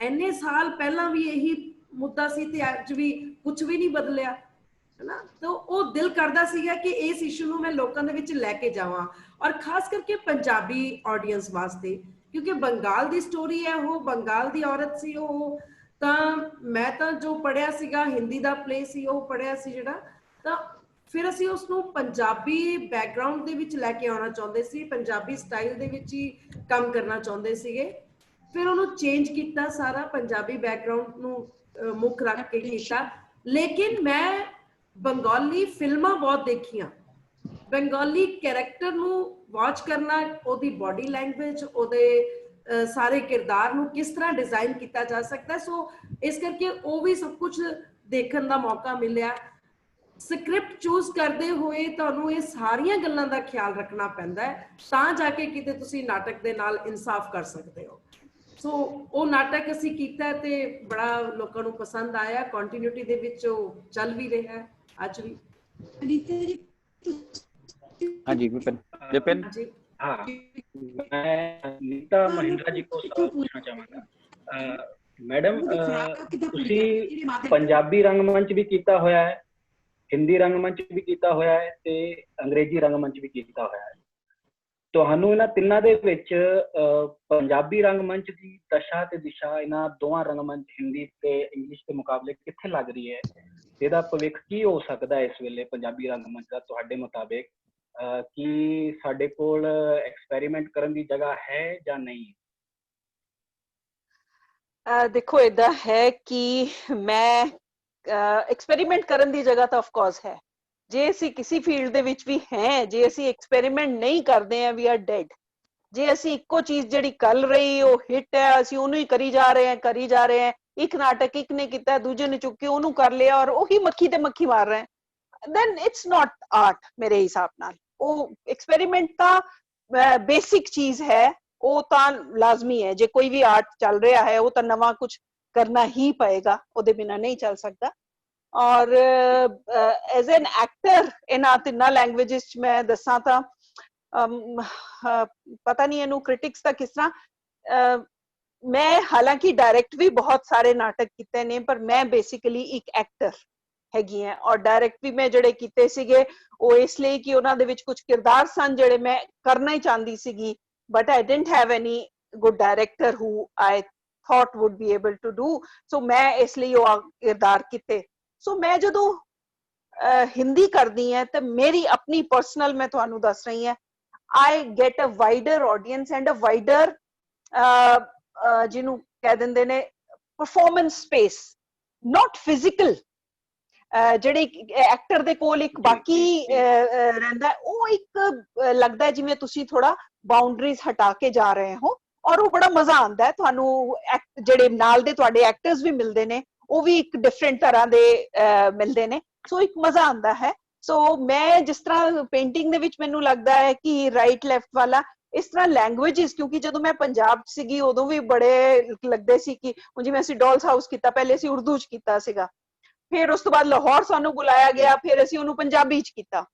ਇੰਨੇ ਸਾਲ ਪਹਿਲਾਂ ਵੀ ਇਹੀ ਮੁੱਦਾ ਸੀ ਤੇ ਅੱਜ ਵੀ ਕੁਝ ਵੀ ਨਹੀਂ ਬਦਲਿਆ, ਹੈ ਨਾ। ਤਾਂ ਉਹ ਦਿਲ ਕਰਦਾ ਸੀਗਾ ਕਿ ਇਸ ਇਸ਼ੂ ਨੂੰ ਮੈਂ ਲੋਕਾਂ ਦੇ ਵਿੱਚ ਲੈ ਕੇ ਜਾਵਾਂ, ਔਰ ਖਾਸ ਕਰਕੇ ਪੰਜਾਬੀ ਆਡੀਅנס ਵਾਸਤੇ, ਕਿਉਂਕਿ ਬੰਗਾਲ ਦੀ ਸਟੋਰੀ ਹੈ, ਉਹ ਬੰਗਾਲ ਦੀ ਔਰਤ ਸੀ ਉਹ। ਤਾਂ ਮੈਂ ਤਾਂ ਜੋ ਪੜ੍ਹਿਆ ਸੀਗਾ ਹਿੰਦੀ ਦਾ ਪਲੇ ਸੀ ਉਹ ਪੜ੍ਹਿਆ ਸੀ ਜਿਹੜਾ, ਤਾਂ ਫਿਰ ਅਸੀਂ ਉਸ ਨੂੰ ਪੰਜਾਬੀ ਬੈਕਗਰਾਊਂਡ ਦੇ ਵਿੱਚ ਲੈ ਕੇ ਆਉਣਾ ਚਾਹੁੰਦੇ ਸੀ, ਪੰਜਾਬੀ ਸਟਾਈਲ ਦੇ ਵਿੱਚ ਹੀ ਕੰਮ ਕਰਨਾ ਚਾਹੁੰਦੇ ਸੀਗੇ। ਫਿਰ ਉਹਨੂੰ ਚੇਂਜ ਕੀਤਾ, ਸਾਰਾ ਪੰਜਾਬੀ ਬੈਕਗਰਾਊਂਡ ਨੂੰ ਮੁੱਖ ਰੱਖ ਕੇ ਕੀਤਾ। ਲੇਕਿਨ ਮੈਂ ਬੰਗਾਲੀ ਫਿਲਮਾਂ ਬਹੁਤ ਦੇਖੀਆਂ, ਬੰਗਾਲੀ ਕੈਰੈਕਟਰ ਨੂੰ ਵਾਚ ਕਰਨਾ, ਉਹਦੀ ਬਾਡੀ ਲੈਂਗੁਏਜ, ਉਹਦੇ ਸਾਰੇ ਕਿਰਦਾਰ ਨੂੰ ਕਿਸ ਤਰ੍ਹਾਂ ਡਿਜ਼ਾਈਨ ਕੀਤਾ ਜਾ ਸਕਦਾ, ਸੋ ਇਸ ਕਰਕੇ ਉਹ ਵੀ ਸਭ ਕੁਝ ਦੇਖਣ ਦਾ ਮੌਕਾ ਮਿਲਿਆ। ਸਕ੍ਰਿਪਟ ਚੂਜ਼ ਕਰਦੇ ਹੋਏ ਤੁਹਾਨੂੰ ਇਹ ਸਾਰੀਆਂ ਗੱਲਾਂ ਦਾ ਖਿਆਲ ਰੱਖਣਾ ਪੈਂਦਾ ਹੈ, ਤਾਂ ਜਾ ਕੇ ਕਿਤੇ ਤੁਸੀਂ ਨਾਟਕ ਦੇ ਨਾਲ ਇਨਸਾਫ ਕਰ ਸਕਦੇ ਹੋ। ਸੋ ਉਹ ਨਾਟਕ ਅਸੀਂ ਕੀਤਾ ਤੇ ਬੜਾ ਲੋਕਾਂ ਨੂੰ ਪਸੰਦ ਆਇਆ, ਕੰਟੀਨਿਊਟੀ ਦੇ ਵਿੱਚ ਉਹ ਚੱਲ ਵੀ ਰਿਹਾ ਹੈ ਅੱਜ ਵੀ। ਹਾਂਜੀ विपिन हाँ, मैं नीता महिंद्रा जी को सवाल पूछना चाहांगा। मैडम, ਤੁਸੀਂ ਪੰਜਾਬੀ ਰੰਗਮੰਚ ਵੀ ਕੀਤਾ ਹੋਇਆ ਹੈ, ਹਿੰਦੀ ਰੰਗਮੰਚ ਵੀ ਕੀਤਾ ਹੋਇਆ ਹੈ ਤੇ ਅੰਗਰੇਜ਼ੀ ਰੰਗਮੰਚ ਵੀ ਕੀਤਾ ਹੋਇਆ ਹੈ। ਤੁਹਾਨੂੰ ਇਹਨਾਂ ਤਿੰਨਾਂ ਦੇ ਵਿੱਚ ਪੰਜਾਬੀ ਰੰਗਮੰਚ ਦੀ ਦਸ਼ਾ ਤੇ ਦਿਸ਼ਾ ਇਹਨਾਂ ਦੋਵਾਂ ਰੰਗਮੰਚ ਹਿੰਦੀ ਤੇ ਇੰਗਲਿਸ਼ ਦੇ ਮੁਕਾਬਲੇ ਕਿੱਥੇ ਲੱਗ ਰਹੀ ਹੈ? ਇਹਦਾ ਭਵਿੱਖ ਕੀ ਹੋ ਸਕਦਾ ਹੈ ਇਸ ਵੇਲੇ ਪੰਜਾਬੀ ਰੰਗਮੰਚ ਦਾ ਤੁਹਾਡੇ ਮੁਤਾਬਿਕ? ਕੀ ਸਾਡੇ ਕੋਲ ਐਕਸਪੈਰੀਮੈਂਟ ਕਰਨ ਦੀ ਜਗ੍ਹਾ ਹੈ ਜਾਂ ਨਹੀਂ? ਦੇਖੋ ਏਦਾਂ ਹੈ ਕਿ ਮੈਂ ਐਕਸਪੈਰੀਮੈਂਟ ਕਰਨ ਦੀ ਜਗ੍ਹਾ ਤਾਂ ਆਫ ਕੋਰਸ ਹੈ। ਜੇ ਅਸੀਂ ਕਿਸੇ ਫੀਲਡ ਦੇ ਵਿੱਚ ਵੀ ਹੈ, ਜੇ ਅਸੀਂ ਐਕਸਪੈਰੀਮੈਂਟ ਨਹੀਂ ਕਰਦੇ ਆ, ਵੀ ਆਰ ਡੈਡ। ਜੇ ਅਸੀਂ ਇੱਕੋ ਚੀਜ਼ ਜਿਹੜੀ ਕੱਲ ਰਹੀ ਉਹ ਹਿੱਟ ਹੈ, ਅਸੀਂ ਉਹਨੂੰ ਹੀ ਕਰੀ ਜਾ ਰਹੇ ਹਾਂ, ਇੱਕ ਨਾਟਕ ਇੱਕ ਨੇ ਕੀਤਾ, ਦੂਜੇ ਨੇ ਚੁੱਕ ਕੇ ਉਹਨੂੰ ਕਰ ਲਿਆ ਔਰ ਉਹੀ ਮੱਖੀ ਤੇ ਮੱਖੀ ਮਾਰ ਰਹੇ, then it's not art ਮੇਰੇ ਹਿਸਾਬ ਨਾਲ। ਉਹ ਐਕਸਪੈਰੀਮੈਂਟ ਤਾਂ ਬੇਸਿਕ ਚੀਜ਼ ਹੈ, ਉਹ ਤਾਂ ਲਾਜ਼ਮੀ ਹੈ। ਜੇ ਕੋਈ ਵੀ ਆਰਟ ਚੱਲ ਰਿਹਾ ਹੈ ਉਹ ਤਾਂ ਨਵਾਂ ਕੁਝ ਕਰਨਾ ਹੀ ਪਏਗਾ, ਉਹਦੇ ਬਿਨਾ ਨਹੀਂ ਚੱਲ ਸਕਦਾ। ਔਰ ਐਜ਼ ਐਨ ਐਕਟਰ ਇਹਨਾਂ ਤਿੰਨਾਂ ਲੈਂਗੁਏਜਸ ਚ ਮੈਂ ਦੱਸਾਂ ਤਾਂ ਪਤਾ ਨਹੀਂ ਇਹਨੂੰ ਕ੍ਰਿਟਿਕਸ ਦਾ ਕਿਸ ਤਰ੍ਹਾਂ, ਮੈਂ ਹਾਲਾਂਕਿ ਡਾਇਰੈਕਟ ਵੀ ਬਹੁਤ ਸਾਰੇ ਨਾਟਕ ਕੀਤੇ ਨੇ, ਪਰ ਮੈਂ ਬੇਸਿਕਲੀ ਇੱਕ ਐਕਟਰ ਹੈਗੀ ਹੈ। ਔਰ ਡਾਇਰੈਕਟ ਵੀ ਮੈਂ ਜਿਹੜੇ ਕੀਤੇ ਸੀਗੇ ਉਹ ਇਸ ਲਈ ਕਿ ਉਹਨਾਂ ਦੇ ਵਿੱਚ ਕੁਝ ਕਿਰਦਾਰ ਸਨ ਜਿਹੜੇ ਮੈਂ ਕਰਨਾ ਹੀ ਚਾਹੁੰਦੀ ਸੀਗੀ, but I didn't have any good director who I thought would be able to do, so ਮੈਂ ਇਸ ਲਈ ਉਹ ਕਿਰਦਾਰ ਕੀਤੇ। ਸੋ ਮੈਂ ਜਦੋਂ ਹਿੰਦੀ ਕਰਦੀ ਹਾਂ ਤੇ ਮੇਰੀ ਆਪਣੀ ਪਰਸਨਲ ਮੈਂ ਤੁਹਾਨੂੰ ਦੱਸ ਰਹੀ ਹਾਂ, I get a wider audience and a wider ਜਿਹਨੂੰ ਕਹਿ ਦਿੰਦੇ ਨੇ performance space, not physical। ਜਿਹੜੇ ਐਕਟਰ ਦੇ ਕੋਲ ਇੱਕ ਬਾਕੀ ਰਹਿੰਦਾ, ਉਹ ਇੱਕ ਲੱਗਦਾ ਜਿਵੇਂ ਤੁਸੀਂ ਥੋੜਾ ਬਾਉਂਡਰੀਜ਼ ਹਟਾ ਕੇ ਜਾ ਰਹੇ ਹੋ, ਔਰ ਉਹ ਬੜਾ ਮਜ਼ਾ ਆਉਂਦਾ ਹੈ ਤੁਹਾਨੂੰ। ਜਿਹੜੇ ਨਾਲ ਦੇ ਤੁਹਾਡੇ ਐਕਟਰਸ ਵੀ ਮਿਲਦੇ ਨੇ, ਉਹ ਵੀ ਇੱਕ ਡਿਫਰੈਂਟ ਤਰ੍ਹਾਂ ਦੇ ਮਿਲਦੇ ਨੇ, ਸੋ ਇੱਕ ਮਜ਼ਾ ਆਉਂਦਾ ਹੈ। ਸੋ ਮੈਂ ਜਿਸ ਤਰ੍ਹਾਂ ਪੇਂਟਿੰਗ ਦੇ ਵਿੱਚ ਮੈਨੂੰ ਲੱਗਦਾ ਹੈ ਕਿ ਰਾਈਟ ਲੈਫਟ ਵਾਲਾ, ਇਸ ਤਰ੍ਹਾਂ ਲੈਂਗੁਏਜਸ, ਕਿਉਂਕਿ ਜਦੋਂ ਮੈਂ ਪੰਜਾਬ ਸੀਗੀ ਉਦੋਂ ਵੀ ਬੜੇ ਲੱਗਦੇ ਸੀ ਕਿ ਜਿਵੇਂ ਅਸੀਂ ਡੋਲਸ ਹਾਊਸ ਕੀਤਾ, ਪਹਿਲੇ ਅਸੀਂ ਉਰਦੂ ਚ ਕੀਤਾ ਸੀਗਾ, ਫਿਰ ਉਸ ਤੋਂ ਬਾਅਦ ਲਾਹੌਰ ਸਾਨੂੰ ਬੁਲਾਇਆ ਗਿਆ, ਫਿਰ ਅਸੀਂ ਉਹਨੂੰ ਪੰਜਾਬੀ ਚ ਕੀਤਾ।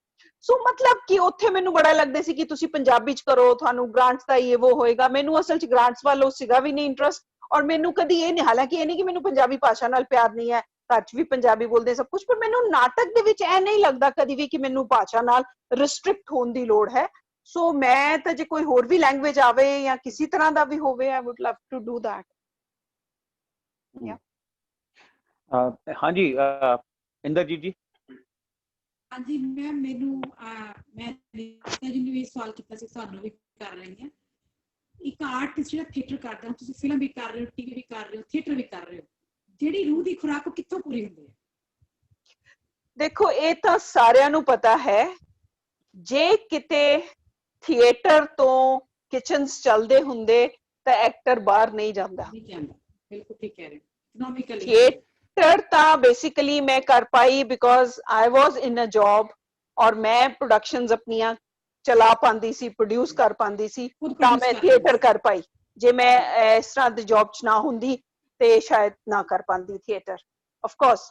ਸੋ ਮਤਲਬ ਕਿ ਉੱਥੇ ਮੈਨੂੰ ਬੜਾ ਲੱਗਦਾ ਸੀ ਕਿ ਤੁਸੀਂ ਪੰਜਾਬੀ ਚ ਕਰੋ, ਤੁਹਾਨੂੰ ਗ੍ਰਾਂਟਸ ਦਾ ਇਹ ਉਹ ਹੋਏਗਾ। ਮੈਨੂੰ ਅਸਲ ਚ ਗ੍ਰਾਂਟਸ ਵੱਲੋਂ ਸੀਗਾ ਵੀ ਨਹੀਂ ਇੰਟਰਸਟ, ਔਰ ਮੈਨੂੰ ਕਦੀ ਇਹ ਨਹੀਂ, ਹਾਲਾਂਕਿ ਇਹ ਨਹੀਂ ਕਿ ਮੈਨੂੰ ਪੰਜਾਬੀ ਭਾਸ਼ਾ ਨਾਲ ਪਿਆਰ ਨਹੀਂ ਹੈ, ਘਰ ਚ ਵੀ ਪੰਜਾਬੀ ਬੋਲਦੇ ਸਭ ਕੁਝ, ਪਰ ਮੈਨੂੰ ਨਾਟਕ ਦੇ ਵਿੱਚ ਇਹ ਨਹੀਂ ਲੱਗਦਾ ਕਦੀ ਵੀ ਕਿ ਮੈਨੂੰ ਭਾਸ਼ਾ ਨਾਲ ਰਿਸਟ੍ਰਿਕਟ ਹੋਣ ਦੀ ਲੋੜ ਹੈ। ਸੋ ਮੈਂ ਤਾਂ ਜੇ ਕੋਈ ਹੋਰ ਵੀ ਲੈਂਗੁਏਜ ਆਵੇ ਜਾਂ ਕਿਸੇ ਤਰ੍ਹਾਂ ਦਾ ਵੀ ਹੋਵੇ, I would love to do that. ਹਾਂਜੀ ਇੰਦਰਜੀਤ ਜੀ। ਹਾਂਜੀ ਮੈਮ, ਮੈਨੂੰ ਮੈਂ ਨੀਤਾ ਜੀ ਨੂੰ ਵੀ ਸਵਾਲ ਕੀਤਾ ਸੀ, ਤੁਹਾਨੂੰ ਵੀ ਕਰ ਰਹੀ ਹਾਂ। ਇੱਕ ਆਰਟਿਸਟ ਜਿਹੜਾ ਥੀਏਟਰ ਕਰਦਾ, ਤੁਸੀਂ ਫਿਲਮ ਵੀ ਕਰ ਰਹੇ ਹੋ, ਟੀਵੀ ਵੀ ਕਰ ਰਹੇ ਹੋ, ਥੀਏਟਰ ਵੀ ਕਰ ਰਹੇ ਹੋ, ਜਿਹੜੀ ਰੂਹ ਦੀ ਖੁਰਾਕ ਉਹ ਕਿੱਥੋਂ ਪੂਰੀ ਹੁੰਦੀ ਹੈ? ਦੇਖੋ ਇਹ ਤਾਂ ਸਾਰਿਆਂ ਨੂੰ ਪਤਾ ਹੈ, ਜੇ ਕਿਤੇ ਥੀਏਟਰ ਤੋਂ ਕਿਚਨਸ ਚੱਲਦੇ ਹੁੰਦੇ ਤਾਂ ਐਕਟਰ ਬਾਹਰ ਨਹੀਂ ਜਾਂਦਾ। ਬਿਲਕੁਲ ਠੀਕ ਕਹਿ ਰਹੇ ਹੋ। ਇਕਨੋਮਿਕਲੀ ਥੀਏਟਰ ਤਾਂ ਬੇਸਿਕਲੀ ਮੈਂ ਕਰ ਪਾਈ because I was in a job, ਔਰ ਮੈਂ ਪ੍ਰੋਡਕਸ਼ਨਸ ਆਪਣੀਆਂ ਚਲਾ ਪਾਉਂਦੀ ਸੀ, ਪ੍ਰੋਡਿਊਸ ਕਰ ਪਾਉਂਦੀ ਸੀ, ਤਾਂ ਮੈਂ ਥੀਏਟਰ ਕਰ ਪਾਈ। ਜੇ ਮੈਂ ਇਸ ਤਰ੍ਹਾਂ ਦੀ ਜੌਬ ਚ ਨਾ ਹੁੰਦੀ ਤੇ ਸ਼ਾਇਦ ਨਾ ਕਰ ਪਾਉਂਦੀ ਥੀਏਟਰ, ਆਫ ਕੋਰਸ।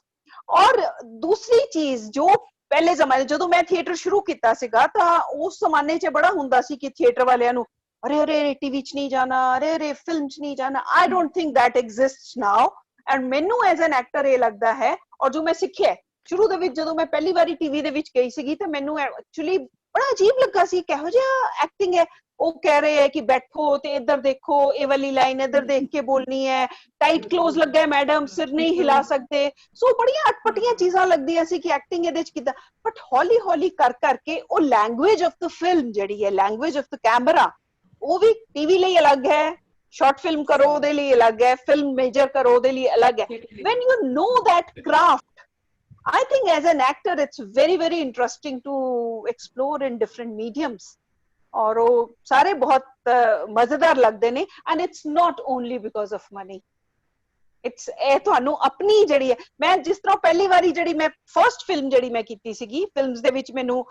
ਔਰ ਦੂਸਰੀ ਚੀਜ਼, ਜੋ ਪਹਿਲੇ ਜ਼ਮਾਨੇ ਜਦੋਂ ਮੈਂ ਥੀਏਟਰ ਸ਼ੁਰੂ ਕੀਤਾ ਸੀਗਾ ਤਾਂ ਉਸ ਜ਼ਮਾਨੇ 'ਚ ਬੜਾ ਹੁੰਦਾ ਸੀ ਕਿ ਥੀਏਟਰ ਵਾਲਿਆਂ ਨੂੰ ਅਰੇ ਅਰੇ ਟੀਵੀ 'ਚ ਨਹੀਂ ਜਾਣਾ, ਅਰੇ ਅਰੇ ਫਿਲਮ 'ਚ ਨਹੀਂ ਜਾਣਾ। I don't think that exists now, and ਮੈਨੂੰ ਐਜ਼ ਐਨ ਐਕਟਰ ਇਹ ਲੱਗਦਾ ਹੈ, ਔਰ ਜੋ ਮੈਂ ਸਿੱਖਿਆ ਸ਼ੁਰੂ ਦੇ ਵਿੱਚ ਜਦੋਂ ਮੈਂ ਪਹਿਲੀ ਵਾਰੀ ਟੀਵੀ ਦੇ ਵਿੱਚ ਗਈ ਸੀਗੀ ਤਾਂ ਮੈਨੂੰ ਐਕਚੁਅਲੀ ਬੜਾ ਅਜੀਬ ਲੱਗਾ ਸੀ, ਕਿਹੋ ਜਿਹਾ ਐਕਟਿੰਗ ਹੈ। ਉਹ ਕਹਿ ਰਹੇ ਹੈ ਕਿ ਬੈਠੋ ਤੇ ਇੱਧਰ ਦੇਖੋ, ਇਹ ਵਾਲੀ ਲਾਈਨ ਇੱਧਰ ਦੇਖ ਕੇ ਬੋਲਣੀ ਹੈ, ਟਾਈਟ ਕਲੋਜ਼ ਲੱਗਾ ਹੈ ਮੈਡਮ, ਸਿਰ ਨਹੀਂ ਹਿਲਾ ਸਕਦੇ। ਸੋ ਬੜੀਆਂ ਅਟਪਟੀਆਂ ਚੀਜ਼ਾਂ ਲੱਗਦੀਆਂ ਸੀ ਕਿ ਐਕਟਿੰਗ ਇਹਦੇ 'ਚ ਕਿੱਦਾਂ। ਬਟ ਹੌਲੀ ਹੌਲੀ ਕਰ ਕਰਕੇ ਉਹ ਲੈਂਗੁਏਜ ਆਫ ਦ ਫਿਲਮ ਜਿਹੜੀ ਹੈ, ਲੈਂਗੁਏਜ ਆਫ ਦ ਕੈਮਰਾ, ਉਹ ਵੀ ਟੀਵੀ ਲਈ ਅਲੱਗ ਹੈ, ਸ਼ਾਰਟ ਫਿਲਮ ਕਰੋ ਉਹਦੇ ਲਈ ਅਲੱਗ ਹੈ, ਫਿਲਮ ਮੇਜਰ ਕਰੋ ਉਹਦੇ ਲਈ ਅਲੱਗ ਹੈ। when you know that craft, I think as an actor it's very very interesting to explore in different mediums, ਔਰ ਉਹ ਸਾਰੇ ਬਹੁਤ ਮਜ਼ੇਦਾਰ ਲੱਗਦੇ ਨੇ। and it's not only because of money, it's ਇਹ ਤੁਹਾਨੂੰ ਆਪਣੀ ਜਿਹੜੀ ਹੈ, ਮੈਂ ਜਿਸ ਤਰ੍ਹਾਂ ਪਹਿਲੀ ਵਾਰੀ ਜਿਹੜੀ ਮੈਂ ਫਰਸਟ ਫਿਲਮ ਜਿਹੜੀ ਮੈਂ ਕੀਤੀ ਸੀਗੀ, ਫਿਲਮਸ ਦੇ ਵਿੱਚ ਮੈਨੂੰ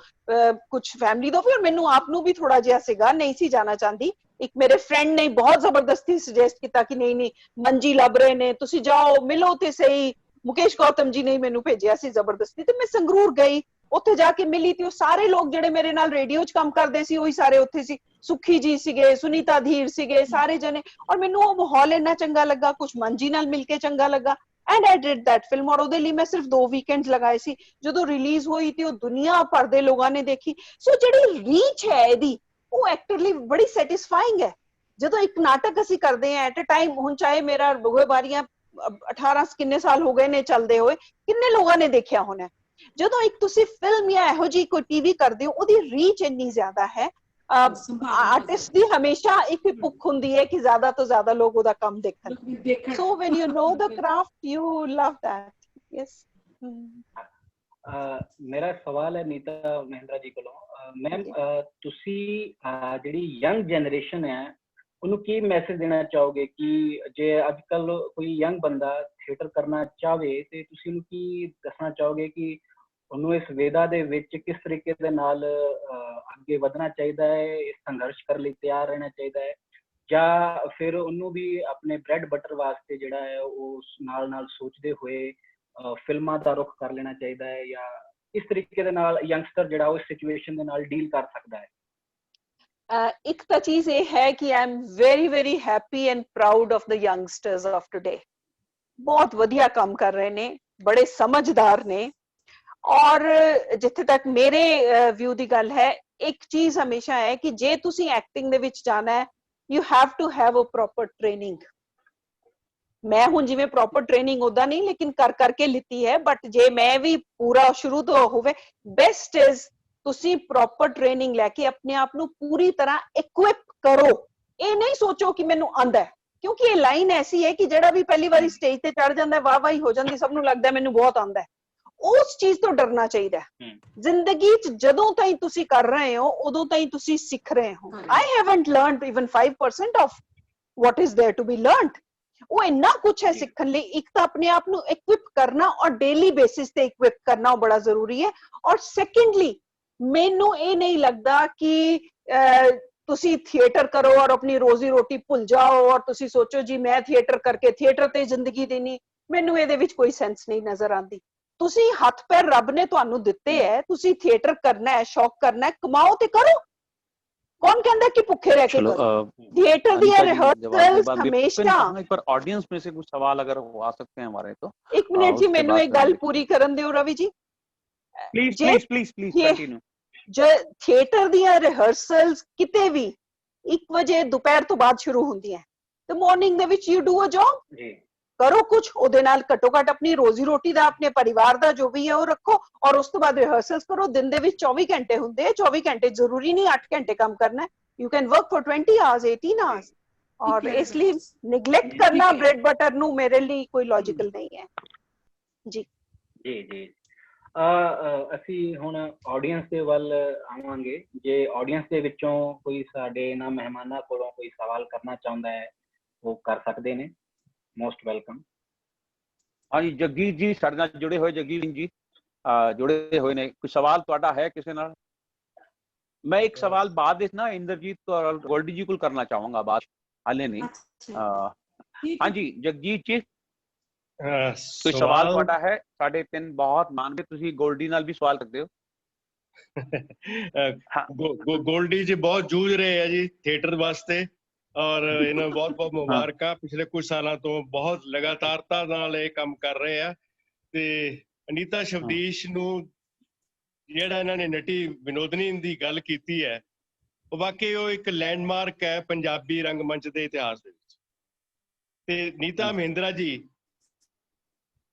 ਕੁਝ ਫੈਮਿਲੀ ਤੋਂ ਵੀ ਔਰ ਮੈਨੂੰ ਆਪ ਨੂੰ ਵੀ ਥੋੜਾ ਜਿਹਾ ਸੀਗਾ, ਨਹੀਂ ਸੀ ਜਾਣਾ ਚਾਹੁੰਦੀ। ਇੱਕ ਮੇਰੇ ਫਰੈਂਡ ਨੇ ਬਹੁਤ ਜ਼ਬਰਦਸਤੀ ਸੁਜੈਸਟ ਕੀਤਾ ਕਿ ਨਹੀਂ ਨਹੀਂ ਮੰਜੀ ਲੱਭ ਰਹੇ ਨੇ, ਤੁਸੀਂ ਜਾਓ ਮਿਲੋ ਤੇ ਸਹੀ। ਮੁਕੇਸ਼ ਗੌਤਮ ਜੀ ਨੇ ਮੈਨੂੰ ਭੇਜਿਆ ਸੀ ਜ਼ਬਰਦਸਤੀ, ਤੇ ਮੈਂ ਸੰਗਰੂਰ ਗਈ, ਉੱਥੇ ਜਾ ਕੇ ਮਿਲੀ ਤੇ ਉਹ ਸਾਰੇ ਲੋਕ ਜਿਹੜੇ ਮੇਰੇ ਨਾਲ ਰੇਡੀਓ 'ਚ ਕੰਮ ਕਰਦੇ ਸੀ ਉਹੀ ਸਾਰੇ ਉੱਥੇ ਸੀ। ਸੁਖੀ ਜੀ ਸੀਗੇ, ਸੁਨੀਤਾ ਧੀਰ ਸੀਗੇ, ਸਾਰੇ ਜਣੇ, ਔਰ ਮੈਨੂੰ ਉਹ ਮਾਹੌਲ ਇੰਨਾ ਚੰਗਾ ਲੱਗਾ, ਕੁਝ ਮੰਜੀ ਨਾਲ ਮਿਲ ਕੇ ਚੰਗਾ ਲੱਗਾ। And I did that film, ਔਰ ਉਹਦੇ ਲਈ ਮੈਂ ਸਿਰਫ 2 ਵੀਕਐਂਡਸ ਲਗਾਏ ਸੀ। ਜਦੋਂ ਰਿਲੀਜ਼ ਹੋਈ ਤੇ ਉਹ ਦੁਨੀਆ ਭਰ ਦੇ ਲੋਕਾਂ ਨੇ ਦੇਖੀ। ਸੋ ਜਿਹੜੀ ਰੀਚ ਹੈ ਇਹਦੀ, ਉਹ ਐਕਟਰ ਲਈ ਬੜੀ ਸੈਟੀਸਫਾਈਂਗ ਹੈ। ਜਦੋਂ ਇੱਕ ਨਾਟਕ ਅਸੀਂ ਕਰਦੇ ਹਾਂ ਐਟ ਅ ਟਾਈਮ, ਹੁਣ ਚਾਹੇ ਮੇਰਾ ਬੋਏ ਬਾਰੀਆਂ 18 ਕਿੰਨੇ ਸਾਲ ਹੋ ਗਏ ਨੇ ਚੱਲਦੇ ਹੋਏ, ਕਿੰਨੇ ਲੋਕਾਂ ਨੇ ਦੇਖਿਆ ਹੋਣਾ। ਜਦੋਂ ਇੱਕ ਤੁਸੀਂ ਫਿਲਮ ਜਾਂ ਇਹੋ ਜਿਹੀ ਕੋਈ ਟੀਵੀ ਕਰਦੇ ਹੋ, ਉਹਦੀ ਰੀਚ ਇੰਨੀ ਜ਼ਿਆਦਾ ਹੈ। ਆਰਟਿਸਟ ਦੀ ਹਮੇਸ਼ਾ ਇੱਕ ਭੁੱਖ ਹੁੰਦੀ ਹੈ ਕਿ ਜ਼ਿਆਦਾ ਤੋਂ ਜ਼ਿਆਦਾ ਲੋਕ ਉਹਦਾ ਕੰਮ ਦੇਖਣ। ਸੋ when you know the craft, you love that. Yes. ਮੇਰਾ ਸਵਾਲ ਹੈ ਨੀਤਾ ਮਹਿੰਦਰਾ ਜੀ ਕੋਲੋਂ, ਮੈਮ ਤੁਸੀਂ ਜਿਹੜੀ ਯੰਗ ਜਨਰੇਸ਼ਨ ਹੈ ਉਹਨੂੰ ਕੀ ਮੈਸੇਜ ਦੇਣਾ ਚਾਹੋਗੇ ਕਿ ਜੇ ਅੱਜ ਕੱਲ ਕੋਈ ਯੰਗ ਬੰਦਾ ਥੀਏਟਰ ਕਰਨਾ ਚਾਹਵੇ ਤੇ ਤੁਸੀਂ ਉਹਨੂੰ ਕੀ ਦੱਸਣਾ ਚਾਹੋਗੇ ਕਿ ਉਹਨੂੰ ਇਸ ਵੇਦਾ ਦੇ ਵਿੱਚ ਕਿਸ ਤਰੀਕੇ ਦੇ ਨਾਲ ਅੱਗੇ ਵਧਣਾ ਚਾਹੀਦਾ ਹੈ, ਇਸ ਸੰਘਰਸ਼ ਕਰਨ ਲਈ ਤਿਆਰ ਰਹਿਣਾ ਚਾਹੀਦਾ ਹੈ, ਜਾਂ ਫਿਰ ਉਹਨੂੰ ਵੀ ਆਪਣੇ ਬ੍ਰੈਡ ਬਟਰ ਵਾਸਤੇ ਜਿਹੜਾ ਹੈ ਉਸ ਨਾਲ ਸੋਚਦੇ ਹੋਏ ਫਿਲਮਾਂ ਦਾ ਰੁਖ ਕਰ ਲੈਣਾ ਚਾਹੀਦਾ ਹੈ, ਜਾਂ ਇਸ ਤਰੀਕੇ ਦੇ ਨਾਲ ਯੰਗਸਟਰ ਜਿਹੜਾ ਉਸ ਸਿਚੁਏਸ਼ਨ ਦੇ ਨਾਲ ਡੀਲ ਕਰ ਸਕਦਾ ਹੈ? ਇੱਕ ਤਾਂ ਚੀਜ਼ ਇਹ ਹੈ ਕਿ I am very very happy and proud of the youngsters of today. ਬਹੁਤ ਵਧੀਆ ਕੰਮ ਕਰ ਰਹੇ ਨੇ, ਬੜੇ ਸਮਝਦਾਰ ਨੇ। ਔਰ ਜਿੱਥੇ ਤੱਕ ਮੇਰੇ ਵਿਊ ਦੀ ਗੱਲ ਹੈ, ਇੱਕ ਚੀਜ਼ ਹਮੇਸ਼ਾ ਹੈ ਕਿ ਜੇ ਤੁਸੀਂ ਐਕਟਿੰਗ ਦੇ ਵਿੱਚ ਜਾਣਾ ਹੈ, you have to have a proper training. ਮੈਂ ਹੁਣ ਜਿਵੇਂ ਪ੍ਰੋਪਰ ਟ੍ਰੇਨਿੰਗ ਉਹਦਾ ਨਹੀਂ, ਲੇਕਿਨ ਕਰ ਕਰਕੇ ਲਿੱਤੀ ਹੈ, ਬਟ ਜੇ ਮੈਂ ਵੀ ਪੂਰਾ ਸ਼ੁਰੂ ਤੋਂ ਹੋਵੇ, ਬੈਸਟ ਇਜ਼ ਤੁਸੀਂ ਪ੍ਰੋਪਰ ਟ੍ਰੇਨਿੰਗ ਲੈ ਕੇ ਆਪਣੇ ਆਪ ਨੂੰ ਪੂਰੀ ਤਰ੍ਹਾਂ ਇਕਵਿਪ ਕਰੋ। ਇਹ ਨਹੀਂ ਸੋਚੋ ਕਿ ਮੈਨੂੰ ਆਂਦਾ ਹੈ, ਕਿਉਂਕਿ ਇਹ ਲਾਈਨ ਐਸੀ ਹੈ ਕਿ ਜਿਹੜਾ ਵੀ ਪਹਿਲੀ ਵਾਰੀ ਸਟੇਜ ਤੇ ਚੜ ਜਾਂਦਾ, ਵਾਹ ਵਾਹੀ ਹੋ ਜਾਂਦੀ, ਸਭ ਨੂੰ ਲੱਗਦਾ ਮੈਨੂੰ ਬਹੁਤ ਆਂਦਾ ਹੈ। ਉਸ ਚੀਜ਼ ਤੋਂ ਡਰਨਾ ਚਾਹੀਦਾ ਹੈ। ਜ਼ਿੰਦਗੀ 'ਚ ਜਦੋਂ ਤਾਈਂ ਤੁਸੀਂ ਕਰ ਰਹੇ ਹੋ, ਉਦੋਂ ਤਾਈਂ ਤੁਸੀਂ ਸਿੱਖ ਰਹੇ ਹੋ। I haven't learned even 5% of what is there to be learned। ਉਹ ਇੰਨਾ ਕੁਛ ਹੈ ਸਿੱਖਣ ਲਈ। ਇੱਕ ਤਾਂ ਆਪਣੇ ਆਪ ਨੂੰ ਇਕਵਿਪ ਕਰਨਾ ਔਰ ਡੇਲੀ ਬੇਸਿਸ ਤੇ ਇਕਵਿਪ ਕਰਨਾ ਉਹ ਬੜਾ ਜ਼ਰੂਰੀ ਹੈ। ਔਰ ਸੈਕੰਡਲੀ, ਮੈਨੂੰ ਇਹ ਨਹੀਂ ਲੱਗਦਾ ਕਿ ਤੁਸੀਂ ਥੀਏਟਰ ਕਰੋ ਔਰ ਆਪਣੀ ਰੋਜ਼ੀ ਰੋਟੀ ਭੁੱਲ ਜਾਓ ਔਰ ਤੁਸੀਂ ਸੋਚੋ ਜੀ ਮੈਂ ਥੀਏਟਰ ਕਰਕੇ ਥੀਏਟਰ ਤੇ ਜ਼ਿੰਦਗੀ ਦੇਣੀ। ਮੈਨੂੰ ਇਹਦੇ ਵਿੱਚ ਕੋਈ ਸੈਂਸ ਨਹੀਂ ਨਜ਼ਰ ਆਉਂਦੀ। ਤੁਸੀਂ ਹੱਥ ਪੈਰ ਰੱਬ ਨੇ ਤੁਹਾਨੂੰ ਦਿੱਤੇ ਹੈ, ਤੁਸੀਂ ਥੀਏਟਰ ਕਰਨਾ ਹੈ, ਸ਼ੌਕ ਕਰਨਾ ਹੈ, ਕਮਾਓ ਤੇ ਕਰੋ। कौन कहता है कि भूखे रह के करो? थिएटर दी रिहर्सल्स हमेशा। पर ऑडियंस में से कुछ सवाल अगर आ सकते हैं हमारे तो एक मिनट जी, मैंने एक गल पूरी करन दियो रवि जी। Please continue. जो थिएटर दी रिहर्सल्स किते भी 1 ਵਜੇ ਦੁਪਹਿਰ ਤੋਂ ਬਾਅਦ ਸ਼ੁਰੂ ਹੁੰਦੀਆਂ ਹੈ, ਤੇ ਮਾਰਨਿੰਗ ਦੇ ਵਿੱਚ ਯੂ ਡੂ ਅ ਜੌਬ, ਕਰੋ ਕੁਝ, ਉਹਦੇ ਨਾਲ ਘੱਟੋ ਘੱਟ ਆਪਣੀ ਰੋਜ਼ੀ ਰੋਟੀ ਦਾ, ਆਪਣੇ ਪਰਿਵਾਰ ਦਾ ਜੋ ਵੀ ਹੈ ਉਹ ਰੱਖੋ, ਔਰ ਉਸ ਤੋਂ ਬਾਅਦ ਰਿਹਰਸਲਸ ਕਰੋ। ਦਿਨ ਦੇ ਵਿੱਚ 24 ਘੰਟੇ ਹੁੰਦੇ ਆ, 24 ਘੰਟੇ ਜ਼ਰੂਰੀ ਨਹੀਂ 8 ਘੰਟੇ ਕੰਮ ਕਰਨਾ ਹੈ। You can work for 20 hours 18 hours. ਔਰ ਇਸ ਲਈ ਨਿਗਲੈਕਟ ਕਰਨਾ ਬ੍ਰੈਡ ਬਟਰ ਨੂੰ ਮੇਰੇ ਲਈ ਕੋਈ ਲੌਜੀਕਲ ਨਹੀਂ ਹੈ। ਜੀ ਜੀ ਅਸੀਂ ਹੁਣ ਆਡੀਅנס ਦੇ ਵੱਲ ਆਵਾਂਗੇ। ਜੇ ਆਡੀਅנס ਦੇ ਵਿੱਚੋਂ ਕੋਈ ਸਾਡੇ ਇਹਨਾਂ ਮਹਿਮਾਨਾਂ ਕੋਲੋਂ ਕੋਈ ਸਵਾਲ ਕਰਨਾ ਚਾਹੁੰਦਾ ਹੈ, ਉਹ ਕਰ ਸਕਦੇ ਨੇ। Most welcome. ਹਾਂਜੀ ਜਗਜੀਤ ਜੀ ਸਾਡੇ ਨਾਲ ਜੁੜੇ ਹੋਏ, ਜਗਜੀਤ ਸਿੰਘ ਜੀ ਜੁੜੇ ਹੋਏ ਨੇ। ਕੋਈ ਸਵਾਲ ਤੁਹਾਡਾ ਹੈ ਕਿਸੇ ਨਾਲ? ਮੈਂ ਇੱਕ ਸਵਾਲ ਬਾਅਦ ਵਿੱਚ ਨਾ ਇੰਦਰਜੀਤ ਔਰ ਗੋਲਡੀ ਜੀ ਕੋਲ ਕਰਨਾ ਚਾਹਾਂਗਾ, ਬਾਅਦ ਹਾਲੇ ਨਹੀਂ। ਹਾਂਜੀ ਜਗਜੀਤ ਜੀ ਕੋਈ ਸਵਾਲ ਤੁਹਾਡਾ ਹੈ? ਸਾਡੇ 3 ਬਹੁਤ ਮਾਨਦੇ, ਤੁਸੀਂ ਗੋਲਡੀ ਨਾਲ ਵੀ ਸਵਾਲ ਕਰਦੇ ਹੋ। ਗੋਲਡੀ ਜੀ ਬਹੁਤ ਜੂਝ ਰਹੇ ਆ ਜੀ ਥੀਏਟਰ ਵਾਸਤੇ, ਔਰ ਇਹਨਾਂ ਨੂੰ ਬਹੁਤ ਬਹੁਤ ਮੁਬਾਰਕਾਂ। ਪਿਛਲੇ ਕੁਝ ਸਾਲਾਂ ਤੋਂ ਬਹੁਤ ਲਗਾਤਾਰਤਾ ਨਾਲ ਇਹ ਕੰਮ ਕਰ ਰਹੇ ਆ। ਤੇ ਅਨੀਤਾ ਸ਼ਬਦੀਸ਼ ਨੂੰ ਜਿਹੜਾ ਇਹਨਾਂ ਨੇ ਨਟੀ ਵਿਨੋਦਨੀ ਦੀ ਗੱਲ ਕੀਤੀ ਹੈ, ਉਹ ਵਾਕਈ ਉਹ ਇੱਕ ਲੈਂਡਮਾਰਕ ਹੈ ਪੰਜਾਬੀ ਰੰਗਮੰਚ ਦੇ ਇਤਿਹਾਸ ਦੇ ਵਿੱਚ। ਤੇ ਨੀਤਾ ਮਹਿੰਦਰਾ ਜੀ,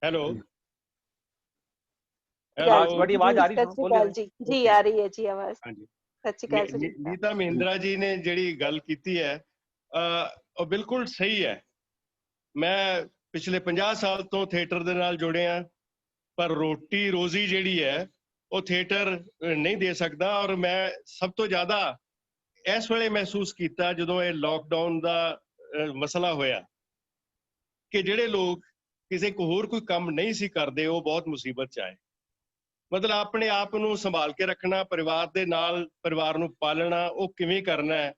ਹੈਲੋ ਤੁਹਾਡੀ ਆਵਾਜ਼ ਆ ਰਹੀ ਹੈ? ਜੀ ਆ ਰਹੀ ਹੈ ਜੀ ਆਵਾਜ਼। ਹਾਂਜੀ ਸਤਿ ਸ਼੍ਰੀ ਅਕਾਲ ਜੀ। ਨੀਤਾ ਮਹਿੰਦਰਾ ਜੀ ਨੇ ਜਿਹੜੀ ਗੱਲ ਕੀਤੀ ਹੈ ਉਹ ਬਿਲਕੁਲ ਸਹੀ ਹੈ। ਮੈਂ ਪਿਛਲੇ 50 ਸਾਲ ਤੋਂ ਥੀਏਟਰ ਦੇ ਨਾਲ ਜੁੜਿਆ, ਪਰ ਰੋਟੀ ਰੋਜ਼ੀ ਜਿਹੜੀ ਹੈ ਉਹ ਥੀਏਟਰ ਨਹੀਂ ਦੇ ਸਕਦਾ। ਔਰ ਮੈਂ ਸਭ ਤੋਂ ਜ਼ਿਆਦਾ ਇਸ ਵੇਲੇ ਮਹਿਸੂਸ ਕੀਤਾ ਜਦੋਂ ਇਹ ਲਾਕਡਾਊਨ ਦਾ ਮਸਲਾ ਹੋਇਆ, ਕਿ ਜਿਹੜੇ ਲੋਕ ਕਿਸੇ ਕੋ ਹੋਰ ਕੋਈ ਕੰਮ ਨਹੀਂ ਸੀ ਕਰਦੇ, ਉਹ ਬਹੁਤ ਮੁਸੀਬਤ 'ਚ ਆਏ। ਮਤਲਬ ਆਪਣੇ ਆਪ ਨੂੰ ਸੰਭਾਲ ਕੇ ਰੱਖਣਾ, ਪਰਿਵਾਰ ਦੇ ਨਾਲ ਪਰਿਵਾਰ ਨੂੰ ਪਾਲਣਾ, ਉਹ ਕਿਵੇਂ ਕਰਨਾ ਹੈ।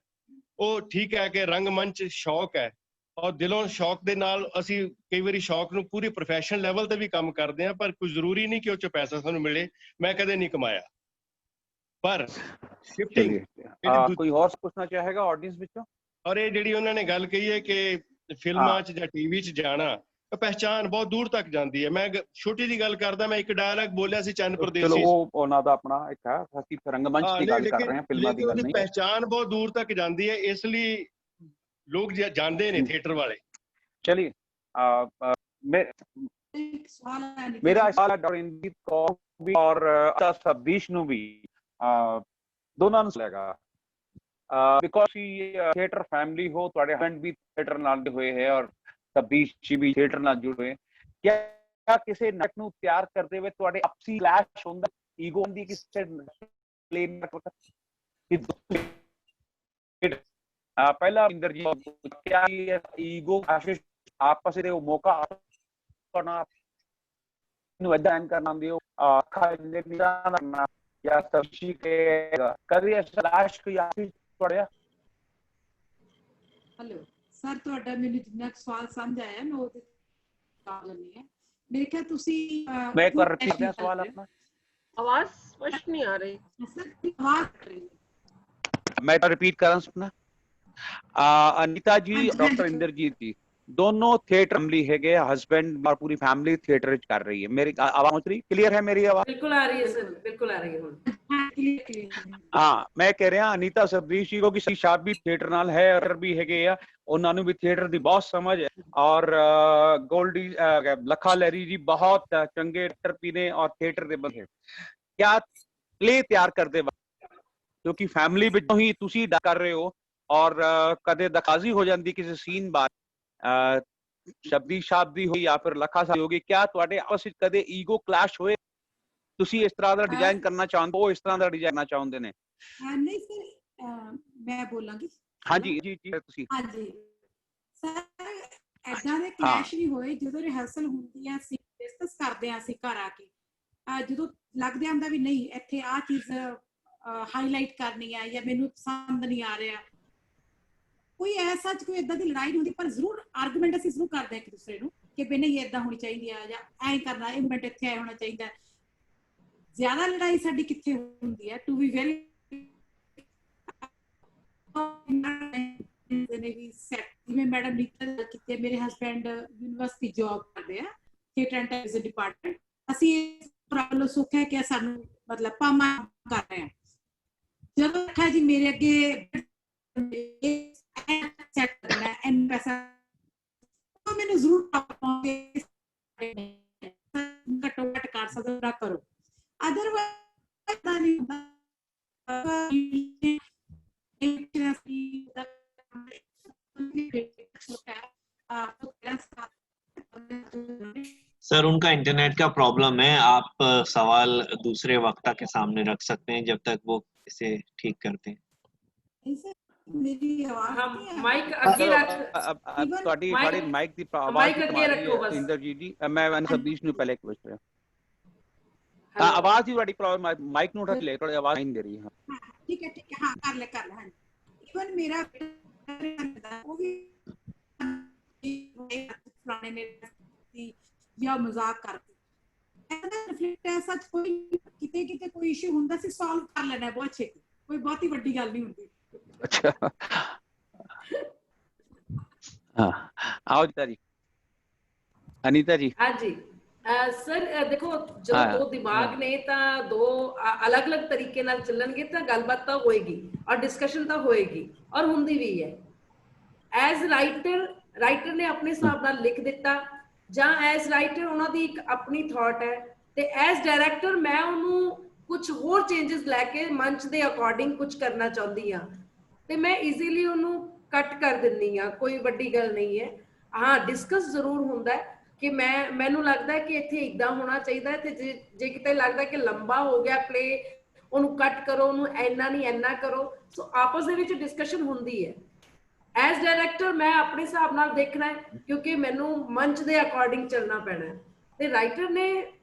ਉਹ ਠੀਕ ਹੈ ਕਿ ਰੰਗਮੰਚ ਸ਼ੌਕ ਹੈ, ਔਰ ਦਿਲੋਂ ਸ਼ੌਕ ਦੇ ਨਾਲ ਅਸੀਂ ਕਈ ਵਾਰੀ ਸ਼ੌਕ ਨੂੰ ਪੂਰੀ ਪ੍ਰੋਫੈਸ਼ਨਲ ਲੈਵਲ ਤੇ ਵੀ ਕੰਮ ਕਰਦੇ ਹਾਂ, ਪਰ ਕੋਈ ਜ਼ਰੂਰੀ ਨਹੀਂ ਕਿ ਉਹ 'ਚ ਪੈਸਾ ਸਾਨੂੰ ਮਿਲੇ। ਮੈਂ ਕਦੇ ਨਹੀਂ ਕਮਾਇਆ, ਪਰ ਸ਼ਿਫਟਿੰਗ ਕੋਈ ਹੋਰ ਪੁੱਛਣਾ ਚਾਹੇਗਾ ਆਡੀਅנס ਵਿੱਚੋਂ? ਔਰ ਇਹ ਜਿਹੜੀ ਉਹਨਾਂ ਨੇ ਗੱਲ ਕਹੀ ਹੈ ਕਿ ਫਿਲਮਾਂ 'ਚ ਜਾਂ ਟੀਵੀ 'ਚ ਜਾਣਾ, ਪਹਿਚਾਨ ਬਹੁਤ ਦੂਰ ਤੱਕ ਜਾਂਦੀ ਹੈ। ਮੈਂ ਛੋਟੀ ਜਿਹੀ ਗੱਲ ਕਰਦਾ, ਮੈਂ ਇੱਕ ਡਾਇਲੌਗ ਬੋਲਿਆ ਸੀ ਚੰਨ ਪ੍ਰਦੇਸੀ। ਚਲੋ ਉਹ ਉਹਨਾਂ ਦਾ ਆਪਣਾ ਇੱਕ ਹੈ, ਅਸੀਂ ਰੰਗਮੰਚ ਦੀ ਗੱਲ ਕਰ ਰਹੇ ਹਾਂ, ਫਿਲਮਾਂ ਦੀ ਗੱਲ ਨਹੀਂ। ਪਹਿਚਾਨ ਬਹੁਤ ਦੂਰ ਤੱਕ ਜਾਂਦੀ ਹੈ, ਇਸ ਲਈ ਲੋਕ ਜਾਂਦੇ ਨੇ ਥੀਏਟਰ ਵਾਲੇ। ਚਲਿਏ ਮੇਰਾ ਸਵਾਲ ਹੈ ਡਾਕਟਰ ਇੰਦਰਜੀਤ ਕੌਰ ਵੀ ਔਰ ਸ਼ਬਦੀਸ਼ ਨੂੰ ਵੀ, ਦੋਨਾਂ ਨੂੰ ਲੈਗਾ ਬਿਕੋਜ਼ ਥੀਏਟਰ ਫੈਮਿਲੀ ਹੋ, ਤੁਹਾਡੇ ਹਸਬੈਂਡ ਵੀ ਥੀਏਟਰ ਨਾਲ ਹੋਏ ਹੈ ਔਰ ਸ਼ਬਦੀਸ਼ ਜੀ ਵੀ ਥੀਏਟਰ ਨਾਲ ਜੁੜੇ। ਕਿਆ ਕਿਸੇ ਨਾਟਕ ਨੂੰ ਤਿਆਰ ਕਰਦੇ ਹੋਏ ਤੁਹਾਡੇ ਆਪਸੀ ਕਲੈਸ਼ ਹੁੰਦਾ, ਈਗੋ ਹੁੰਦੀ ਕਿਸੇ ਪਲੇਨ ਪਹਿਲਾ ਇੰਦਰਜੀਤ, ਕਿਆ ਈਗੋ ਕਲੈਸ਼ ਆਪਸ ਦੇ ਉਹ ਮੌਕਾ ਕਰਨਾ ਨੂੰ ਇਦਾਂ ਕਰਨਾ ਦਿਓ ਕਰਨਾ ਜਾਂ ਸਬਸ਼ੀ ਕੇ ਕਦੇ ਕਲੈਸ਼ ਕੋਈ ਆਪਸੀ ਪੜਿਆ? हेलो सर, ਤੁਹਾਡਾ ਮੈਨੂੰ ਜਿੰਨਾ ਸਵਾਲ ਸਮਝ ਆਇਆ ਮੈਂ ਉਹਦੇ ਜਵਾਬ ਲੈਣੀ ਹੈ। ਮੇਰੇ ਖਿਆਲ ਤੁਸੀਂ मैं एक बार रिपीट कर सवाल अपना। आवाज स्पष्ट नहीं आ रही सर, आवाज आ रही है। मैं रिपीट कर रहा हूँ अपना। अनीता जी, हाँ जी, डॉक्टर हाँ जी। इंद्रजीत जी दोनों थिएटर फैमिली है, हस्बैंड और पूरी फैमिली थिएटर कर रही है। मेरी आवाज पहुंच रही, क्लियर है मेरी आवाज? बिल्कुल आ रही है सर, बिल्कुल आ रही है हुण। हाँ, क्लियर। हाँ, मैं कह रहा अनीता सबरीश जी को कि साहब भी थिएटर नाल है और भी है आ, उन्होंने भी थिएटर की बहुत समझ है। और गोल्डी लखा लहरी जी बहुत चंगे एक्टर ने और थिएटर के बंदे। क्या प्ले तैयार करते वक्त क्योंकि फैमिली विचों ही तुसी कर रहे हो और कदे दखाजी हो जाती किसी सीन बार शब्दी शाब्दी हो या फिर लखा साहब होगी, क्या तुहाडे आपस विच कदे ईगो क्लैश होए? तुसी इस तरह का डिजाइन करना चाहते हो, इस तरह का डिजाइन करना चाहते ने? नहीं सर, मैं बोलांगी। हाँ जी जी जी तुसी। हाँ जी सर, ऐसा ਦੇ ਕਲੈਸ਼ ਨਹੀਂ ਹੋਏ। ਜਦੋਂ ਰਿਹਰਸਲ ਹੁੰਦੀ ਆ ਅਸੀਂ ਡਿਸਕਸ ਕਰਦੇ ਆ, ਅਸੀਂ ਘਰ ਆ ਕੇ ਜਦੋਂ ਲੱਗਦਾ ਹੁੰਦਾ ਵੀ ਨਹੀਂ ਇੱਥੇ ਆ ਚੀਜ਼ ਹਾਈਲਾਈਟ ਕਰਨੀ ਆ ਜਾਂ ਮੈਨੂੰ ਪਸੰਦ ਨਹੀਂ ਆ ਰਿਹਾ, ਕੋਈ ਐਸਾ ਕੋਈ ਇਦਾਂ ਦੀ ਲੜਾਈ ਹੁੰਦੀ, ਪਰ ਜ਼ਰੂਰ ਆਰਗੂਮੈਂਟ ਅਸੀਂ ਜ਼ਰੂਰ ਕਰਦੇ ਇੱਕ ਦੂਸਰੇ ਨੂੰ ਕਿ ਵੀ ਨਹੀਂ ਇਦਾਂ ਹੋਣੀ ਚਾਹੀਦੀ ਆ ਜਾਂ ਐਂ ਕਰਨਾ, ਇਹ ਮਿੰਟ ਇੱਥੇ ਆਏ ਹੋਣਾ ਚਾਹੀਦਾ। ਜ਼ਿਆਦਾ ਲੜਾਈ ਸਾਡੀ ਕਿੱਥੇ ਹੁੰਦੀ ਹੈ, ਟੂ ਬੀ ਵੈਰੀ ਜਿਵੇਂ ਮੈਡਮ ਨੀਤਾ ਕੀਤੇ, ਮੇਰੇ ਹਸਬੈਂਡ ਯੂਨੀਵਰਸਿਟੀ ਜੌਬ ਕਰਦੇ ਆ ਥੀਏਟਰ ਐਂਡ ਟੈਲੀਵਿਜ਼ਨ ਡਿਪਾਰਟਮੈਂਟ। ਅਸੀਂ ਵੱਲੋਂ ਸੁੱਖ ਹੈ ਕਿ ਸਾਨੂੰ ਮਤਲਬ ਪਾਮਾ ਕਰ ਰਹੇ ਹਾਂ। ਜਦੋਂ ਆਖਿਆ ਜੀ ਮੇਰੇ ਅੱਗੇ ਸੈਟ ਕਰਨਾ ਐਨ ਪੈਸਾ, ਤਾਂ ਮੈਨੂੰ ਜ਼ਰੂਰ ਘੱਟੋ ਘੱਟ ਕਰ ਸਕਦੇ ਨਾ ਕਰੋ, ਅਦਰਵਾਈਜ਼ ਤਾਂ ਨਹੀਂ ਹੁੰਦਾ। सर उनका इंटरनेट का प्रॉब्लम है, आप सवाल दूसरे वक्ता के सामने रख सकते हैं जब तक वो इसे ठीक करते हैं। मेरी आवाज हम माइक आगे रख, ਤੁਹਾਡੀ ਮਾਈਕ ਦੀ ਆਵਾਜ਼ माइक आगे रखो बस। ਇੰਦਰਜੀਤ ਜੀ, ਮੈਂ ਸਬਦੀਸ਼ ਨੂੰ ਪਹਿਲੇ ਪੁੱਛ ਰਿਹਾ ਹਾਂ। ਆਵਾਜ਼ ਦੀ ਤੁਹਾਡੀ ਪ੍ਰੋਬਲਮ, ਮਾਈਕ ਨੂੰ ਢੱਕ ਲੈ, ਥੋੜੀ ਆਵਾਜ਼ ਨਹੀਂ ਦੇ ਰਹੀ। ਹਾਂ ठीक है हाँ कर ले हाँ। इवन मेरा वो भी फलाने ने या मजाक करती ऐसा कोई किते किते कोई इशू हुंदा सी सॉल्व कर लेना है बहुत छेती, कोई बहुत ही बड़ी गल नहीं हुंदी। अच्छा हाँ आओ जी अनीता जी। हाँ जी सर देखो जो दो दिमाग ने ਤਾਂ ਦੋ ਅਲੱਗ-ਅਲੱਗ ਤਰੀਕੇ ਨਾਲ ਚੱਲਣਗੇ ਤਾਂ ਗੱਲਬਾਤ ਤਾਂ ਹੋਏਗੀ ਔਰ ਡਿਸਕਸ਼ਨ ਤਾਂ ਹੋਏਗੀ ਔਰ ਹੁੰਦੀ ਵੀ ਹੈ। ਐਜ਼ ਰਾਈਟਰ ਨੇ ਆਪਣੇ ਹਿਸਾਬ ਨਾਲ ਲਿਖ ਦਿੱਤਾ ਜਾਂ ਐਜ਼ ਰਾਈਟਰ ਉਹਨਾਂ ਦੀ ਇੱਕ ਆਪਣੀ ਥਾਟ ਹੈ ਤੇ ਐਜ਼ ਡਾਇਰੈਕਟਰ ਮੈਂ ਉਹਨੂੰ ਕੁਝ ਹੋਰ ਚੇਂजेस ਲੈ ਕੇ ਮੰਚ ਦੇ ਅਕੋਰਡਿੰਗ ਕੁਝ ਕਰਨਾ ਚਾਹੁੰਦੀ ਆ ਤੇ ਮੈਂ ਈਜ਼ੀਲੀ ਉਹਨੂੰ ਕੱਟ ਕਰ ਦਿੰਦੀ ਆ, ਕੋਈ ਵੱਡੀ ਗੱਲ ਨਹੀਂ ਹੈ। ਹਾਂ ਡਿਸਕਸ ਜ਼ਰੂਰ ਹੁੰਦਾ ਹੈ ਕਿ ਮੈਨੂੰ ਲੱਗਦਾ ਹੈ ਕਿ ਇੱਥੇ ਇਦਾਂ ਹੋਣਾ ਚਾਹੀਦਾ ਹੈ ਤੇ ਜੇ ਕਿਤੇ ਲੱਗਦਾ ਕਿ ਲੰਬਾ ਹੋ ਗਿਆ ਪਲੇ ਉਹਨੂੰ ਕੱਟ ਕਰੋ, ਉਹਨੂੰ ਇੰਨਾ ਨਹੀਂ ਇੰਨਾ ਕਰੋ। ਸੋ ਆਪਸ ਦੇ ਵਿੱਚ ਡਿਸਕਸ਼ਨ ਹੁੰਦੀ ਹੈ। ਐਜ਼ ਡਾਇਰੈਕਟਰ ਮੈਂ ਆਪਣੇ ਹਿਸਾਬ ਨਾਲ ਦੇਖਣਾ ਹੈ ਕਿਉਂਕਿ ਮੈਨੂੰ ਮੰਚ ਦੇ ਅਕੋਰਡਿੰਗ ਚੱਲਣਾ ਪੈਣਾ ਹੈ ਤੇ ਰਾਈਟਰ ਨੇ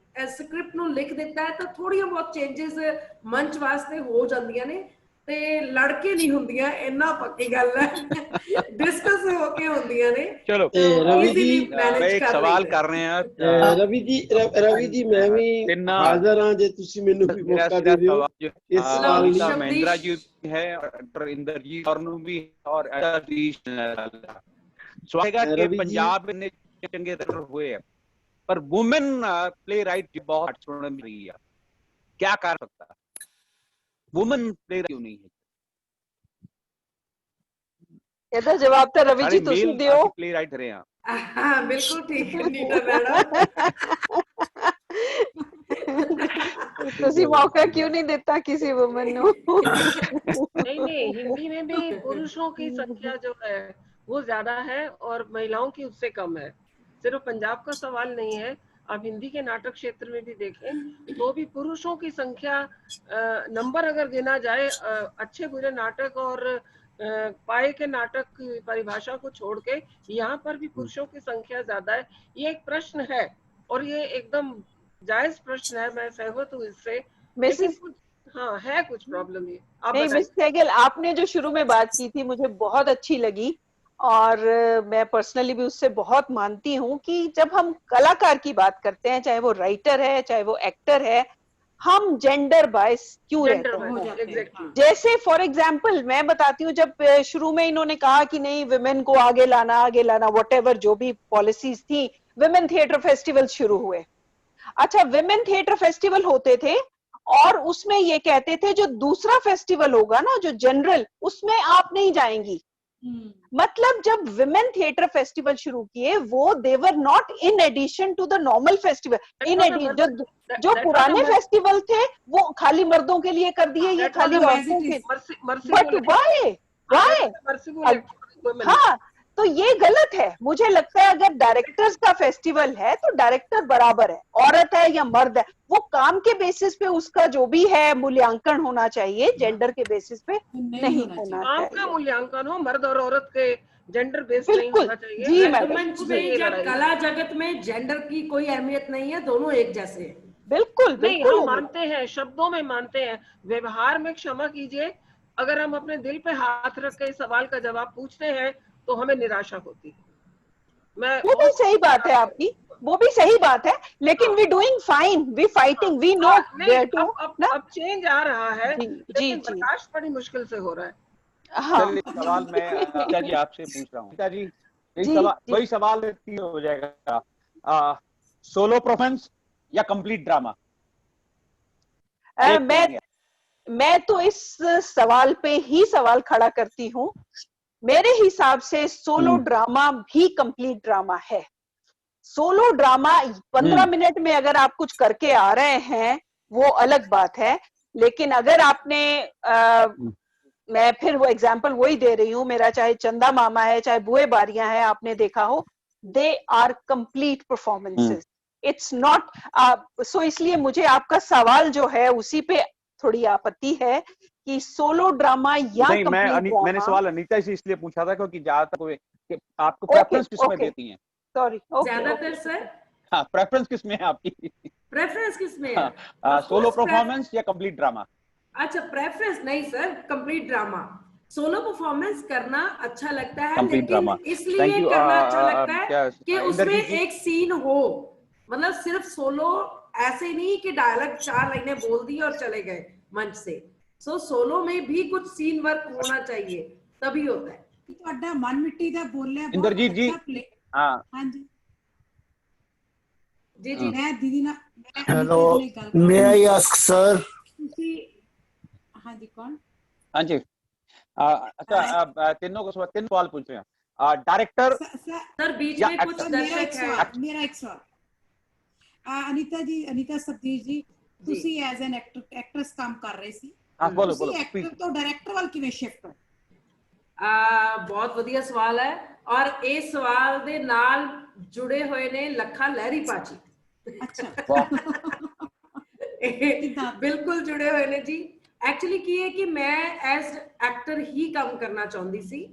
ਸਕ੍ਰਿਪਟ ਨੂੰ ਲਿਖ ਦਿੱਤਾ ਹੈ ਤਾਂ ਥੋੜੀਆਂ ਬਹੁਤ ਚੇਂजेस ਮੰਚ ਵਾਸਤੇ ਹੋ ਜਾਂਦੀਆਂ ਨੇ ਤੇ ਲੜ ਕੇ ਨਹੀਂ ਹੁੰਦੀਆਂ, ਇੰਨਾ ਪੱਕੀ ਗੱਲ ਹੈ। ਡਿਸਕਸ ਹੋ ਕੇ ਹੁੰਦੀਆਂ ਨੇ। ਚਲੋ रवि जी मैं एक सवाल कर रहे हैं रवि जी मैं भी हाजिर हां जे तुसी मेनू भी मौका दे दियो इस सवाल दी। महेंद्रा जी है डॉक्टर इंद्रजीत और नु भी और अजीश स्वागत के पंजाब ने चंगे एक्टर हुए हैं पर वुमेन प्ले राइट बहुत सुनने मिल रही है, क्या कर सकता है? वुमेन प्ले क्यों नहीं है? ਇਹਦਾ ਜਵਾਬ ਤਾਂ ਰਵੀ ਜੀ ਤੁਸੀਂ ਦਿਓ। प्ले राइट रहे हैं। हाँ बिल्कुल ठीक है नीता मैडम। ਤੁਸੀਂ मौका क्यों नहीं देता किसी वुमन ਨੂੰ? नहीं हिंदी में भी पुरुषों की संख्या जो है वो ज्यादा है और महिलाओं की उससे कम है। सिर्फ पंजाब का सवाल नहीं है, आप हिंदी के नाटक क्षेत्र में भी देखें तो भी पुरुषों की संख्या नंबर अगर गिना जाए अच्छे बुरे नाटक और पाए के नाटक की परिभाषा को छोड़ के यहाँ पर भी पुरुषों की संख्या ज्यादा है। ये एक प्रश्न है और ये एकदम जायज प्रश्न है, मैं सहमत हूँ इससे। हाँ है कुछ प्रॉब्लम ये। नहीं मिस सहगल, आपने जो शुरू में बात की थी मुझे बहुत अच्छी लगी और मैं पर्सनली भी उससे बहुत मानती हूँ कि जब हम कलाकार की बात करते हैं, चाहे वो राइटर है चाहे वो एक्टर है, हम जेंडर बायस क्यों रहते हैं? जैसे फॉर एग्जाम्पल मैं बताती हूँ, जब शुरू में इन्होंने कहा कि नहीं विमेन को आगे लाना व्हाटएवर जो भी पॉलिसीज थी, विमेन थिएटर फेस्टिवल शुरू हुए। अच्छा, विमेन थिएटर फेस्टिवल होते थे और उसमें ये कहते थे जो दूसरा फेस्टिवल होगा ना, जो जनरल, उसमें आप नहीं जाएंगी। मतलब जब विमेन थिएटर फेस्टिवल शुरू किए, वो they were not in addition to the normal festival, in addition जो पुराने फेस्टिवल थे वो खाली मर्दों के लिए कर दिए, ये खाली औरतों के। But why? हाँ, तो ये गलत है। मुझे लगता है अगर डायरेक्टर्स का फेस्टिवल है तो डायरेक्टर बराबर है, औरत है या मर्द है, वो काम के बेसिस पे उसका जो भी है मूल्यांकन होना चाहिए, जेंडर के बेसिस पे नहीं होना चाहिए। काम का मूल्यांकन हो, मर्द और औरत के जेंडर बेस नहीं होना चाहिए। जी रंगमंच में या कला जगत में जेंडर की कोई अहमियत नहीं है, दोनों एक जैसे हैं। बिल्कुल नहीं, हम मानते हैं, शब्दों में मानते हैं, व्यवहार में क्षमा कीजिए, अगर हम अपने दिल पे हाथ रख के इस सवाल का जवाब पूछते हैं तो हमें निराशा होती है। वो भी सही बात है आपकी, वो भी सही बात है, लेकिन we doing fine, we fighting, we know where to. अब चेंज आ रहा है, लेकिन बर्दाश्त बड़ी मुश्किल से हो रहा है। हाँ। सवाल मैं गीता जी आपसे पूछ रहा हूँ। गीता जी, वही सवाल हो जाएगा, सोलो परफॉर्मेंस या कंप्लीट ड्रामा? मैं तो इस सवाल पे ही सवाल खड़ा करती हूँ। मेरे हिसाब से सोलो ड्रामा भी कंप्लीट ड्रामा है। सोलो ड्रामा 15 मिनट में अगर आप कुछ करके आ रहे हैं वो अलग बात है, लेकिन अगर आपने मैं फिर वो एग्जांपल वही दे रही हूँ, मेरा चाहे चंदा मामा है चाहे बुए बारियां है, आपने देखा हो, they are complete performances, it's not. So इसलिए मुझे आपका सवाल जो है उसी पे थोड़ी आपत्ति है कि सोलो ड्रामा या मैंने सवाल अनीता से इसलिए पूछा था क्योंकि ज्यादातर आपको प्रेफरेंस किसमें देती हैं? सॉरी, ज्यादातर सर हाँ, प्रेफरेंस किसमें है आपकी? प्रेफरेंस किसमें है? सोलो परफॉर्मेंस या कंप्लीट ड्रामा? अच्छा, प्रेफरेंस नहीं sir, complete drama. Solo performance करना अच्छा लगता है, लेकिन इसलिए करना अच्छा लगता है कि उसमें एक सीन हो, मतलब सिर्फ सोलो ऐसे नहीं कि डायलॉग 4 लाइनें बोल दी और चले गए मंच से। सोलो में भी कुछ सीन वर्क होना चाहिए, तभी होता है। ਤੁਹਾਡਾ ਮਨ ਮਿੱਟੀ ਦਾ ਬੋਲਿਆ ਬਹੁਤ इंद्रजीत जी, हाँ ਹਾਂਜੀ जी मैं दीदी ना hello, may I ask sir? हाँ जी, कौन? हाँ जी, अच्छा, तीन सवाल पूछ रहे हैं। डायरेक्टर सर, बीच में कुछ दर्शक है। मेरा एक सवाल, अनीता जी, अनीता सतजीत जी, ਤੁਸੀਂ ਐਜ਼ ਐਨ ਐਕਟਰਸ ਕੰਮ ਕਰ ਰਹੇ ਸੀ, बोलो ਐਕਟਰ ਤੋਂ ਡਾਇਰੈਕਟਰ ਵੱਲ ਕਿਵੇਂ ਸ਼ਿਫਟ ਹੋ? ਬਹੁਤ ਵਧੀਆ ਸਵਾਲ ਹੈ, ਔਰ ਇਸ ਸਵਾਲ ਦੇ ਨਾਲ ਜੁੜੇ ਹੋਏ ਨੇ ਲੱਖਾ ਲਹਿਰੀ ਪਾਜੀ। ਬਿਲਕੁਲ ਜੁੜੇ ਹੋਏ ਨੇ ਜੀ। ਐਕਚੁਅਲੀ ਕੀ ਹੈ ਕਿ ਮੈਂ ਐਜ਼ ਐਕਟਰ ਹੀ ਕੰਮ ਕਰਨਾ ਚਾਹੁੰਦੀ ਸੀ,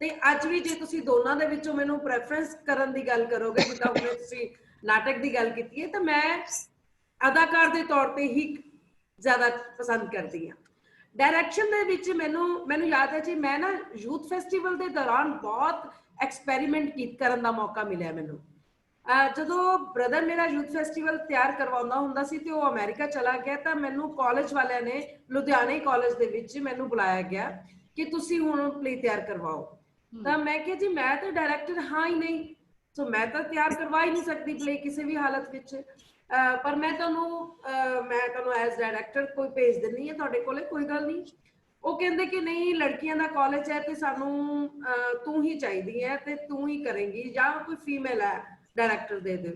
ਤੇ ਅੱਜ ਵੀ ਜੇ ਤੁਸੀਂ ਦੋਨਾਂ ਦੇ ਵਿੱਚੋਂ ਮੈਨੂੰ ਪ੍ਰੈਫਰੈਂਸ ਕਰਨ ਦੀ ਗੱਲ ਕਰੋਗੇ, ਜਿੱਦਾਂ ਹੁਣੇ ਤੁਸੀਂ ਨਾਟਕ ਦੀ ਗੱਲ ਕੀਤੀ ਹੈ, ਤਾਂ ਮੈਂ ਅਦਾਕਾਰ ਦੇ ਤੌਰ ਤੇ ਹੀ ਜ਼ਿਆਦਾ ਪਸੰਦ ਕਰਦੀ ਹਾਂ। डायरेक्शन ਦੇ ਵਿੱਚ ਮੈਨੂੰ ਯਾਦ ਹੈ ਜੀ, ਮੈਂ ਨਾ ਯੂਥ ਫੈਸਟੀਵਲ ਦੇ ਦੌਰਾਨ ਬਹੁਤ ਐਕਸਪੈਰੀਮੈਂਟ ਕਰਨ ਦਾ ਮੌਕਾ ਮਿਲਿਆ ਮੈਨੂੰ। ਜਦੋਂ ਬ੍ਰਦਰ ਮੇਰਾ ਯੂਥ ਫੈਸਟੀਵਲ ਤਿਆਰ ਕਰਵਾਉਂਦਾ ਹੁੰਦਾ ਸੀ ਤੇ ਉਹ ਅਮਰੀਕਾ ਚਲਾ ਗਿਆ, ਤਾਂ ਮੈਨੂੰ ਕਾਲਜ ਵਾਲਿਆਂ ਨੇ, ਲੁਧਿਆਣੇ ਕਾਲਜ ਦੇ ਵਿੱਚ ਮੈਨੂੰ ਬੁਲਾਇਆ ਗਿਆ ਕਿ ਤੁਸੀਂ ਹੁਣ ਪਲੇ ਤਿਆਰ ਕਰਵਾਓ। ਤਾਂ ਮੈਂ ਕਿਹਾ ਜੀ ਮੈਂ ਤਾਂ ਡਾਇਰੈਕਟਰ ਹਾਂ ਹੀ ਨਹੀਂ, ਸੋ ਮੈਂ ਤਾਂ ਤਿਆਰ ਕਰਵਾ ਹੀ ਨਹੀਂ ਸਕਦੀ ਪਲੇ ਕਿਸੇ ਵੀ ਹਾਲਤ ਵਿੱਚ, ਪਰ ਮੈਂ ਤੁਹਾਨੂੰ ਐਜ਼ ਡਾਇਰੈਕਟਰ ਕੋਈ ਭੇਜ ਦਿੰਦੀ ਹਾਂ ਤੁਹਾਡੇ ਕੋਲੇ, ਕੋਈ ਗੱਲ ਨਹੀਂ। ਉਹ ਕਹਿੰਦੇ ਕਿ ਨਹੀਂ, ਲੜਕੀਆਂ ਦਾ ਕਾਲਜ ਹੈ ਤੇ ਸਾਨੂੰ ਤੂੰ ਹੀ ਚਾਹੀਦੀ ਹੈ ਤੇ ਤੂੰ ਹੀ ਕਰੇਂਗੀ, ਜਾਂ ਕੋਈ ਫੀਮੇਲ ਹੈ ਡਾਇਰੈਕਟਰ ਦੇ ਦੇ।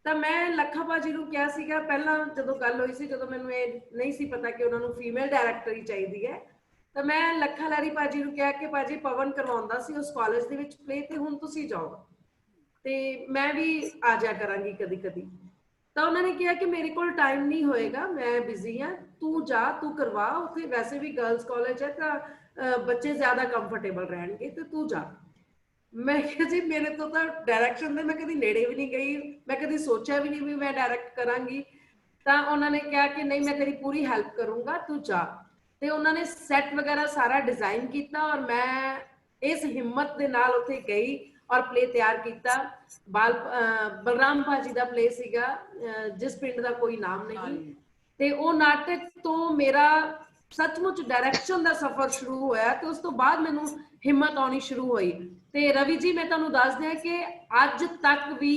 ਤਾਂ ਮੈਂ ਲੱਖਾ ਭਾਜੀ ਨੂੰ ਕਿਹਾ ਸੀਗਾ, ਪਹਿਲਾਂ ਜਦੋਂ ਗੱਲ ਹੋਈ ਸੀ, ਜਦੋਂ ਮੈਨੂੰ ਇਹ ਨਹੀਂ ਸੀ ਪਤਾ ਕਿ ਉਹਨਾਂ ਨੂੰ ਫੀਮੇਲ ਡਾਇਰੈਕਟਰ ਹੀ ਚਾਹੀਦੀ ਹੈ, ਤਾਂ ਮੈਂ ਲੱਖਾ ਲਹਿਰੀ ਭਾਜੀ ਨੂੰ ਕਿਹਾ ਕਿ ਭਾਜੀ ਪਵਨ ਕਰਵਾਉਂਦਾ ਸੀ ਉਸ ਕਾਲਜ ਦੇ ਵਿੱਚ ਪਲੇ, ਤੇ ਹੁਣ ਤੁਸੀਂ ਜਾਓ ਤੇ ਮੈਂ ਵੀ ਆ ਜਾ ਕਰਾਂਗੀ ਕਦੀ ਕਦੀ। ਤਾਂ ਉਹਨਾਂ ਨੇ ਕਿਹਾ ਕਿ ਮੇਰੇ ਕੋਲ ਟਾਈਮ ਨਹੀਂ ਹੋਏਗਾ, ਮੈਂ ਬਿਜ਼ੀ ਹਾਂ, ਤੂੰ ਜਾ, ਤੂੰ ਕਰਵਾ, ਉੱਥੇ ਵੈਸੇ ਵੀ ਗਰਲਸ ਕਾਲਜ ਹੈ ਤਾਂ ਬੱਚੇ ਜ਼ਿਆਦਾ ਕੰਫਰਟੇਬਲ ਰਹਿਣਗੇ, ਤੇ ਤੂੰ ਜਾ। ਮੈਂ ਕਿਹਾ ਜੀ ਮੇਰੇ ਤੋਂ ਤਾਂ ਡਾਇਰੈਕਸ਼ਨ ਦੇ ਮੈਂ ਕਦੀ ਨੇੜੇ ਵੀ ਨਹੀਂ ਗਈ, ਮੈਂ ਕਦੀ ਸੋਚਿਆ ਵੀ ਨਹੀਂ ਵੀ ਮੈਂ ਡਾਇਰੈਕਟ ਕਰਾਂਗੀ। ਤਾਂ ਉਹਨਾਂ ਨੇ ਕਿਹਾ ਕਿ ਨਹੀਂ, ਮੈਂ ਤੇਰੀ ਪੂਰੀ ਹੈਲਪ ਕਰੂੰਗਾ, ਤੂੰ ਜਾ। ਤੇ ਉਹਨਾਂ ਨੇ ਸੈੱਟ ਵਗੈਰਾ ਸਾਰਾ ਡਿਜ਼ਾਈਨ ਕੀਤਾ, ਔਰ ਮੈਂ ਇਸ ਹਿੰਮਤ ਦੇ ਨਾਲ ਉੱਥੇ ਗਈ ਔਰ ਪਲੇ ਤਿਆਰ ਕੀਤਾ। ਬਲਰਾਮ ਭਾਜੀ ਦਾ ਪਲੇ ਸੀਗਾ, ਜਿਸ ਪਿੰਡ ਦਾ ਕੋਈ ਨਾਮ ਨਹੀਂ, ਤੇ ਉਹ ਨਾਟਕ ਤੋਂ ਮੇਰਾ ਸੱਚਮੁੱਚ ਡਾਇਰੈਕਸ਼ਨ ਦਾ ਸਫ਼ਰ ਸ਼ੁਰੂ ਹੋਇਆ ਤੇ ਉਸ ਤੋਂ ਬਾਅਦ ਮੈਨੂੰ ਹਿੰਮਤ ਆਉਣੀ ਸ਼ੁਰੂ ਹੋਈ। ਤੇ ਰਵੀ ਜੀ ਮੈਂ ਤੁਹਾਨੂੰ ਦੱਸ ਦਿਆਂ ਕਿ ਅੱਜ ਤੱਕ ਵੀ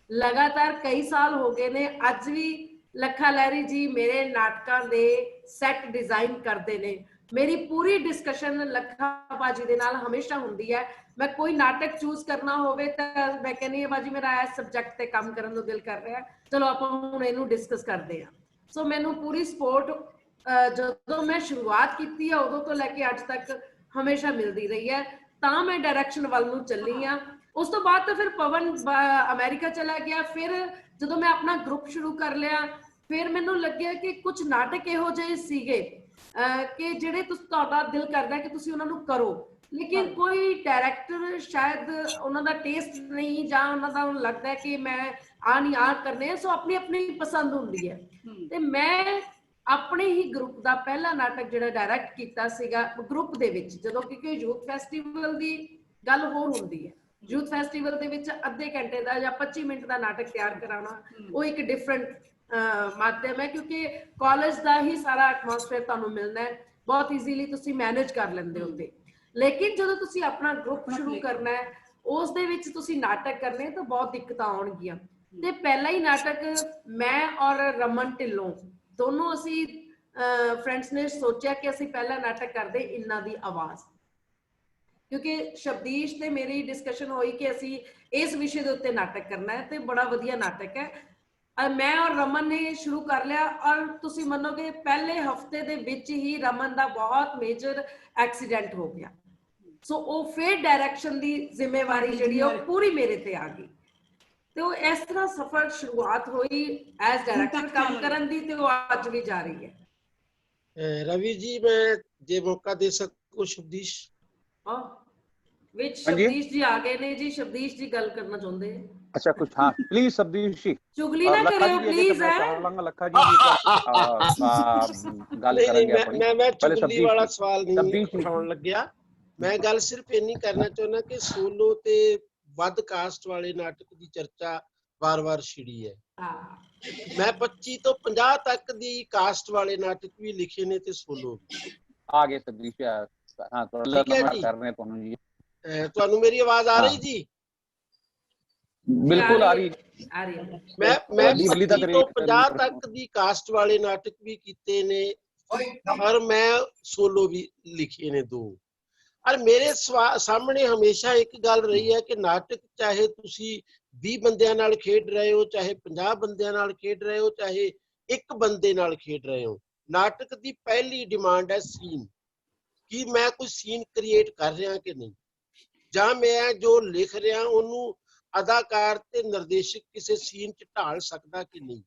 ਲਗਾਤਾਰ ਕਈ ਸਾਲ ਹੋ ਗਏ ਨੇ, ਅੱਜ ਵੀ ਲੱਖਾ ਲਹਿਰੀ ਜੀ ਮੇਰੇ ਨਾਟਕਾਂ ਦੇ ਸੈੱਟ ਡਿਜ਼ਾਈਨ ਕਰਦੇ ਨੇ। ਮੇਰੀ ਪੂਰੀ ਡਿਸਕਸ਼ਨ ਲੱਖਾ ਭਾਜੀ ਦੇ ਨਾਲ ਹਮੇਸ਼ਾ ਹੁੰਦੀ ਹੈ। ਮੈਂ ਕੋਈ ਨਾਟਕ ਚੂਜ਼ ਕਰਨਾ ਹੋਵੇ ਤਾਂ ਮੈਂ ਕਹਿੰਦੀ ਹਾਂ ਭਾਜੀ ਮੇਰਾ ਇਸ ਸਬਜੈਕਟ ਤੇ ਕੰਮ ਕਰਨ ਨੂੰ ਦਿਲ ਕਰ ਰਿਹਾ, ਚਲੋ ਆਪਾਂ ਹੁਣ ਇਹਨੂੰ ਡਿਸਕਸ ਕਰਦੇ ਹਾਂ। ਸੋ ਮੈਨੂੰ ਪੂਰੀ ਸਪੋਰਟ ਜਦੋਂ ਮੈਂ ਸ਼ੁਰੂਆਤ ਕੀਤੀ ਹੈ ਉਦੋਂ ਤੋਂ ਲੈ ਕੇ ਅੱਜ ਤੱਕ ਹਮੇਸ਼ਾ ਮਿਲਦੀ ਰਹੀ ਹੈ। ਤਾਂ ਮੈਂ ਡਾਇਰੈਕਸ਼ਨ ਵੱਲ ਨੂੰ ਚੱਲੀ ਹਾਂ। ਉਸ ਤੋਂ ਬਾਅਦ ਤਾਂ ਫਿਰ ਪਵਨ ਅਮਰੀਕਾ ਚਲਾ ਗਿਆ। ਫਿਰ ਜਦੋਂ ਮੈਂ ਆਪਣਾ ਗਰੁੱਪ ਸ਼ੁਰੂ ਕਰ ਲਿਆ, ਫਿਰ ਮੈਨੂੰ ਲੱਗਿਆ ਕਿ ਕੁਝ ਨਾਟਕ ਇਹੋ ਜਿਹੇ ਸੀਗੇ ਕਿ ਜਿਹੜੇ ਤੁਹਾਡਾ ਦਿਲ ਕਰਦਾ ਕਿ ਤੁਸੀਂ ਉਹਨਾਂ ਨੂੰ ਕਰੋ, ਲੇਕਿਨ ਕੋਈ ਡਾਇਰੈਕਟਰ ਸ਼ਾਇਦ ਉਹਨਾਂ ਦਾ ਟੇਸਟ ਨਹੀਂ, ਜਾਂ ਉਹਨਾਂ ਦਾ ਲੱਗਦਾ ਕਿ ਮੈਂ ਨਹੀਂ ਕਰਨੇ। ਸੋ ਆਪਣੀ ਆਪਣੀ ਪਸੰਦ ਹੁੰਦੀ ਹੈ। ਤੇ ਮੈਂ ਆਪਣੇ ਹੀ ਗਰੁੱਪ ਦਾ ਪਹਿਲਾ ਨਾਟਕ ਜਿਹੜਾ ਡਾਇਰੈਕਟ ਕੀਤਾ ਸੀਗਾ ਗਰੁੱਪ ਦੇ ਵਿੱਚ, ਜਦੋਂ ਕਿ ਯੂਥ ਫੈਸਟੀਵਲ ਦੀ ਗੱਲ ਹੋਰ ਹੁੰਦੀ ਹੈ। ਯੂਥ ਫੈਸਟੀਵਲ ਦੇ ਵਿੱਚ ਅੱਧੇ ਘੰਟੇ ਦਾ ਜਾਂ 25 ਮਿੰਟ ਦਾ ਨਾਟਕ ਤਿਆਰ ਕਰਾਉਣਾ ਉਹ ਇੱਕ ਡਿਫਰੈਂਟ ਮਾਧਿਅਮ ਹੈ, ਕਿਉਂਕਿ ਕਾਲਜ ਦਾ ਹੀ ਸਾਰਾ ਐਟਮੋਸਫੇਅਰ ਤੁਹਾਨੂੰ ਮਿਲਣਾ ਹੈ, ਬਹੁਤ ਈਜ਼ੀਲੀ ਤੁਸੀਂ ਮੈਨੇਜ ਕਰ ਲੈਂਦੇ ਹੁੰਦੇ। ਲੇਕਿਨ ਜਦੋਂ ਤੁਸੀਂ ਆਪਣਾ ਗਰੁੱਪ ਸ਼ੁਰੂ ਕਰਨਾ ਹੈ, ਉਸ ਦੇ ਵਿੱਚ ਤੁਸੀਂ ਨਾਟਕ ਕਰਨੇ ਤਾਂ ਬਹੁਤ ਦਿੱਕਤਾਂ ਆਉਣਗੀਆਂ। ਤੇ ਪਹਿਲਾ ਹੀ ਨਾਟਕ ਮੈਂ ਔਰ ਰਮਨ ਢਿੱਲੋਂ ਦੋਨੋਂ ਅਸੀਂ ਫਰੈਂਡਸ ਨੇ ਸੋਚਿਆ ਕਿ ਅਸੀਂ ਪਹਿਲਾ ਨਾਟਕ ਕਰਦੇ ਇਹਨਾਂ ਦੀ ਆਵਾਜ਼, ਕਿਉਂਕਿ ਸ਼ਬਦੀਸ਼ ਤੇ ਮੇਰੀ ਡਿਸਕਸ਼ਨ ਹੋਈ ਕਿ ਅਸੀਂ ਇਸ ਵਿਸ਼ੇ ਦੇ ਉੱਤੇ ਨਾਟਕ ਕਰਨਾ ਹੈ ਤੇ ਬੜਾ ਵਧੀਆ ਨਾਟਕ ਹੈ। ਮੈਂ ਔਰ ਰਮਨ ਨੇ ਸ਼ੁਰੂ ਕਰ ਲਿਆ ਔਰ ਤੁਸੀਂ ਮੰਨੋਗੇ ਪਹਿਲੇ ਹਫਤੇ ਦੇ ਵਿੱਚ ਹੀ ਰਮਨ ਦਾ ਬਹੁਤ ਮੇਜਰ ਐਕਸੀਡੈਂਟ ਹੋ ਗਿਆ। ਸੋ ਉਹ ਫਿਰ ਡਾਇਰੈਕਸ਼ਨ ਦੀ ਜ਼ਿੰਮੇਵਾਰੀ ਜਿਹੜੀ ਉਹ ਪੂਰੀ ਮੇਰੇ ਤੇ ਆ ਗਈ। ਤੇ ਉਹ ਇਸ ਤਰ੍ਹਾਂ ਸਫਰ ਸ਼ੁਰੂਆਤ ਹੋਈ ਐਜ਼ ਡਾਇਰੈਕਟਰ ਕੰਮ ਕਰਨ ਦੀ, ਤੇ ਉਹ ਅੱਜ ਵੀ ਜਾਰੀ ਹੈ। ਰਵੀ ਜੀ ਮੈਂ ਜੇ ਮੌਕਾ ਦੇ ਸਕੋ ਸ਼ਬਦੀਸ਼ ਵਿੱਚ ਸ਼ਬਦੀਸ਼ ਜੀ ਆ ਗਏ ਨੇ ਜੀ। ਸ਼ਬਦੀਸ਼ ਜੀ ਗੱਲ ਕਰਨਾ ਚਾਹੁੰਦੇ ਹੈ। अच्छा कुछ हाँ प्लीज शब्दीश जी चुगली ना करो प्लीज है। लखा जी गल करेंगे मैं चुगली वाला सवाल नहीं उठाउण लग्या। मैं गल सिर्फ इन्नी करना चाहुंदा कि सोलो ते वध कास्ट वाले नाटक दी चर्चा बार-बार छिड़ी है। मैं 25 तो 50 तक दी कास्ट वाले नाटक भी लिखे ने ते सोलो भी आ गए। शबदीश हां थोड़ा कर रहे हैं तुहानू जी। तुहानू मेरी आवाज आ रही जी? बिल्कुल आ रही मैं 25 तो 50 तक दी कास्ट वाले नाटक भी कीते ने और मैं सोलो भी लिखे ने दो। और मेरे सामने हमेशा एक गल रही है कि नाटक चाहे तुसी 20 बंदियां नाल खेड रहे हो, चाहे 50 बंदियां नाल खेड रहे हो, चाहे एक बंदे नाल खेड रहे हो, नाटक दी पहली डिमांड है सीन, कि मैं कोई सीन क्रिएट कर रहा कि नहीं, जां मैं जो लिख रहा ओनू अदाकार ते निर्देशक किसी सीन च ढाल सकता कि नहीं।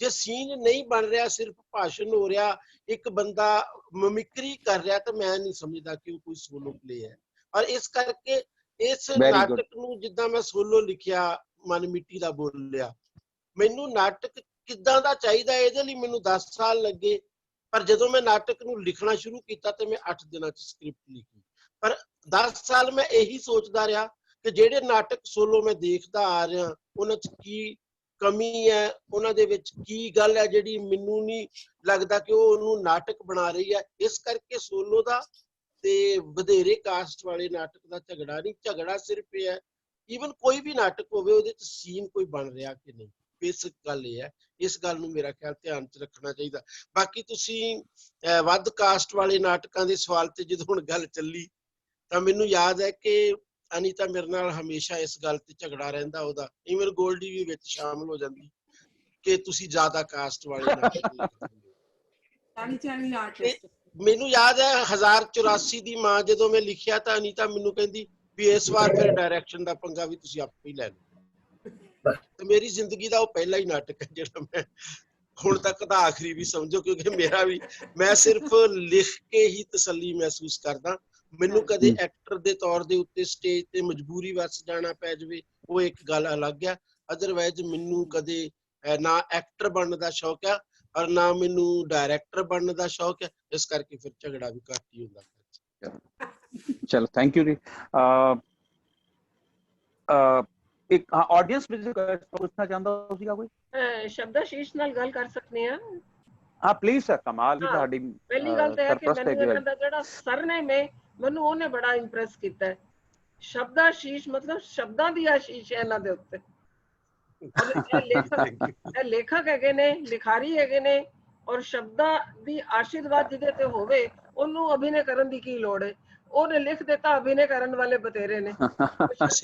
जे सीन नहीं बन रहा, सिर्फ भाषण हो रहा, एक बंदा मिमिक्री कर रहा, तो मैं नहीं समझदा कि वो कोई सोलो प्ले है। और इस करके इस नाटक नू जिद्दां मैं सोलो लिखिया मन मिट्टी दा बोलिया, मैनू नाटक किद्दां दा चाहीदा इहदे लई मैनू 10 साल लगे। पर जदों मैं नाटक नू लिखना शुरू किया तो मैं 8 दिनां च स्क्रिप्ट लिखी। पर 10 साल मैं यही सोचदा रहा कि ਜਿਹੜੇ ਨਾਟਕ ਸੋਲੋ ਮੈਂ ਦੇਖਦਾ ਆ ਰਿਹਾ ਉਹਨਾਂ ਚ ਕੀ ਕਮੀ ਹੈ, ਉਹਨਾਂ ਦੇ ਵਿੱਚ ਕੀ ਗੱਲ ਹੈ ਜਿਹੜੀ ਮੈਨੂੰ ਨਹੀਂ ਲੱਗਦਾ ਕਿ ਉਹ ਉਹਨੂੰ ਨਾਟਕ ਬਣਾ ਰਹੀ ਹੈ। ਇਸ ਕਰਕੇ ਸੋਲੋ ਦਾ ਤੇ ਵਧੇਰੇ ਕਾਸਟ ਵਾਲੇ ਨਾਟਕ ਦਾ ਝਗੜਾ ਨਹੀਂ, ਝਗੜਾ ਸਿਰਫ ਇਹ ਹੈ ਈਵਨ ਕੋਈ ਵੀ ਨਾਟਕ ਹੋਵੇ ਉਹਦੇ ਚ ਸੀਨ ਕੋਈ ਬਣ ਰਿਹਾ ਕਿ ਨਹੀਂ। ਬੇਸਿਕ ਗੱਲ ਇਹ ਹੈ, ਇਸ ਗੱਲ ਨੂੰ ਮੇਰਾ ਖਿਆਲ ਧਿਆਨ ਚ ਰੱਖਣਾ ਚਾਹੀਦਾ। ਬਾਕੀ ਤੁਸੀਂ ਵੱਧ ਕਾਸਟ ਵਾਲੇ ਨਾਟਕਾਂ ਦੇ ਸਵਾਲ ਤੇ ਜਦੋਂ ਹੁਣ ਗੱਲ ਚੱਲੀ ਤਾਂ ਮੈਨੂੰ ਯਾਦ ਹੈ ਕਿ ਅਨੀਤਾ ਮੇਰੇ ਨਾਲ ਹਮੇਸ਼ਾ ਇਸ ਗੱਲ ਤੇ ਝਗੜਾ ਰਹਿੰਦਾ ਉਹਦਾ, ਈਵਨ ਗੋਲਡੀ ਵੀ ਵਿੱਚ ਸ਼ਾਮਲ ਹੋ ਜਾਂਦੀ ਕਿ ਤੁਸੀਂ ਜ਼ਿਆਦਾ ਕਾਸਟ ਵਾਲੇ ਮੈਨੂੰ ਯਾਦ ਹੈ 1084 ਦੀ ਮਾਂ ਜਦੋਂ ਮੈਂ ਲਿਖਿਆ ਤਾਂ ਅਨੀਤਾ ਮੈਨੂੰ ਕਹਿੰਦੀ ਵੀ ਇਸ ਵਾਰ ਫਿਰ ਡਾਇਰੈਕਸ਼ਨ ਦਾ ਪੰਗਾ ਵੀ ਤੁਸੀਂ ਆਪੇ ਹੀ ਲੈ ਲਓ। ਤੇ ਮੇਰੀ ਜ਼ਿੰਦਗੀ ਦਾ ਉਹ ਪਹਿਲਾ ਹੀ ਨਾਟਕ ਹੈ ਜਿਹੜਾ ਮੈਂ ਹੁਣ ਤੱਕ ਦਾ ਆਖਰੀ ਵੀ ਸਮਝੋ, ਕਿਉਂਕਿ ਮੇਰਾ ਵੀ ਮੈਂ ਸਿਰਫ ਲਿਖ ਕੇ ਹੀ ਤਸੱਲੀ ਮਹਿਸੂਸ ਕਰਦਾ। ਮੈਨੂੰ ਕਦੇ ਐਕਟਰ ਦੇ ਤੌਰ ਦੇ ਉੱਤੇ ਸਟੇਜ ਤੇ ਮਜਬੂਰੀ ਵਸ ਜਾਣਾ ਪੈ ਜਾਵੇ ਉਹ ਇੱਕ ਗੱਲ ਅਲੱਗ ਹੈ। ਅਦਰਵਾਈਜ਼ ਮੈਨੂੰ ਕਦੇ ਨਾ ਐਕਟਰ ਬਣਨ ਦਾ ਸ਼ੌਕ ਹੈ ਔਰ ਨਾ ਮੈਨੂੰ ਡਾਇਰੈਕਟਰ ਬਣਨ ਦਾ ਸ਼ੌਕ ਹੈ। ਇਸ ਕਰਕੇ ਫਿਰ ਝਗੜਾ ਵੀ ਘੱਟ ਹੀ ਹੁੰਦਾ। ਚਲੋ ਥੈਂਕ ਯੂ ਜੀ। ਇੱਕ ਆਡੀਅੰਸ ਵਿੱਚ ਪੁੱਛਣਾ ਚਾਹੁੰਦਾ ਸੀਗਾ ਕੋਈ? ਸ਼ਬਦਾਸ਼ੀਸ਼ ਨਾਲ ਗੱਲ ਕਰ ਸਕਨੇ ਆ? ਹਾਂ ਪਲੀਜ਼ ਸਰ, ਕਮਾਲ ਦੀ ਹਾਂ, ਤੁਹਾਡੀ ਪਹਿਲੀ ਗੱਲ ਤਾਂ ਹੈ ਕਿ ਸਰਪ੍ਰਸਤ ਮੈਨੂੰ ਹੈਗੀ ਇਹਨਾਂ ਦਾ ਜਿਹੜਾ ਸਰਨੇਮ ਹੈ ਮੈਨੂੰ ਉਹਨੇ ਬੜਾ ਇੰਪ੍ਰੈਸ ਕੀਤਾ ਹੈ। ਸ਼ਬਦਾਸ਼ੀਸ਼ ਮਤਲਬ ਸ਼ਬਦਾਂ ਦੀ ਆਸ਼ੀਸ਼ ਹੈ ਇਹਨਾਂ ਦੇ ਉੱਤੇ। ਔਰ ਇਹ ਲੇਖਕ ਹੈਗੇ ਨੇ, ਲਿਖਾਰੀ ਹੈਗੇ ਨੇ, ਔਰ ਸ਼ਬਦਾਂ ਦੀ ਆਸ਼ੀਰਵਾਦ ਜਿਹਦੇ ਤੇ ਹੋਵੇ ਉਹਨੂੰ ਅਭਿਨੈ ਕਰਨ ਦੀ ਕੀ ਲੋੜ ਹੈ। ਉਹਨੇ ਲਿਖ ਦਿੱਤਾ, ਅਭਿਨੈ ਕਰਨ ਵਾਲੇ ਬਤੇਰੇ ਨੇ। ਉਸ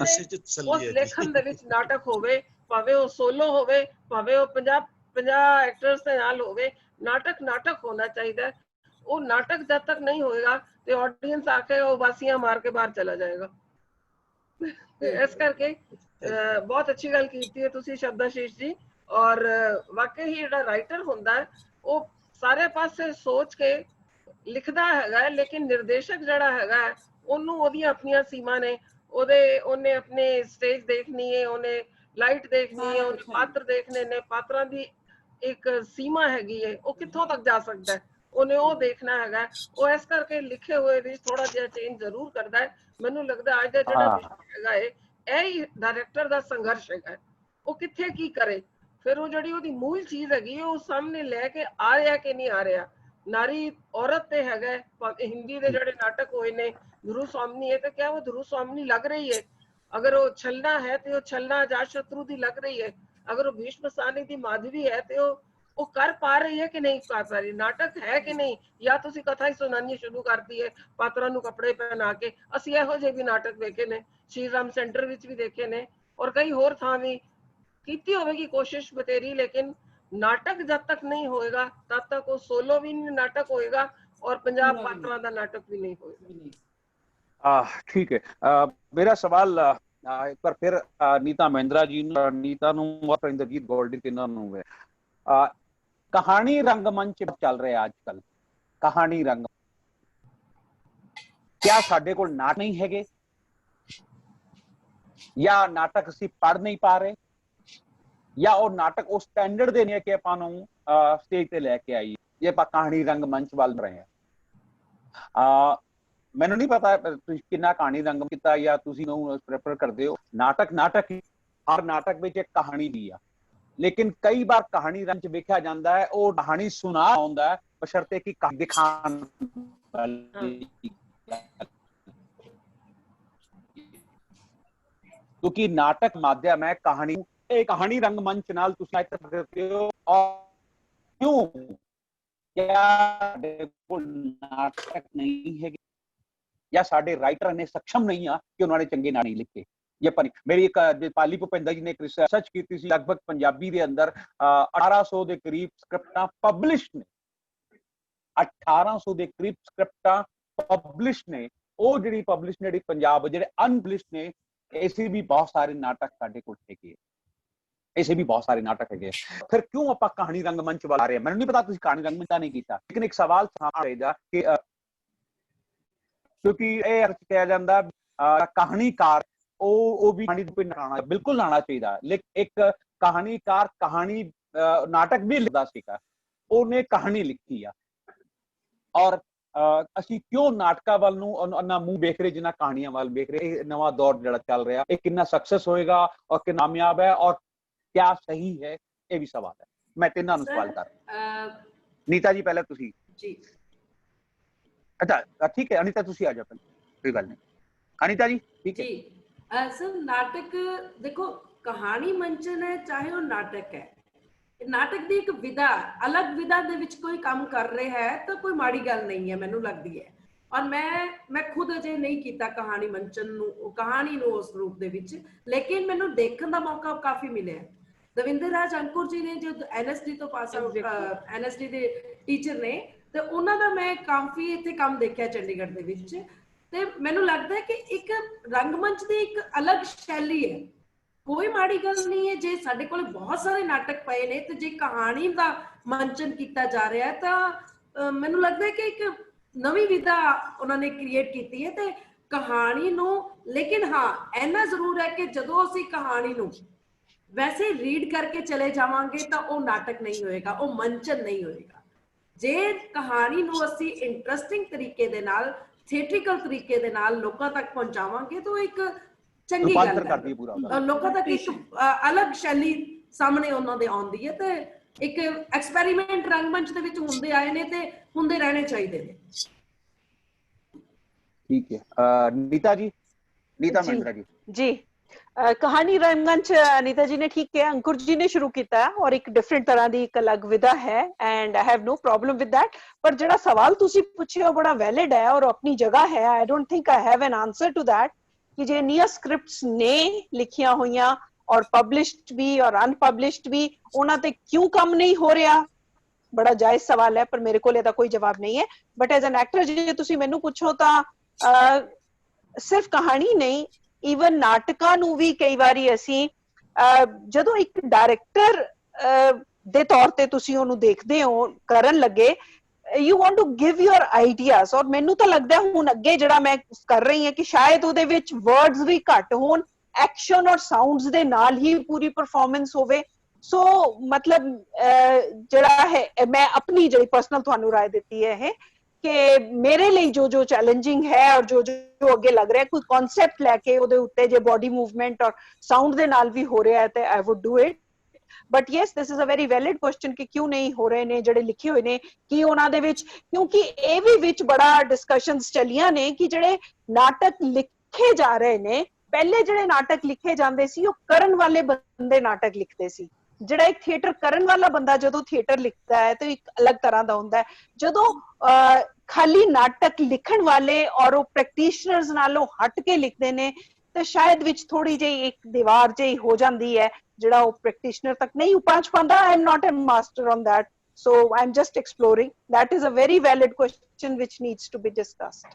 ਲੇਖਨ ਦੇ ਵਿੱਚ ਨਾਟਕ ਹੋਵੇ, ਭਾਵੇਂ ਉਹ ਸੋਲੋ ਹੋਵੇ, ਭਾਵੇਂ ਉਹ 50 ਐਕਟਰਸ ਦੇ ਨਾਲ ਹੋਵੇ, ਨਾਟਕ ਹੋਣਾ ਚਾਹੀਦਾ। ਉਹ ਨਾਟਕ ਜਦ ਤੱਕ ਨਹੀਂ ਹੋਏਗਾ ਤੇ ਆਡੀਅנס ਆ ਕੇ ਉਹ ਵਾਸੀਆਂ ਮਾਰ ਕੇ ਬਾਹਰ ਚਲਾ ਜਾਏਗਾ। ਇਸ ਕਰਕੇ ਬਹੁਤ ਅੱਛੀ ਗੱਲ ਕੀਤੀ ਹੈ ਤੁਸੀਂ ਸ਼ਬਦਾਸ਼ੀਸ਼ ਜੀ। ਔਰ ਵਾਕਈ ਹੀ ਜਿਹੜਾ ਰਾਈਟਰ ਹੁੰਦਾ ਹੈ ਉਹ ਸਾਰੇ ਪਾਸੇ ਸੋਚ ਕੇ ਲਿਖਦਾ ਹੈਗਾ, ਲੇਕਿਨ ਨਿਰਦੇਸ਼ਕ ਜਿਹੜਾ ਹੈਗਾ ਉਹਨੂੰ ਉਹਦੀਆਂ ਆਪਣੀਆਂ ਸੀਮਾ ਨੇ। ਉਹਨੇ ਆਪਣੇ ਸਟੇਜ ਦੇਖਣੀ ਹੈ, ਉਹਨੇ ਲਾਈਟ ਦੇਖਣੀ ਹੈ, ਉਹਨੇ ਪਾਤਰ ਦੇਖਣੇ ਨੇ, ਪਾਤਰਾਂ ਦੀ ਇੱਕ ਸੀਮਾ ਹੈਗੀ ਹੈ, ਉਹ ਕਿੱਥੋਂ ਤੱਕ ਜਾ ਸਕਦਾ ਹੈ, ਉਹਨੇ ਉਹ ਦੇਖਣਾ ਹੈਗਾ। ਉਹ ਇਸ ਕਰਕੇ ਲਿਖੇ ਹੋਏ ਵਿੱਚ ਥੋੜਾ ਜਿਹਾ ਚੇਂਜ ਜ਼ਰੂਰ ਕਰਦਾ ਹੈ। ਮੈਨੂੰ ਲੱਗਦਾ ਅੱਜ ਦਾ ਜਿਹੜਾ ਵਿਸ਼ਾ ਹੈਗਾ ਇਹ ਹੀ ਡਾਇਰੈਕਟਰ ਦਾ ਸੰਘਰਸ਼ ਹੈਗਾ, ਉਹ ਕਿੱਥੇ ਕੀ ਕਰੇ। ਫਿਰ ਉਹ ਜਿਹੜੀ ਉਹਦੀ ਮੂਲ ਚੀਜ਼ ਹੈਗੀ ਉਹ ਸਾਹਮਣੇ ਲੈ ਕੇ ਆ ਰਿਹਾ ਕਿ ਨਹੀਂ ਆ ਰਿਹਾ। ਨਾਰੀ ਔਰਤ ਤੇ ਹੈਗਾ। ਹਿੰਦੀ ਦੇ ਜਿਹੜੇ ਨਾਟਕ ਹੋਏ ਨੇ, ਧਰੂ ਸਵਾਮਿਨੀ ਹੈ, ਤੇ ਕਿਆ ਉਹ ਧਰੂ ਸਵਾਮਿਨੀ ਲੱਗ ਰਹੀ ਹੈ? ਅਗਰ ਉਹ ਛਲਨਾ ਹੈ ਤੇ ਉਹ ਛਲਨਾ ਅਜਾਤ ਸ਼ਤਰੂ ਦੀ ਲੱਗ ਰਹੀ ਹੈ। ਅਗਰ ਉਹ ਭੀਸ਼ਮ ਸਾਨੀ ਦੀ ਮਾਧਵੀ ਹੈ ਤੇ ਉਹ ਕਰ ਪਾ ਰਹੀ ਹੈ ਕਿ ਨਹੀਂ ਕਰ ਪਾ ਰਹੀ? ਨਾਟਕ ਹੈ ਕਿ ਨਹੀਂ? ਜਾਂ ਤੁਸੀਂ ਕਥਾ ਹੀ ਸੁਣਾਉਣੀ ਸ਼ੁਰੂ ਕਰਤੀ ਹੈ ਪਾਤਰਾਂ ਨੂੰ ਕੱਪੜੇ ਪਹਿਨਾ ਕੇ। ਅਸੀਂ ਇਹੋ ਜਿਹੇ ਵੀ ਨਾਟਕ ਵੇਖੇ ਨੇ, ਸ਼੍ਰੀ ਰਾਮ ਸੈਂਟਰ ਵਿੱਚ ਵੀ ਦੇਖੇ ਨੇ, ਔਰ ਕਈ ਹੋਰ ਥਾਂ ਵੀ ਕੀਤੀ ਹੋਵੇਗੀ ਕੋਸ਼ਿਸ਼ ਬਤੇਰੀ। ਲੇਕਿਨ ਨਾਟਕ ਜਦ ਤੱਕ ਨਹੀਂ ਹੋਏਗਾ ਤਦ ਤੱਕ ਉਹ ਸੋਲੋ ਵੀ ਨਹੀਂ ਨਾਟਕ ਹੋਏਗਾ ਔਰ ਪੰਜਾਬ ਪਾਤਰਾਂ ਦਾ ਨਾਟਕ ਵੀ ਨਹੀਂ ਹੋਏਗਾ। ਠੀਕ ਹੈ। ਮੇਰਾ ਸਵਾਲ ਇੱਕ ਵਾਰ ਫਿਰ ਨੀਤਾ ਮਹਿੰਦਰਾ ਜੀ ਨੂੰ, ਨੀਤਾ ਨੂੰ ਔਰ ਇੰਦਰਜੀਤ ਗੋਲਡੀ ਤਿੰਨਾਂ ਨੂੰ ਹੈ। ਕਹਾਣੀ ਰੰਗਮੰਚ ਚੱਲ ਰਿਹਾ ਅੱਜ ਕੱਲ, ਕਹਾਣੀ ਰੰਗ, ਕਿਆ ਸਾਡੇ ਕੋਲ ਨਾਟਕ ਨਹੀਂ ਹੈਗੇ ਜਾਂ ਨਾਟਕ ਅਸੀਂ ਪੜ੍ਹ ਨਹੀਂ ਪਾ ਰਹੇ, ਜਾਂ ਉਹ ਨਾਟਕ ਉਸ ਸਟੈਂਡਰਡ ਦੇ ਨਹੀਂ ਕਿ ਆਪਾਂ ਨੂੰ ਸਟੇਜ ਤੇ ਲੈ ਕੇ ਆਈਏ ਜੇ ਆਪਾਂ ਕਹਾਣੀ ਰੰਗਮੰਚ ਵੱਲ ਰਹੇ ਹਾਂ। ਮੈਨੂੰ ਨਹੀਂ ਪਤਾ ਤੁਸੀਂ ਕਿੰਨਾ ਕਹਾਣੀ ਰੰਗ ਕੀਤਾ ਜਾਂ ਤੁਸੀਂ ਨੂੰ ਪ੍ਰੈਫਰ ਕਰਦੇ ਹੋ। ਨਾਟਕ ਹਰ ਨਾਟਕ ਵਿੱਚ ਇੱਕ ਕਹਾਣੀ ਵੀ ਆ, ਲੇਕਿਨ ਕਈ ਵਾਰ ਕਹਾਣੀ ਰੰਗ ਵੇਖਿਆ ਜਾਂਦਾ ਹੈ ਉਹ ਕਹਾਣੀ ਸੁਣਾ ਆਉਂਦਾ ਹੈ ਬਸ਼ਰਤੇ ਕਿ ਦਿਖਾਣ। ਕਿਉਂਕਿ ਨਾਟਕ ਮਾਧਿਅਮ ਹੈ ਕਹਾਣੀ, ਇਹ ਕਹਾਣੀ ਰੰਗਮੰਚ ਨਾਲ ਤੁਸੀਂ ਕਰਦੇ ਹੋ। ਕਿਉਂ? ਸਾਡੇ ਕੋਲ ਨਾਟਕ ਨਹੀਂ ਹੈਗੇ ਜਾਂ ਸਾਡੇ ਰਾਈਟਰ ਨੇ ਸક્ષਮ ਨਹੀਂ ਆ ਕਿ ਉਹਨਾਂ ਨੇ ਚੰਗੇ ਨਾਟਕ ਲਿਖੇ। ਜੇ ਮੇਰੀ ਇੱਕ ਪਾਲੀ ਭੁਪਿੰਦਰ ਜੀ ਨੇ ਇੱਕ ਰਿਸਰਚ ਕੀਤੀ ਸੀ, ਲਗਭਗ ਪੰਜਾਬੀ ਦੇ ਅੰਦਰ 1800 ਦੇ ਕਰੀਬ ਸਕ੍ਰਿਪਟਾਂ ਪਬਲਿਸ਼ ਨੇ, 1800 ਦੇ ਕਰੀਬ ਸਕ੍ਰਿਪਟਾਂ ਪਬਲਿਸ਼ ਨੇ। ਉਹ ਜਿਹੜੀ ਪਬਲਿਸ਼ ਨੇ, ਜਿਹੜੀ ਪੰਜਾਬ ਜਿਹੜੇ ਅਨਪਬਲਿਸ਼ ਨੇ, ऐसे भी बहुत सारे नाटक साडे कोल हैगे, ऐसे भी बहुत सारे नाटक हैगे। फिर क्यों ਆਪਾਂ ਕਹਾਣੀ ਰੰਗਮੰਚ ਵੱਲ ਆ ਰਹੇ? ਮੈਨੂੰ ਨਹੀਂ ਪਤਾ ਤੁਸੀਂ ਕਹਾਣੀ ਰੰਗਮੰਚ ਦਾ ਨਹੀਂ ਕੀਤਾ, ਲੇਕਿਨ ਇੱਕ ਸਵਾਲ ਆਏਗਾ ਕਿ ਕਿਉਂਕਿ ਇਹ ਕਿਹਾ ਜਾਂਦਾ ਕਹਾਣੀਕਾਰ ਉਹ ਵੀ ਕਹਾਣੀ ਕੋਈ ਨਾਣਾ ਬਿਲਕੁਲ ਆਉਣਾ ਚਾਹੀਦਾ। ਲੇਕਿਨ ਇੱਕ ਕਹਾਣੀਕਾਰ ਕਹਾਣੀ ਨਾਟਕ ਵੀ ਲਿਖਦਾ ਸੀਗਾ, ਉਹਨੇ ਕਹਾਣੀ ਲਿਖੀ ਆ। ਔਰ ਅਸੀਂ ਕਿਉਂ ਨਾਟਕਾਂ ਵੱਲ ਨੂੰ ਨਾ ਮੂੰਹ ਵੇਖ ਰਹੇ ਜਿੰਨਾ ਕਹਾਣੀਆਂ ਵੱਲ ਵੇਖ ਰਹੇ? ਇਹ ਨਵਾਂ ਦੌਰ ਜਿਹੜਾ ਚੱਲ ਰਿਹਾ, ਇਹ ਕਿੰਨਾ ਸਕਸੈਸ ਹੋਏਗਾ ਔਰ ਕਿ ਕਾਮਯਾਬ ਹੈ ਔਰ ਕਿਆ ਸਹੀ ਹੈ? ਇਹ ਵੀ ਸਵਾਲ ਹੈ। ਮੈਂ ਤਿੰਨਾਂ ਨੂੰ ਸਵਾਲ ਕਰ ਰਿਹਾ। ਨੀਤਾ ਜੀ ਪਹਿਲਾਂ ਤੁਸੀਂ ਜੀ। ਅੱਛਾ ਠੀਕ ਹੈ, ਅਨੀਤਾ ਤੁਸੀਂ ਆ ਜਾਓ ਪਹਿਲਾਂ, ਕੋਈ ਗੱਲ ਨਹੀਂ। ਅਨੀਤਾ ਜੀ ਠੀਕ ਹੈ ਜੀ। सर नाटक देखो, कहानी मंचन है चाहे वो नाटक है, नाटक ਦੀ ਇੱਕ ਵਿਧਾ, ਅਲੱਗ ਵਿਧਾ ਦੇ ਵਿੱਚ ਕੋਈ ਕੰਮ ਕਰ ਰਿਹਾ ਹੈ ਤਾਂ ਕੋਈ ਮਾੜੀ ਗੱਲ ਨਹੀਂ ਹੈ ਮੈਨੂੰ ਲੱਗਦੀ ਹੈ। ਔਰ ਮੈਂ ਖੁਦ ਅਜੇ ਨਹੀਂ ਕੀਤਾ ਕਹਾਣੀ ਮੰਚਨ ਨੂੰ, ਕਹਾਣੀ ਨੂੰ ਉਸ ਰੂਪ ਦੇ ਵਿੱਚ, ਲੇਕਿਨ ਮੈਨੂੰ ਦੇਖਣ ਦਾ ਮੌਕਾ ਕਾਫੀ ਮਿਲਿਆ। ਦਵਿੰਦਰ ਰਾਜ ਅੰਕੁਰ ਜੀ ਨੇ ਜੋ NSD ਤੋਂ ਪਾਸ ਆਊਟ, NSD ਦੇ ਟੀਚਰ ਨੇ, ਤੇ ਉਹਨਾਂ ਦਾ ਮੈਂ ਕਾਫੀ ਇੱਥੇ ਕੰਮ ਦੇਖਿਆ ਚੰਡੀਗੜ੍ਹ ਦੇ ਵਿੱਚ। ਤੇ ਮੈਨੂੰ ਲੱਗਦਾ ਹੈ ਕਿ ਇੱਕ ਰੰਗਮੰਚ ਦੀ ਇੱਕ ਅਲੱਗ ਸ਼ੈਲੀ ਹੈ, ਕੋਈ ਮਾੜੀ ਗੱਲ ਨਹੀਂ ਹੈ ਜੇ ਸਾਡੇ ਕੋਲ ਬਹੁਤ ਸਾਰੇ ਨਾਟਕ ਪਏ ਨੇ ਤੇ ਜੇ ਕਹਾਣੀ ਦਾ ਮੰਚਨ ਕੀਤਾ ਜਾ ਰਿਹਾ ਹੈ ਤਾਂ ਮੈਨੂੰ ਲੱਗਦਾ ਹੈ ਕਿ ਇੱਕ ਨਵੀਂ ਵਿਧਾ ਉਹਨਾਂ ਨੇ ਕ੍ਰੀਏਟ ਕੀਤੀ ਹੈ ਤੇ ਕਹਾਣੀ ਨੂੰ। ਲੇਕਿਨ ਹਾਂ ਇੰਨਾ ਜ਼ਰੂਰ ਹੈ ਕਿ ਜਦੋਂ ਅਸੀਂ ਕਹਾਣੀ ਨੂੰ ਵੈਸੇ ਰੀਡ ਕਰਕੇ ਚਲੇ ਜਾਵਾਂਗੇ ਤਾਂ ਉਹ ਨਾਟਕ ਨਹੀਂ ਹੋਏਗਾ, ਉਹ ਮੰਚਨ ਨਹੀਂ ਹੋਏਗਾ। ਜੇ ਕਹਾਣੀ ਨੂੰ ਅਸੀਂ ਇੰਟਰਸਟਿੰਗ ਤਰੀਕੇ ਦੇ ਨਾਲ ਥੀਏਟ੍ਰਿਕਲ ਤਰੀਕੇ ਦੇ ਨਾਲ ਲੋਕਾਂ ਤੱਕ ਪਹੁੰਚਾਵਾਂਗੇ ਤਾਂ ਇੱਕ ਚੰਗੀ ਗੱਲ ਹੈ। ਲੋਕਾਂ ਤੱਕ ਇੱਕ ਅਲੱਗ ਸ਼ੈਲੀ ਸਾਹਮਣੇ ਉਹਨਾਂ ਦੇ ਆਉਂਦੀ ਹੈ ਤੇ ਇੱਕ ਐਕਸਪੈਰੀਮੈਂਟ ਰੰਗਮੰਚ ਦੇ ਵਿੱਚ ਹੁੰਦੇ ਆਏ ਨੇ ਤੇ ਹੁੰਦੇ ਰਹਿਣੇ ਚਾਹੀਦੇ ਨੇ। ठीक है नीता जी, नीता महिंद्रा जी। जी कहानी रंगमंच अनीता जी ने ठीक किया, अंकुर जी ने शुरू किया और एक डिफरेंट तरह की एक अलग विधा है and I have no problem with that. पर जेड़ा सवाल तुसी पूछे हो बड़ा वैलिड है और अपनी जगह है। I don't think I have an answer to that कि जे निया स्क्रिप्ट्स ने लिखिया हुई और पब्लिश्ड भी और अनपब्लिश्ड भी उन्हां ते क्यों काम नहीं हो रहा, बड़ा जायज सवाल है पर मेरे को ਇਹਦਾ कोई जवाब नहीं है। बट एज एन एक्टर जे तुसी मैनू पूछो तां सिर्फ कहानी नहीं ਈਵਨ ਨਾਟਕਾਂ ਨੂੰ ਵੀ ਕਈ ਵਾਰੀ ਅਸੀਂ ਜਦੋਂ ਇੱਕ ਡਾਇਰੈਕਟਰ ਦੇ ਤੌਰ ਤੇ ਤੁਸੀਂ ਉਹਨੂੰ ਦੇਖਦੇ ਹੋ ਕਰਨ ਲੱਗੇ, you want to give your ideas. ਔਰ ਮੈਨੂੰ ਤਾਂ ਲੱਗਦਾ ਹੁਣ ਅੱਗੇ ਜਿਹੜਾ ਮੈਂ ਕਰ ਰਹੀ ਹਾਂ ਕਿ ਸ਼ਾਇਦ ਉਹਦੇ ਵਿੱਚ ਵਰਡਸ ਵੀ ਘੱਟ ਹੋਣ, ਐਕਸ਼ਨ ਔਰ ਸਾਊਂਡਸ ਦੇ ਨਾਲ ਹੀ ਪੂਰੀ ਪਰਫਾਰਮੈਂਸ ਹੋਵੇ। ਸੋ ਮਤਲਬ ਜਿਹੜਾ ਹੈ ਮੈਂ ਆਪਣੀ ਜਿਹੜੀ ਪਰਸਨਲ ਤੁਹਾਨੂੰ ਰਾਏ ਦਿੱਤੀ ਹੈ ਇਹ ਕਿ ਮੇਰੇ ਲਈ ਜੋ ਚੈਲੰਜਿੰਗ ਹੈ ਔਰ ਜੋ ਅੱਗੇ ਲੱਗ ਰਿਹਾ ਕੋਈ ਕਨਸੈਪਟ ਲੈ ਕੇ ਉਹਦੇ ਉੱਤੇ ਜੇ ਬੋਡੀ ਮੂਵਮੈਂਟ ਔਰ ਸਾਊਂਡ ਦੇ ਨਾਲ ਵੀ ਹੋ ਰਿਹਾ ਹੈ ਤੇ I would do it. But yes this is a very valid question ਕਿ ਕਿਉਂ ਨਹੀਂ ਹੋ ਰਹੇ ਨੇ ਜਿਹੜੇ ਲਿਖੇ ਹੋਏ ਨੇ ਕਿ ਉਹਨਾਂ ਦੇ ਵਿੱਚ, ਕਿਉਂਕਿ ਇਹ ਵੀ ਵਿੱਚ ਬੜਾ ਡਿਸਕਸ਼ਨਸ ਚੱਲੀਆਂ ਨੇ ਕਿ ਜਿਹੜੇ ਨਾਟਕ ਲਿਖੇ ਜਾ ਰਹੇ ਨੇ, ਪਹਿਲੇ ਜਿਹੜੇ ਨਾਟਕ ਲਿਖੇ ਜਾਂਦੇ ਸੀ ਉਹ ਕਰਨ ਵਾਲੇ ਬੰਦੇ ਨਾਟਕ ਲਿਖਦੇ ਸੀ। ਜਿਹੜਾ ਇੱਕ ਥੀਏਟਰ ਕਰਨ ਵਾਲਾ ਬੰਦਾ ਜਦੋਂ ਥੀਏਟਰ ਲਿਖਦਾ ਹੈ ਤੇ ਇੱਕ ਅਲੱਗ ਤਰ੍ਹਾਂ ਦਾ ਹੁੰਦਾ ਹੈ। ਜਦੋਂ ਖਾਲੀ ਨਾਟਕ ਲਿਖਣ ਵਾਲੇ ਔਰ ਉਹ ਪ੍ਰੈਕਟੀਸ਼ਨਰਸ ਨਾਲੋਂ ਹਟ ਕੇ ਲਿਖਦੇ ਨੇ ਤੇ ਸ਼ਾਇਦ ਵਿੱਚ ਥੋੜੀ ਜਿਹੀ ਇੱਕ ਦੀਵਾਰ ਜਿਹੀ ਹੋ ਜਾਂਦੀ ਹੈ ਜਿਹੜਾ ਉਹ ਪ੍ਰੈਕਟੀਸ਼ਨਰ ਤੱਕ ਨਹੀਂ ਪਹੁੰਚ ਪਾਉਂਦਾ। I am not a master on that, so I'm just exploring. That is a very valid question which needs to be discussed.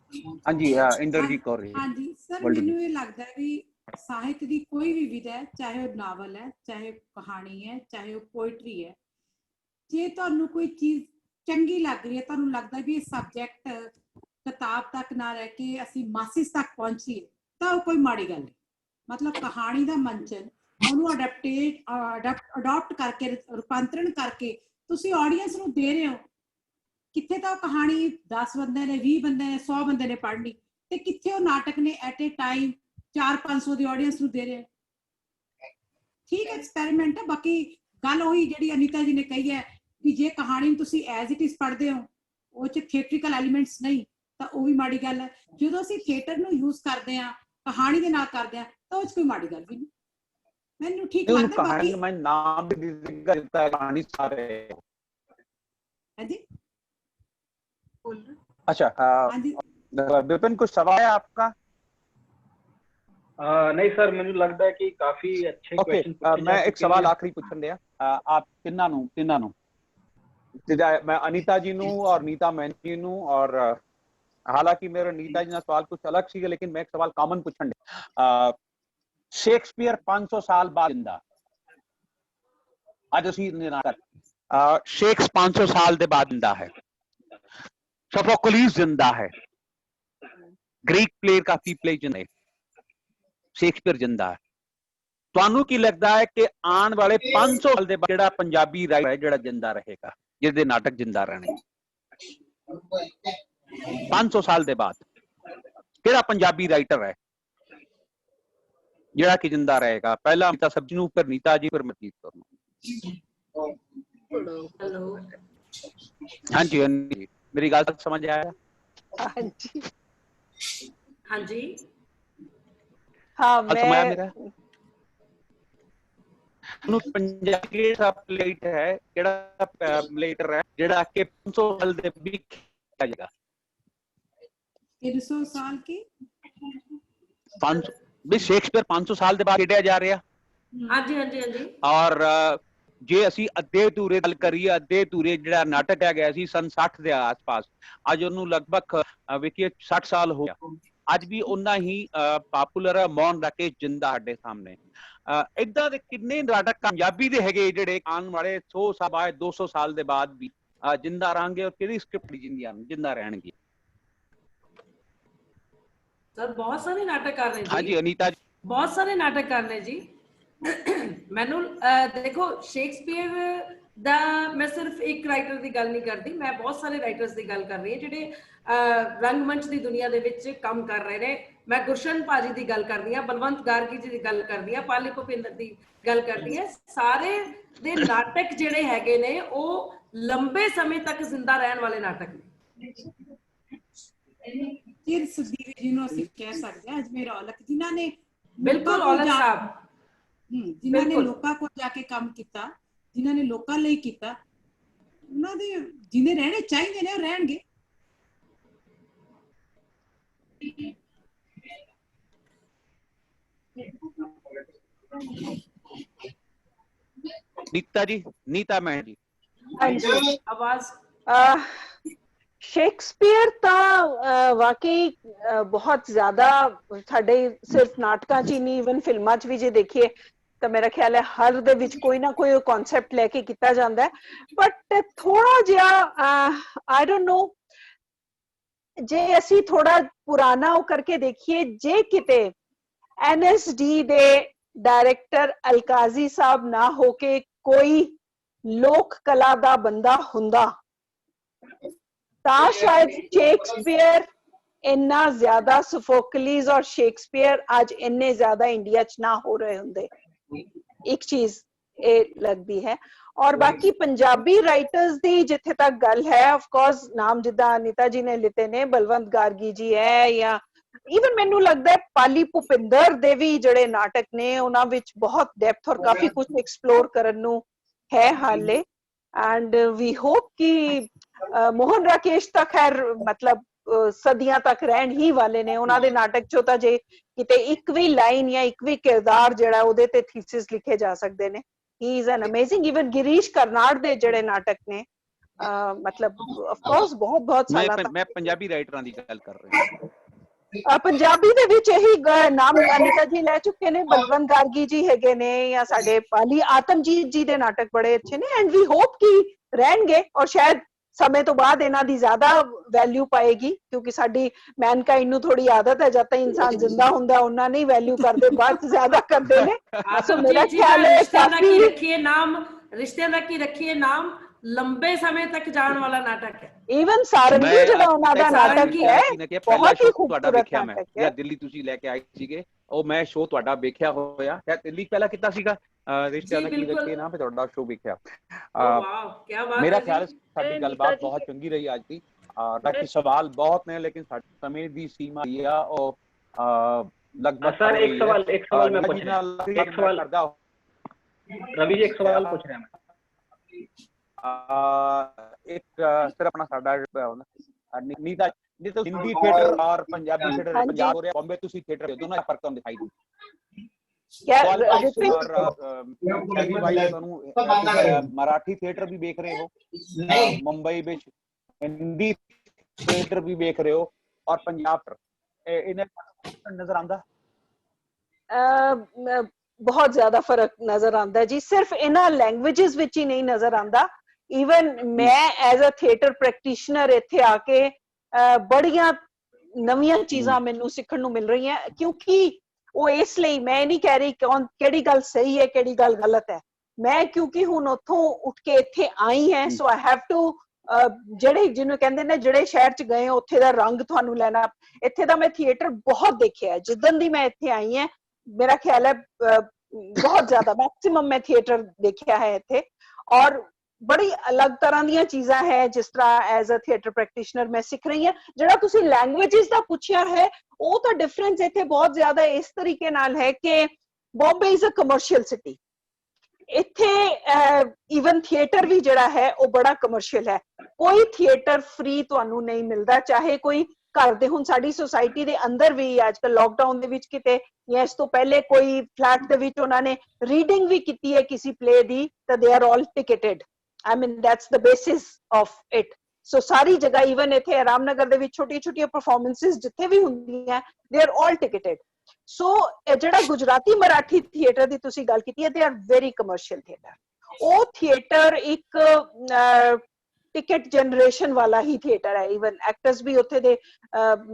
ਹਾਂਜੀ ਇੰਦਰਜੀਤ ਕੌਰ ਜੀ। ਹਾਂਜੀ ਸਰ, ਮੈਨੂੰ ਇਹ ਲੱਗਦਾ ਹੈ ਵੀ ਸਾਹਿਤ ਦੀ ਕੋਈ ਵੀ ਵਿਧਾ ਹੈ, ਚਾਹੇ ਉਹ ਨਾਵਲ ਹੈ, ਚਾਹੇ ਕਹਾਣੀ ਹੈ, ਚਾਹੇ ਉਹ ਪੋਇਟਰੀ ਹੈ, ਜੇ ਤੁਹਾਨੂੰ ਕੋਈ ਚੀਜ਼ ਚੰਗੀ ਲੱਗ ਰਹੀ ਹੈ, ਤੁਹਾਨੂੰ ਲੱਗਦਾ ਵੀ ਇਹ ਸਬਜੈਕਟ ਕਿਤਾਬ ਤੱਕ ਨਾ ਰਹਿ ਕੇ ਅਸੀਂ ਮਾਸਿਸ ਤੱਕ ਪਹੁੰਚੀਏ ਤਾਂ ਉਹ ਕੋਈ ਮਾੜੀ ਗੱਲ ਨਹੀਂ। ਮਤਲਬ ਕਹਾਣੀ ਦਾ ਮੰਚਨ ਉਹਨੂੰ ਅਡਾਪਟ ਕਰਕੇ ਰੂਪਾਂਤਰਣ ਕਰਕੇ ਤੁਸੀਂ ਆਡੀਅנס ਨੂੰ ਦੇ ਰਹੇ ਹੋ। ਕਿੱਥੇ ਤਾਂ ਕਹਾਣੀ 10 ਬੰਦੇ ਨੇ, 20 ਬੰਦੇ ਨੇ, 100 ਬੰਦੇ ਨੇ ਪੜ੍ਹਨੀ ਤੇ ਕਿੱਥੇ ਉਹ ਨਾਟਕ ਨੇ at a time 400-500 the audience ਨੂੰ ਦੇ ਰਹੇ। ਠੀਕ ਐਕਸਪੈਰੀਮੈਂਟ ਹੈ। ਬਾਕੀ ਗੱਲ ਉਹੀ ਜਿਹੜੀ ਅਨੀਤਾ ਜੀ ਨੇ ਕਹੀ ਹੈ ਕਿ ਜੇ ਕਹਾਣੀ ਨੂੰ ਤੁਸੀਂ ਐਜ਼ ਇਟ ਇਜ਼ ਪੜ੍ਹਦੇ ਹੋ, ਉਹ 'ਚ ਥੀਏਟ੍ਰਿਕਲ ਐਲੀਮੈਂਟਸ ਨਹੀਂ ਤਾਂ ਉਹ ਵੀ ਮਾੜੀ ਗੱਲ ਹੈ। ਜਦੋਂ ਅਸੀਂ ਥੀਏਟਰ ਨੂੰ ਯੂਜ਼ ਕਰਦੇ ਹਾਂ, ਕਹਾਣੀ ਦੇ ਨਾਲ ਕਰਦੇ ਹਾਂ ਤਾਂ ਉਹ 'ਚ ਕੋਈ ਮਾੜੀ ਗੱਲ ਵੀ ਨਹੀਂ। ਮੈਨੂੰ ਠੀਕ ਲੱਗਦਾ। ਕਹਾਣੀ ਮੈਂ ਨਾਮ ਵੀ ਜ਼ਿਕਰ ਕੀਤਾ ਹੈ, ਕਹਾਣੀ ਸਾਰੇ है जी। अच्छा विपिन कुछ सवाल है आपका? नहीं सर, ਮੈਨੂੰ ਲੱਗਦਾ ਹੈ ਕਿ ਕਾਫੀ ਅੱਛੇ ਕੁਐਸਚਨ ਪੁੱਛੇ। ਮੈਂ ਇੱਕ ਸਵਾਲ ਆਖਰੀ ਪੁੱਛਣ ਦਿਆ ਆਪ ਤਿੰਨਾਂ ਨੂੰ ਮੈਂ ਅਨੀਤਾ ਜੀ ਨੂੰ ਔਰ ਨੀਤਾ ਮੈਨ ਜੀ ਨੂੰ ਔਰ ਹਾਲਾਂਕਿ ਮੇਰਾ ਨੀਤਾ ਜੀ ਦਾ ਸਵਾਲ ਕੁਝ ਅਲੱਗ ਸੀਗਾ ਲੇਕਿਨ ਮੈਂ ਇੱਕ ਸਵਾਲ ਕਾਮਨ ਪੁੱਛਣ ਦਿਆ। ਸ਼ੇਕਸਪੀਅਰ 500 ਸਾਲ ਬਾਅਦ ਜਿੰਦਾ, ਅੱਜ ਅਸੀਂ ਨਾਟਕ शेक्स 500 साल के बाद जिंदा है, सोफोक्लिस जिंदा है, ग्रीक प्लेयर काफी प्ले जिंदा है, शेक्सपीयर जिंदा है। ਤੁਹਾਨੂੰ ਕੀ ਲੱਗਦਾ ਹੈ ਕਿ ਆਉਣ ਵਾਲੇ 500 ਸਾਲ ਦੇ ਬਾਅਦ ਜਿਹੜਾ ਪੰਜਾਬੀ ਰਾਈਟਰ ਹੈ ਜਿਹੜਾ ਜਿੰਦਾ ਰਹੇਗਾ, ਜਿਹਦੇ ਨਾਟਕ ਜਿੰਦਾ ਰਹਿਣੇ 500 ਸਾਲ ਦੇ ਬਾਅਦ ਕਿਹੜਾ ਪੰਜਾਬੀ ਰਾਈਟਰ ਹੈ ਜਿਹੜਾ ਕਿ ਜਿੰਦਾ ਰਹੇਗਾ? ਪਹਿਲਾ ਨੀਤਾ ਸਬਜੀ ਨੂੰ, ਫਿਰ ਨੀਤਾ ਜੀ, ਫਿਰ ਮਨਜੀਤ ਕੌਰ ਨੂੰ। हेलो हाँ जी मेरी गल समझ आया? हाँ जी हाँ जी हाँ मैं मेरा पंजाबी सा प्लेट है केड़ा प्लेटर है जेड़ा के 500 साल दे भी खेला जाएगा। 300 साल की 500 भी शेक्सपीयर 500 साल दे बाद खेड़ा जा रहा। हाँ जी हाँ जी हाँ जी। और ਜੇ ਅਸੀਂ ਅੱਧੇ ਧੂਰੇ ਗੱਲ ਕਰੀਏ, ਅੱਧੇ ਧੂਰੇ ਜਿਹੜਾ ਨਾਟਕ ਆ ਗਿਆ ਸੀ ਸਨ 60 ਦੇ ਆਸ-ਪਾਸ, ਅੱਜ ਉਹਨੂੰ ਲਗਭਗ ਵੇਖੀਏ 60 ਸਾਲ ਹੋ ਗਿਆ, ਅੱਜ ਵੀ ਉਹਨਾਂ ਹੀ ਪਪੂਲਰ ਹੈ, ਮੌਨ ਰੱਖ ਕੇ ਜਿੰਦਾ ਸਾਡੇ ਸਾਹਮਣੇ। ਇਦਾਂ ਦੇ ਕਿੰਨੇ ਨਾਟਕ ਪੰਜਾਬੀ ਦੇ ਹੈਗੇ ਜਿਹੜੇ ਆਉਣ ਵਾਲੇ 100 ਸਾਲ ਬਾਅਦ 200 ਸਾਲ ਦੇ ਬਾਅਦ ਵੀ ਜਿੰਦਾ ਰਹਿਣਗੇ ਔਰ ਕਿਹੜੀ ਸਕ੍ਰਿਪਟ ਜਿੰਦਾ ਰਹਿਣਗੇ? सर बहुत सारे नाटक कर रहे हैं। हाँ जी अनीता जी, बहुत सारे नाटक कर रहे हैं जी। ਮੈਨੂੰ ਦੇਖੋ ਸ਼ੇਕਸਪੀਅਰ मैं सिर्फ एक राइटर की गल नहीं करती, मैं बहुत सारे राइटर्स की गल कर रही हूँ जिहड़े रंगमंच की दुनिया दे विच काम कर रहे हैं। मैं गुरशन भाजी की गल करदी हां, बलवंत गार्गी जी की गल करदी हां, पाली भुपिंदर की गल करदी हां। सारे दे नाटक जिहड़े हैगे ने वो लंबे समय तक जिंदा रहने वाले नाटक ने। चिर सुधीर जिन्हों ਅਸੀਂ ਕਹਿ ਸਕਦੇ ਹਾਂ ਅਜਮੇਰ ਔਲਖ ਜਿਨ੍ਹਾਂ ਨੇ बिल्कुल औलख साहब ਜਿਨ੍ਹਾਂ ਨੇ ਲੋਕਾਂ ਕੋਲ ਜਾ ਕੇ ਕੰਮ ਕੀਤਾ, ਜਿਨ੍ਹਾਂ ਨੇ ਲੋਕਾਂ ਲਈ ਕੀਤਾ, ਉਹਨਾਂ ਦੇ ਜਿਨੇ ਰਹਿਣੇ ਚਾਹੀਦੇ ਨੇ ਉਹ ਰਹਿਣਗੇ। नीता जी, नीता मैम जी। आवाज शेक्सपीयर ਤਾਂ ਵਾਕਈ ਬਹੁਤ ਜ਼ਿਆਦਾ ਸਾਡੇ ਸਿਰਫ ਨਾਟਕਾਂ 'ਚ ਹੀ ਨਹੀਂ, ਇਵਨ ਫਿਲਮਾਂ 'ਚ ਵੀ ਜੇ ਦੇਖੀਏ ਤਾਂ ਮੇਰਾ ਖਿਆਲ ਹੈ ਹਰ ਦੇ ਵਿੱਚ ਕੋਈ ਨਾ ਕੋਈ ਕਨਸੈਪਟ ਲੈ ਕੇ ਕੀਤਾ ਜਾਂਦਾ ਹੈ। ਬਟ ਥੋੜਾ ਜਿਹਾ ਆਈ ਡੋਨਟ ਨੋ, ਜੇ ਅਸੀਂ ਥੋੜਾ ਪੁਰਾਣਾ ਉਹ ਕਰਕੇ ਦੇਖੀਏ, ਜੇ ਕਿਤੇ ਐਨਐਸਡੀ ਦੇ ਡਾਇਰੈਕਟਰ ਅਲਕਾਜ਼ੀ ਸਾਹਿਬ ਨਾ ਹੋ ਕੇ ਕੋਈ ਲੋਕ ਕਲਾ ਦਾ ਬੰਦਾ ਹੁੰਦਾ ਤਾਂ ਸ਼ਾਇਦ ਸ਼ੇਕਸਪੀਅਰ ਇੰਨਾ ਜ਼ਿਆਦਾ, ਸੋਫੋਕਲੀਜ਼ ਔਰ ਸ਼ੇਕਸਪੀਅਰ ਅੱਜ ਇੰਨੇ ਜ਼ਿਆਦਾ ਇੰਡੀਆ 'ਚ ਨਾ ਹੋ ਰਹੇ ਹੁੰਦੇ। ਇੱਕ ਚੀਜ਼ ਇਹ ਲੱਗਦੀ ਹੈ। ਔਰ ਬਾਕੀ ਪੰਜਾਬੀ ਰਾਈਟਰਸ ਦੀ ਜਿੱਥੇ ਤੱਕ ਗੱਲ ਹੈ, ਆਫ ਕੋਰਸ ਨਾਮ ਜਿੱਦਾਂ ਅਨੀਤਾ ਜੀ ਨੇ ਲਿੱਤੇ ਨੇ, ਬਲਵੰਤ ਗਾਰਗੀ ਜੀ ਹੈ, ਜਾਂ ਈਵਨ ਮੈਨੂੰ ਲੱਗਦਾ ਹੈ ਪਾਲੀ ਭੁਪਿੰਦਰ ਦੇ ਵੀ ਜਿਹੜੇ ਨਾਟਕ ਨੇ ਉਹਨਾਂ ਵਿੱਚ ਬਹੁਤ ਡੈਪਥ ਔਰ ਕਾਫੀ ਕੁਝ ਐਕਸਪਲੋਰ ਕਰਨ ਨੂੰ ਹੈ ਹਾਲੇ। ਐਂਡ ਵੀ ਹੋਪ ਕਿ ਮੋਹਨ ਰਾਕੇਸ਼ ਤਾਂ ਖੈਰ ਮਤਲਬ ਸਦੀਆਂ ਤੱਕ ਰਹਿਣ ਹੀ ਵਾਲੇ ਨੇ। ਉਹਨਾਂ ਦੇ ਨਾਟਕ ਚੋਂ ਤਾਂ ਜੇ ਕਿਤੇ ਇੱਕ ਵੀ ਲਾਈਨ ਜਾਂ ਇੱਕ ਵੀ ਕਿਰਦਾਰ ਜਿਹੜਾ ਉਹਦੇ ਤੇ ਥੀਸਿਸ ਲਿਖੇ ਜਾ ਸਕਦੇ ਨੇ। He is an amazing. Even Girish Karnad ਦੇ ਜਿਹੜੇ ਨਾਟਕ ਨੇ ਮਤਲਬ ਆਫ ਕੋਰਸ ਬਹੁਤ ਬਹੁਤ ਸਾਲਾਂ ਤੱਕ। ਮੈਂ ਪੰਜਾਬੀ ਰਾਈਟਰਾਂ ਦੀ ਗੱਲ ਕਰ ਰਿਹਾ ਹਾਂ। ਪੰਜਾਬੀ ਦੇ ਵਿੱਚ ਇਹੀ ਨਾਮ ਅਨੀਤਾ ਜੀ ਲੈ ਚੁੱਕੇ ਨੇ, ਬਲਵੰਤ ਗਾਰਗੀ ਜੀ ਹੈਗੇ ਨੇ, ਜਾਂ ਸਾਡੇ ਪਾਲੀ ਆਤਮਜੀਤ ਜੀ ਦੇ ਨਾਟਕ ਬੜੇ ਅੱਛੇ ਨੇ। ਐਂਡ ਵੀ ਹੋਪ ਕਿ ਰਹਿਣਗੇ ਔਰ ਸ਼ਾਇਦ ਸਮੇਂ ਤੋਂ ਬਾਅਦ ਇਹਨਾਂ ਦੀ ਜ਼ਿਆਦਾ ਵੈਲਿਊ ਪਾਏਗੀ, ਕਿਉਂਕਿ ਸਾਡੀ ਮੈਨਕਾਈਂਡ ਨੂੰ ਥੋੜੀ ਆਦਤ ਹੈ ਜਦ ਤੱਕ ਇਨਸਾਨ ਜ਼ਿੰਦਾ ਹੁੰਦਾ ਉਹਨਾਂ ਨਹੀਂ ਵੈਲਿਊ ਕਰਦੇ, ਬਾਅਦ ਜ਼ਿਆਦਾ ਕਰਦੇ ਨੇ। ਸੋ ਮੇਰਾ ਖਿਆਲ ਹੈ ਕਾਫੀ ਰੱਖੀਏ ਨਾਮ, ਰਿਸ਼ਤਿਆਂ ਦਾ ਕੀ ਰੱਖੀਏ ਨਾਮ, ਲੰਬੇ ਸਮੇਂ ਤੱਕ ਜਾਣ ਵਾਲਾ ਨਾਟਕ ਹੈ। ਈਵਨ ਸਾਰੰਗੀ ਜਿਹੜਾ ਉਹਨਾਂ ਦਾ ਨਾਟਕ ਹੈ ਬਹੁਤ ਹੀ ਤੁਹਾਡਾ ਵੇਖਿਆ ਮੈਂ, ਜਾਂ ਦਿੱਲੀ ਤੁਸੀਂ ਲੈ ਕੇ ਆਏ ਸੀਗੇ, ਉਹ ਮੈਂ ਸ਼ੋਅ ਤੁਹਾਡਾ ਵੇਖਿਆ ਹੋਇਆ। ਦਿੱਲੀ ਪਹਿਲਾਂ ਕੀਤਾ ਸੀਗਾ ਰਿਸ਼ਤਿਆਂ ਦਾ ਕੀ ਰੱਖੀਏ ਨਾਮ, ਤੁਹਾਡਾ ਸ਼ੋਅ ਵੇਖਿਆ। ਮੇਰਾ ਖਿਆਲ ਸਾਡੀ ਗੱਲਬਾਤ ਬਹੁਤ ਚੰਗੀ ਰਹੀ ਅੱਜ ਦੀ। ਬਾਕੀ ਸਵਾਲ ਬਹੁਤ ਨੇ ਲੇਕਿਨ ਸਾਡੇ ਸਮੇਂ ਦੀ ਸੀਮਾ ਇਹ ਆ ਉਹ लगभग सर एक सवाल मैं पूछ रहा हूं, एक सवाल रवि जी, एक सवाल पूछ रहे हैं मैं। एक सिर्फ अपना साडा नीता जी तो हिंदी थिएटर और पंजाबी थिएटर, पंजाब और बॉम्बे ਤੁਸੀਂ थिएटर दोनों फर्क तो दिखाई दे मराठी थिएटर भी देख रहे हो, मुंबई में हिंदी थिएटर भी देख रहे हो और पंजाब नजर आंदा? बहुत ज्यादा फर्क नजर आंदा जी। सिर्फ इन्हां लैंग्वेजेस विच ही नहीं नजर आंदा। ईवन मैं एज अ थिएटर प्रैक्टिशनर इत्थे आके बड़ियां नवीं चीज़ां मैनू सीखण नू मिल रही हैं, क्योंकि वो इसलिए मैं नहीं कह रही कौन केड़ी गल सही है केड़ी गल गलत है। मैं क्योंकि हुण उत्थों उठ के इत्थे आई है, सो आई हैव टू ਜਿਹੜੇ ਜਿਹਨੂੰ ਕਹਿੰਦੇ ਨੇ ਜਿਹੜੇ ਸ਼ਹਿਰ ਚ ਗਏ ਉੱਥੇ ਦਾ ਰੰਗ ਤੁਹਾਨੂੰ ਲੈਣਾ। ਇੱਥੇ ਦਾ ਮੈਂ ਥੀਏਟਰ ਬਹੁਤ ਦੇਖਿਆ, ਜਿੱਦਣ ਦੀ ਮੈਂ ਇੱਥੇ ਆਈ ਹਾਂ ਮੇਰਾ ਖਿਆਲ ਹੈ ਬਹੁਤ ਜ਼ਿਆਦਾ ਮੈਕਸਿਮਮ ਮੈਂ ਥੀਏਟਰ ਦੇਖਿਆ ਹੈ ਇੱਥੇ। ਔਰ ਬੜੀ ਅਲੱਗ ਤਰ੍ਹਾਂ ਦੀਆਂ ਚੀਜ਼ਾਂ ਹੈ ਜਿਸ ਤਰ੍ਹਾਂ ਐਜ਼ ਅ ਥੀਏਟਰ ਪ੍ਰੈਕਟੀਸ਼ਨਰ ਮੈਂ ਸਿੱਖ ਰਹੀ ਹਾਂ। ਜਿਹੜਾ ਤੁਸੀਂ ਲੈਂਗੁਏਜਸ ਦਾ ਪੁੱਛਿਆ ਹੈ ਉਹ ਤਾਂ ਡਿਫਰੈਂਸ ਇੱਥੇ ਬਹੁਤ ਜ਼ਿਆਦਾ ਇਸ ਤਰੀਕੇ ਨਾਲ ਹੈ ਕਿ Bombay is a commercial city. ਇੱਥੇ ਈਵਨ ਥੀਏਟਰ ਵੀ ਜਿਹੜਾ ਹੈ ਉਹ ਬੜਾ ਕਮਰਸ਼ੀਅਲ ਹੈ। ਕੋਈ ਥੀਏਟਰ ਫ੍ਰੀ ਤੁਹਾਨੂੰ ਨਹੀਂ ਮਿਲਦਾ, ਚਾਹੇ ਕੋਈ ਘਰ ਦੇ ਹੁਣ ਸਾਡੀ ਸੁਸਾਇਟੀ ਦੇ ਅੰਦਰ ਵੀ ਅੱਜ ਕੱਲ ਲੋਕਡਾਊਨ ਦੇ ਵਿੱਚ ਕਿਤੇ ਜਾਂ ਇਸ ਤੋਂ ਪਹਿਲੇ ਕੋਈ ਫਲੈਟ ਦੇ ਵਿੱਚ ਉਹਨਾਂ ਨੇ ਰੀਡਿੰਗ ਵੀ ਕੀਤੀ ਹੈ ਕਿਸੇ ਪਲੇ ਦੀ ਤਾਂ they are all ticketed. I mean that's the basis of it. So ਸਾਰੀ ਜਗ੍ਹਾ ਈਵਨ ਇੱਥੇ ਰਾਮਨਗਰ ਦੇ ਵਿੱਚ ਛੋਟੀਆਂ ਛੋਟੀਆਂ ਪਰਫਾਰਮੈਂਸਿਸ ਜਿੱਥੇ ਵੀ ਹੁੰਦੀਆਂ they are all ticketed. ਸੋ ਜਿਹੜਾ ਗੁਜਰਾਤੀ ਮਰਾਠੀ ਥੀਏਟਰ ਦੀ ਤੁਸੀਂ ਗੱਲ ਕੀਤੀ ਹੈ they are very commercial theater. ਉਹ ਥੀਏਟਰ ਇੱਕ ਟਿਕਟ ਜਨਰੇਸ਼ਨ ਵਾਲਾ ਹੀ ਥੀਏਟਰ ਹੈ। ਈਵਨ ਐਕਟਰਸ ਵੀ ਉੱਥੇ ਦੇ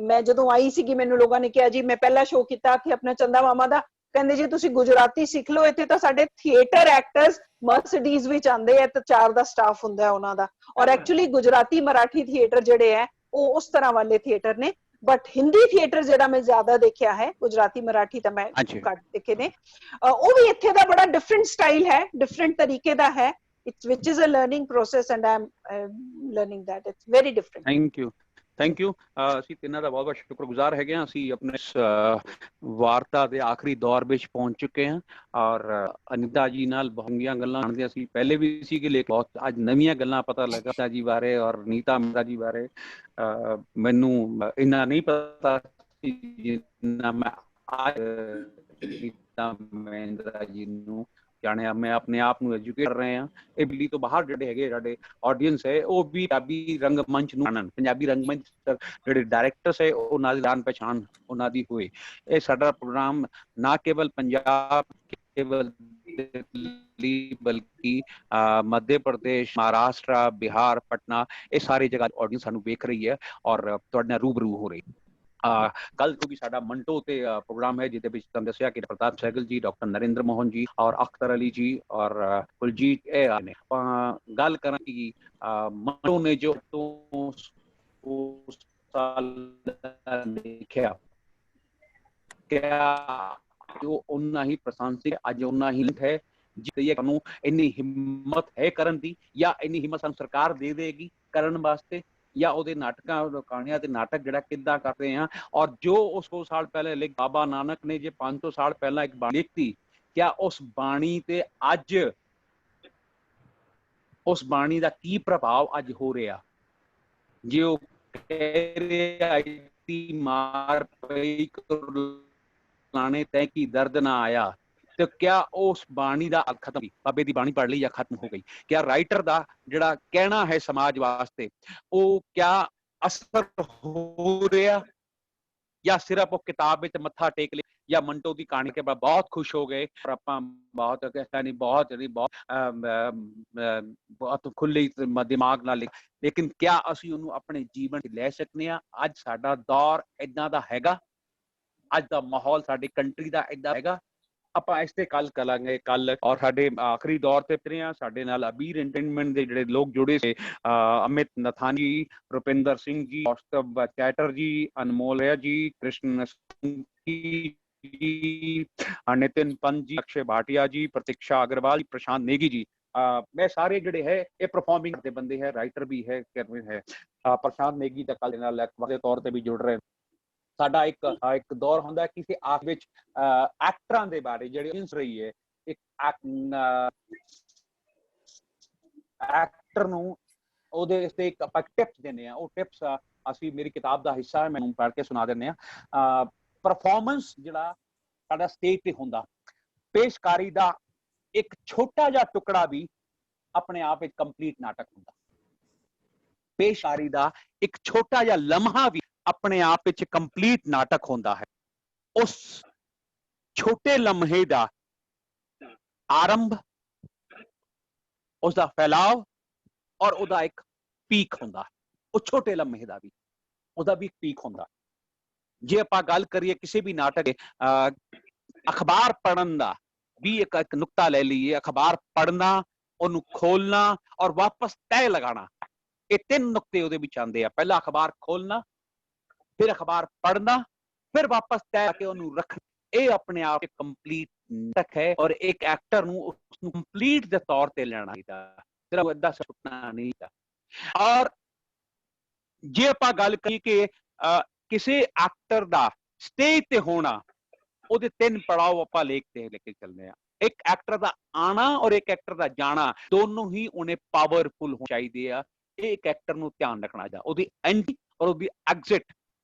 ਮੈਂ ਜਦੋਂ ਆਈ ਸੀਗੀ ਮੈਨੂੰ ਲੋਕਾਂ ਨੇ ਕਿਹਾ ਜੀ ਮੈਂ ਪਹਿਲਾ ਸ਼ੋਅ ਕੀਤਾ ਇੱਥੇ ਆਪਣਾ ਚੰਦਾ ਮਾਮਾ ਦਾ, ਕਹਿੰਦੇ ਜੀ ਤੁਸੀਂ ਗੁਜਰਾਤੀ ਸਿੱਖ ਲਓ, ਇੱਥੇ ਤਾਂ ਸਾਡੇ ਥੀਏਟਰ ਐਕਟਰਸ ਮਰਸੀਡੀਜ਼ ਵਿੱਚ ਆਉਂਦੇ ਆ ਤੇ 4 ਦਾ ਸਟਾਫ ਹੁੰਦਾ ਹੈ ਉਹਨਾਂ ਦਾ। ਔਰ ਐਕਚੁਅਲੀ ਗੁਜਰਾਤੀ ਮਰਾਠੀ ਥੀਏਟਰ ਜਿਹੜੇ ਹੈ ਉਹ ਉਸ ਤਰ੍ਹਾਂ ਵਾਲੇ ਥੀਏਟਰ ਨੇ, ਬਟ ਹਿੰਦੀ ਥੀਏਟਰ ਜਿਹੜਾ ਮੈਂ ਜ਼ਿਆਦਾ ਦੇਖਿਆ ਹੈ, ਗੁਜਰਾਤੀ ਮਰਾਠੀ ਤਾਂ ਮੈਂ ਘੱਟ ਦੇਖੇ ਨੇ, ਉਹ ਵੀ ਇੱਥੇ ਦਾ ਬੜਾ ਡਿਫਰੈਂਟ ਸਟਾਈਲ ਹੈ, ਡਿਫਰੈਂਟ ਤਰੀਕੇ ਦਾ ਹੈ, which is a learning process and I'm learning that. It's very different. Thank you. ਅਸੀਂ ਤਿੰਨਾਂ ਦਾ ਬਹੁਤ ਬਹੁਤ ਸ਼ੁਕਰਗੁਜ਼ਾਰ ਹੈਗੇ ਹਾਂ। ਅਸੀਂ ਆਪਣੇ ਵਾਰਤਾ ਦੇ ਆਖਰੀ ਦੌਰ ਵਿੱਚ ਪਹੁੰਚ ਚੁੱਕੇ ਹਾਂ ਔਰ ਅਨੀਤਾ ਜੀ ਨਾਲ ਬਹੁਤੀਆਂ ਗੱਲਾਂ ਜਾਣਦੇ ਅਸੀਂ ਪਹਿਲੇ ਵੀ ਸੀਗੇ, ਲੇਕਿਨ ਬਹੁਤ ਅੱਜ ਨਵੀਆਂ ਗੱਲਾਂ ਪਤਾ ਲੱਗਾ ਅਨੀਤਾ ਜੀ ਬਾਰੇ ਔਰ ਨੀਤਾ ਮਹਿੰਦਰਾ ਜੀ ਬਾਰੇ। ਮੈਨੂੰ ਇੰਨਾ ਨਹੀਂ ਪਤਾ ਸੀ ਜਿੰਨਾ ਮੈਂ ਅੱਜ ਨੀਤਾ ਮਹਿੰਦਰਾ ਜੀ ਨੂੰ ਜਾਣਿਆ। ਮੈਂ ਆਪਣੇ ਆਪ ਨੂੰ ਐਜੂਕੇਟ ਕਰ ਰਹੇ ਹਾਂ। ਇਹ ਦਿੱਲੀ ਤੋਂ ਬਾਹਰ ਜਿਹੜੇ ਹੈਗੇ ਸਾਡੇ ਆਡੀਅנס ਹੈ ਉਹ ਵੀ ਪੰਜਾਬੀ ਰੰਗਮੰਚ ਨੂੰ ਜਾਣਨ, ਪੰਜਾਬੀ ਰੰਗਮੰਚ ਜਿਹੜੇ ਡਾਇਰੈਕਟਰਸ ਹੈ ਉਹਨਾਂ ਦੀ ਜਾਣ ਪਛਾਣ ਉਹਨਾਂ ਦੀ ਹੋਏ। ਇਹ ਸਾਡਾ ਪ੍ਰੋਗਰਾਮ ਨਾ ਕੇਵਲ ਪੰਜਾਬ ਕੇਵਲ ਦਿੱਲੀ ਬਲਕਿ ਮੱਧ ਪ੍ਰਦੇਸ਼, ਮਹਾਰਾਸ਼ਟਰ, ਬਿਹਾਰ, ਪਟਨਾ, ਇਹ ਸਾਰੀ ਜਗ੍ਹਾ ਆਡੀਅנס ਸਾਨੂੰ ਵੇਖ ਰਹੀ ਹੈ ਔਰ ਤੁਹਾਡੇ ਨਾਲ ਰੂਬਰੂ ਹੋ ਰਹੀ। ਕੱਲ ਤੋਂ ਵੀ ਸਾਡਾ ਮੰਟੋ ਤੇ ਪ੍ਰੋਗਰਾਮ ਹੈ ਜਿਹਦੇ ਵਿੱਚ ਤੁਹਾਨੂੰ ਦੱਸਿਆ ਕਿ ਪ੍ਰਤਾਪ ਸਹਿਗਲ ਜੀ, ਡਾਕਟਰ ਨਰਿੰਦਰ ਮੋਹਨ ਜੀ ਔਰ ਅਖਤਰ ਅਲੀ ਜੀ ਔਰ ਕੁਲਜੀਤ ਇਹ ਆਏ ਨੇ। ਗੱਲ ਕਰਾਂ ਕਿ ਮੰਟੋ ਨੇ ਜੋ ਸਾਲ ਲਿਖਿਆ ਕਿਆ ਜੋ ਉਨਾ ਹੀ ਪ੍ਰਸ਼ੰਸਿਕ ਅੱਜ ਉਨਾ ਹੀ ਹੈ ਜਿੱਤੇ ਸਾਨੂੰ ਇੰਨੀ ਹਿੰਮਤ ਹੈ ਕਰਨ ਦੀ, ਜਾਂ ਇੰਨੀ ਹਿੰਮਤ ਸਾਨੂੰ ਸਰਕਾਰ ਦੇ ਦੇਗੀ ਕਰਨ ਵਾਸਤੇ, ਜਾਂ ਉਹਦੇ ਨਾਟਕਾਂ ਕਹਾਣੀਆਂ ਤੇ ਨਾਟਕ ਜਿਹੜਾ ਕਿੱਦਾਂ ਕਰ ਰਹੇ ਹਾਂ। ਔਰ ਜੋ ਉਸ 100 ਸਾਲ ਪਹਿਲੇ ਲਿਖ ਬਾਬਾ ਨਾਨਕ ਨੇ ਜੇ 500 ਸਾਲ ਪਹਿਲਾਂ ਇੱਕ ਬਾਣੀ ਲਿਖਤੀ, ਕਿਆ ਉਸ ਬਾਣੀ ਤੇ ਅੱਜ ਉਸ ਬਾਣੀ ਦਾ ਕੀ ਪ੍ਰਭਾਵ ਅੱਜ ਹੋ ਰਿਹਾ। ਜੇ ਉਹ ਕਹਿ ਰਿਹਾ ਮਾਰ ਪਈ ਲਾਣੇ ਤੈ ਕੀ ਦਰਦ ਨਾ ਆਇਆ, ਤੇ ਕਿਆ ਉਸ ਬਾਣੀ ਦਾ ਖਤਮ ਹੋਈ, ਬਾਬੇ ਦੀ ਬਾਣੀ ਪੜ੍ਹ ਲਈ ਜਾਂ ਖਤਮ ਹੋ ਗਈ। ਕਿਆ ਰਾਈਟਰ ਦਾ ਜਿਹੜਾ ਕਹਿਣਾ ਹੈ ਸਮਾਜ ਵਾਸਤੇ ਉਹ ਕਿਆ ਅਸਰ ਹੋ ਰਿਹਾ, ਜਾਂ ਸਿਰਫ ਉਹ ਕਿਤਾਬ ਵਿੱਚ ਮੱਥਾ ਟੇਕ ਲਿਆ। ਜਾਂ ਮੰਟੋ ਦੀ ਕਹਾਣੀ ਕੇ ਬਾਅਦ ਬਹੁਤ ਖੁਸ਼ ਹੋ ਗਏ ਔਰ ਆਪਾਂ ਬਹੁਤ ਬਹੁਤ ਖੁੱਲੇ ਦਿਮਾਗ ਨਾਲ ਲਿਖ, ਲੇਕਿਨ ਕਿਆ ਅਸੀਂ ਉਹਨੂੰ ਆਪਣੇ ਜੀਵਨ 'ਚ ਲੈ ਸਕਦੇ ਹਾਂ। ਅੱਜ ਸਾਡਾ ਦੌਰ ਏਦਾਂ ਦਾ ਹੈਗਾ, ਅੱਜ ਦਾ ਮਾਹੌਲ ਸਾਡੀ ਕੰਟਰੀ ਦਾ ਏਦਾਂ ਹੈਗਾ। ਆਪਾਂ ਇਸ ਤੇ ਕੱਲ ਕਰਾਂਗੇ ਕੱਲ। ਔਰ ਸਾਡੇ ਆਖਰੀ ਦੌਰ ਤੇ ਰਹੇ ਹਾਂ, ਸਾਡੇ ਨਾਲ ਅਬੀਰ ਐਂਟਰਟੇਨਮੈਂਟ ਦੇ ਜਿਹੜੇ ਲੋਕ ਜੁੜੇ ਸੀ, ਅਮਿਤ ਨਥਾਨੀ, ਰੁਪਿੰਦਰ ਸਿੰਘ ਜੀ, ਕੌਸਤਵ ਚੈਟਰਜੀ, ਅਨਮੋਲ ਰਿਆ ਜੀ, ਕ੍ਰਿਸ਼ਨ ਜੀ, ਨਿतिन पंत जी, अक्षय भाटिया जी, प्रतीक्षा अग्रवाल, प्रशांत नेगी जी। मैं सारे ਜਿਹੜੇ ਹੈ ਇਹ ਪਰਫਾਰਮਿੰਗ ਦੇ ਬੰਦੇ ਹੈ, ਰਾਈਟਰ ਵੀ ਹੈ, ਹੈ। ਪ੍ਰਸ਼ਾਂਤ ਨੇਗੀ ਤਾਂ ਕੱਲ ਨਾਲ ਵੱਡੇ ਤੌਰ ਤੇ ਵੀ ਜੁੜ ਰਹੇ। ਸਾਡਾ ਇੱਕ ਦੌਰ ਹੁੰਦਾ ਕਿਸੇ ਆਖ ਵਿੱਚ ਐਕਟਰਾਂ ਦੇ ਬਾਰੇ ਜਿਹੜੀ ਰਹੀ ਹੈ, ਇੱਕ ਐਕਟਰ ਨੂੰ ਉਹਦੇ ਤੇ ਇੱਕ ਆਪਾਂ ਟਿਪਸ ਦਿੰਦੇ ਆ। ਉਹ ਟਿਪਸ ਅਸੀਂ ਮੇਰੀ ਕਿਤਾਬ ਦਾ ਹਿੱਸਾ ਹੈ, ਮੈਨੂੰ ਪੜ੍ਹ ਕੇ ਸੁਣਾ ਦਿੰਦੇ ਆ। ਪਰਫਾਰਮੈਂਸ ਜਿਹੜਾ ਸਾਡਾ ਸਟੇਜ ਤੇ ਹੁੰਦਾ, ਪੇਸ਼ਕਾਰੀ ਦਾ ਇੱਕ ਛੋਟਾ ਜਿਹਾ ਟੁਕੜਾ ਵੀ ਆਪਣੇ ਆਪ ਵਿੱਚ ਕੰਪਲੀਟ ਨਾਟਕ ਹੁੰਦਾ। ਪੇਸ਼ਕਾਰੀ ਦਾ ਇੱਕ ਛੋਟਾ ਜਿਹਾ ਲਮਹਾ ਵੀ ਆਪਣੇ ਆਪ ਵਿੱਚ ਕੰਪਲੀਟ ਨਾਟਕ ਹੁੰਦਾ ਹੈ। ਉਸ ਛੋਟੇ ਲਮਹੇ ਦਾ ਆਰੰਭ, ਉਸਦਾ ਫੈਲਾਵ ਔਰ ਉਹਦਾ ਇੱਕ ਪੀਕ ਹੁੰਦਾ। ਉਹ ਛੋਟੇ ਲਮਹੇ ਦਾ ਵੀ ਉਹਦਾ ਵੀ ਇੱਕ ਪੀਕ ਹੁੰਦਾ। ਜੇ ਆਪਾਂ ਗੱਲ ਕਰੀਏ ਕਿਸੇ ਵੀ ਨਾਟਕ ਅਖਬਾਰ ਪੜ੍ਹਨ ਦਾ ਵੀ ਇੱਕ ਨੁਕਤਾ ਲੈ ਲਈਏ, ਅਖਬਾਰ ਪੜ੍ਹਨਾ, ਉਹਨੂੰ ਖੋਲਣਾ ਔਰ ਵਾਪਸ ਤਹਿ ਲਗਾਉਣਾ, ਇਹ 3 ਨੁਕਤੇ ਉਹਦੇ ਵਿੱਚ ਆਉਂਦੇ ਆ। ਪਹਿਲਾ ਅਖਬਾਰ ਖੋਲਣਾ, ਫਿਰ ਅਖਬਾਰ ਪੜ੍ਹਨਾ, ਫਿਰ ਵਾਪਸ ਤਹਿ ਕੇ ਉਹਨੂੰ ਰੱਖਣਾ। ਇਹ ਆਪਣੇ ਆਪ ਇੱਕ ਕੰਪਲੀਟ ਨਾਟਕ ਹੈ ਔਰ ਇੱਕ ਐਕਟਰ ਨੂੰ ਉਸਨੂੰ ਕੰਪਲੀਟ ਦੇ ਤੌਰ ਤੇ ਲੈਣਾ ਚਾਹੀਦਾ, ਸਿਰਫ ਏਦਾਂ ਸੁਣਨਾ ਨਹੀਂ ਚਾਹੀਦਾ। ਔਰ ਜੇ ਆਪਾਂ ਗੱਲ ਕਰੀਏ ਕਿ ਕਿਸੇ ਐਕਟਰ ਦਾ ਸਟੇਜ ਤੇ ਹੋਣਾ, ਉਹਦੇ 3 ਪੜਾਅ ਆਪਾਂ ਲੈ ਕੇ ਚੱਲਦੇ ਆ। ਇੱਕ ਐਕਟਰ ਦਾ ਆਣਾ ਔਰ ਇੱਕ ਐਕਟਰ ਦਾ ਜਾਣਾ, ਦੋਨੋਂ ਹੀ ਉਹਨੇ ਪਾਵਰਫੁਲ ਹੋਣੇ ਚਾਹੀਦੇ ਆ। ਇਹ ਇੱਕ ਐਕਟਰ ਨੂੰ ਧਿਆਨ ਰੱਖਣਾ ਚਾਹੀਦਾ, ਉਹਦੀ ਐਂਟਰੀ ਔਰ ਉਹਦੀ ਐਗਜ਼ਿਟ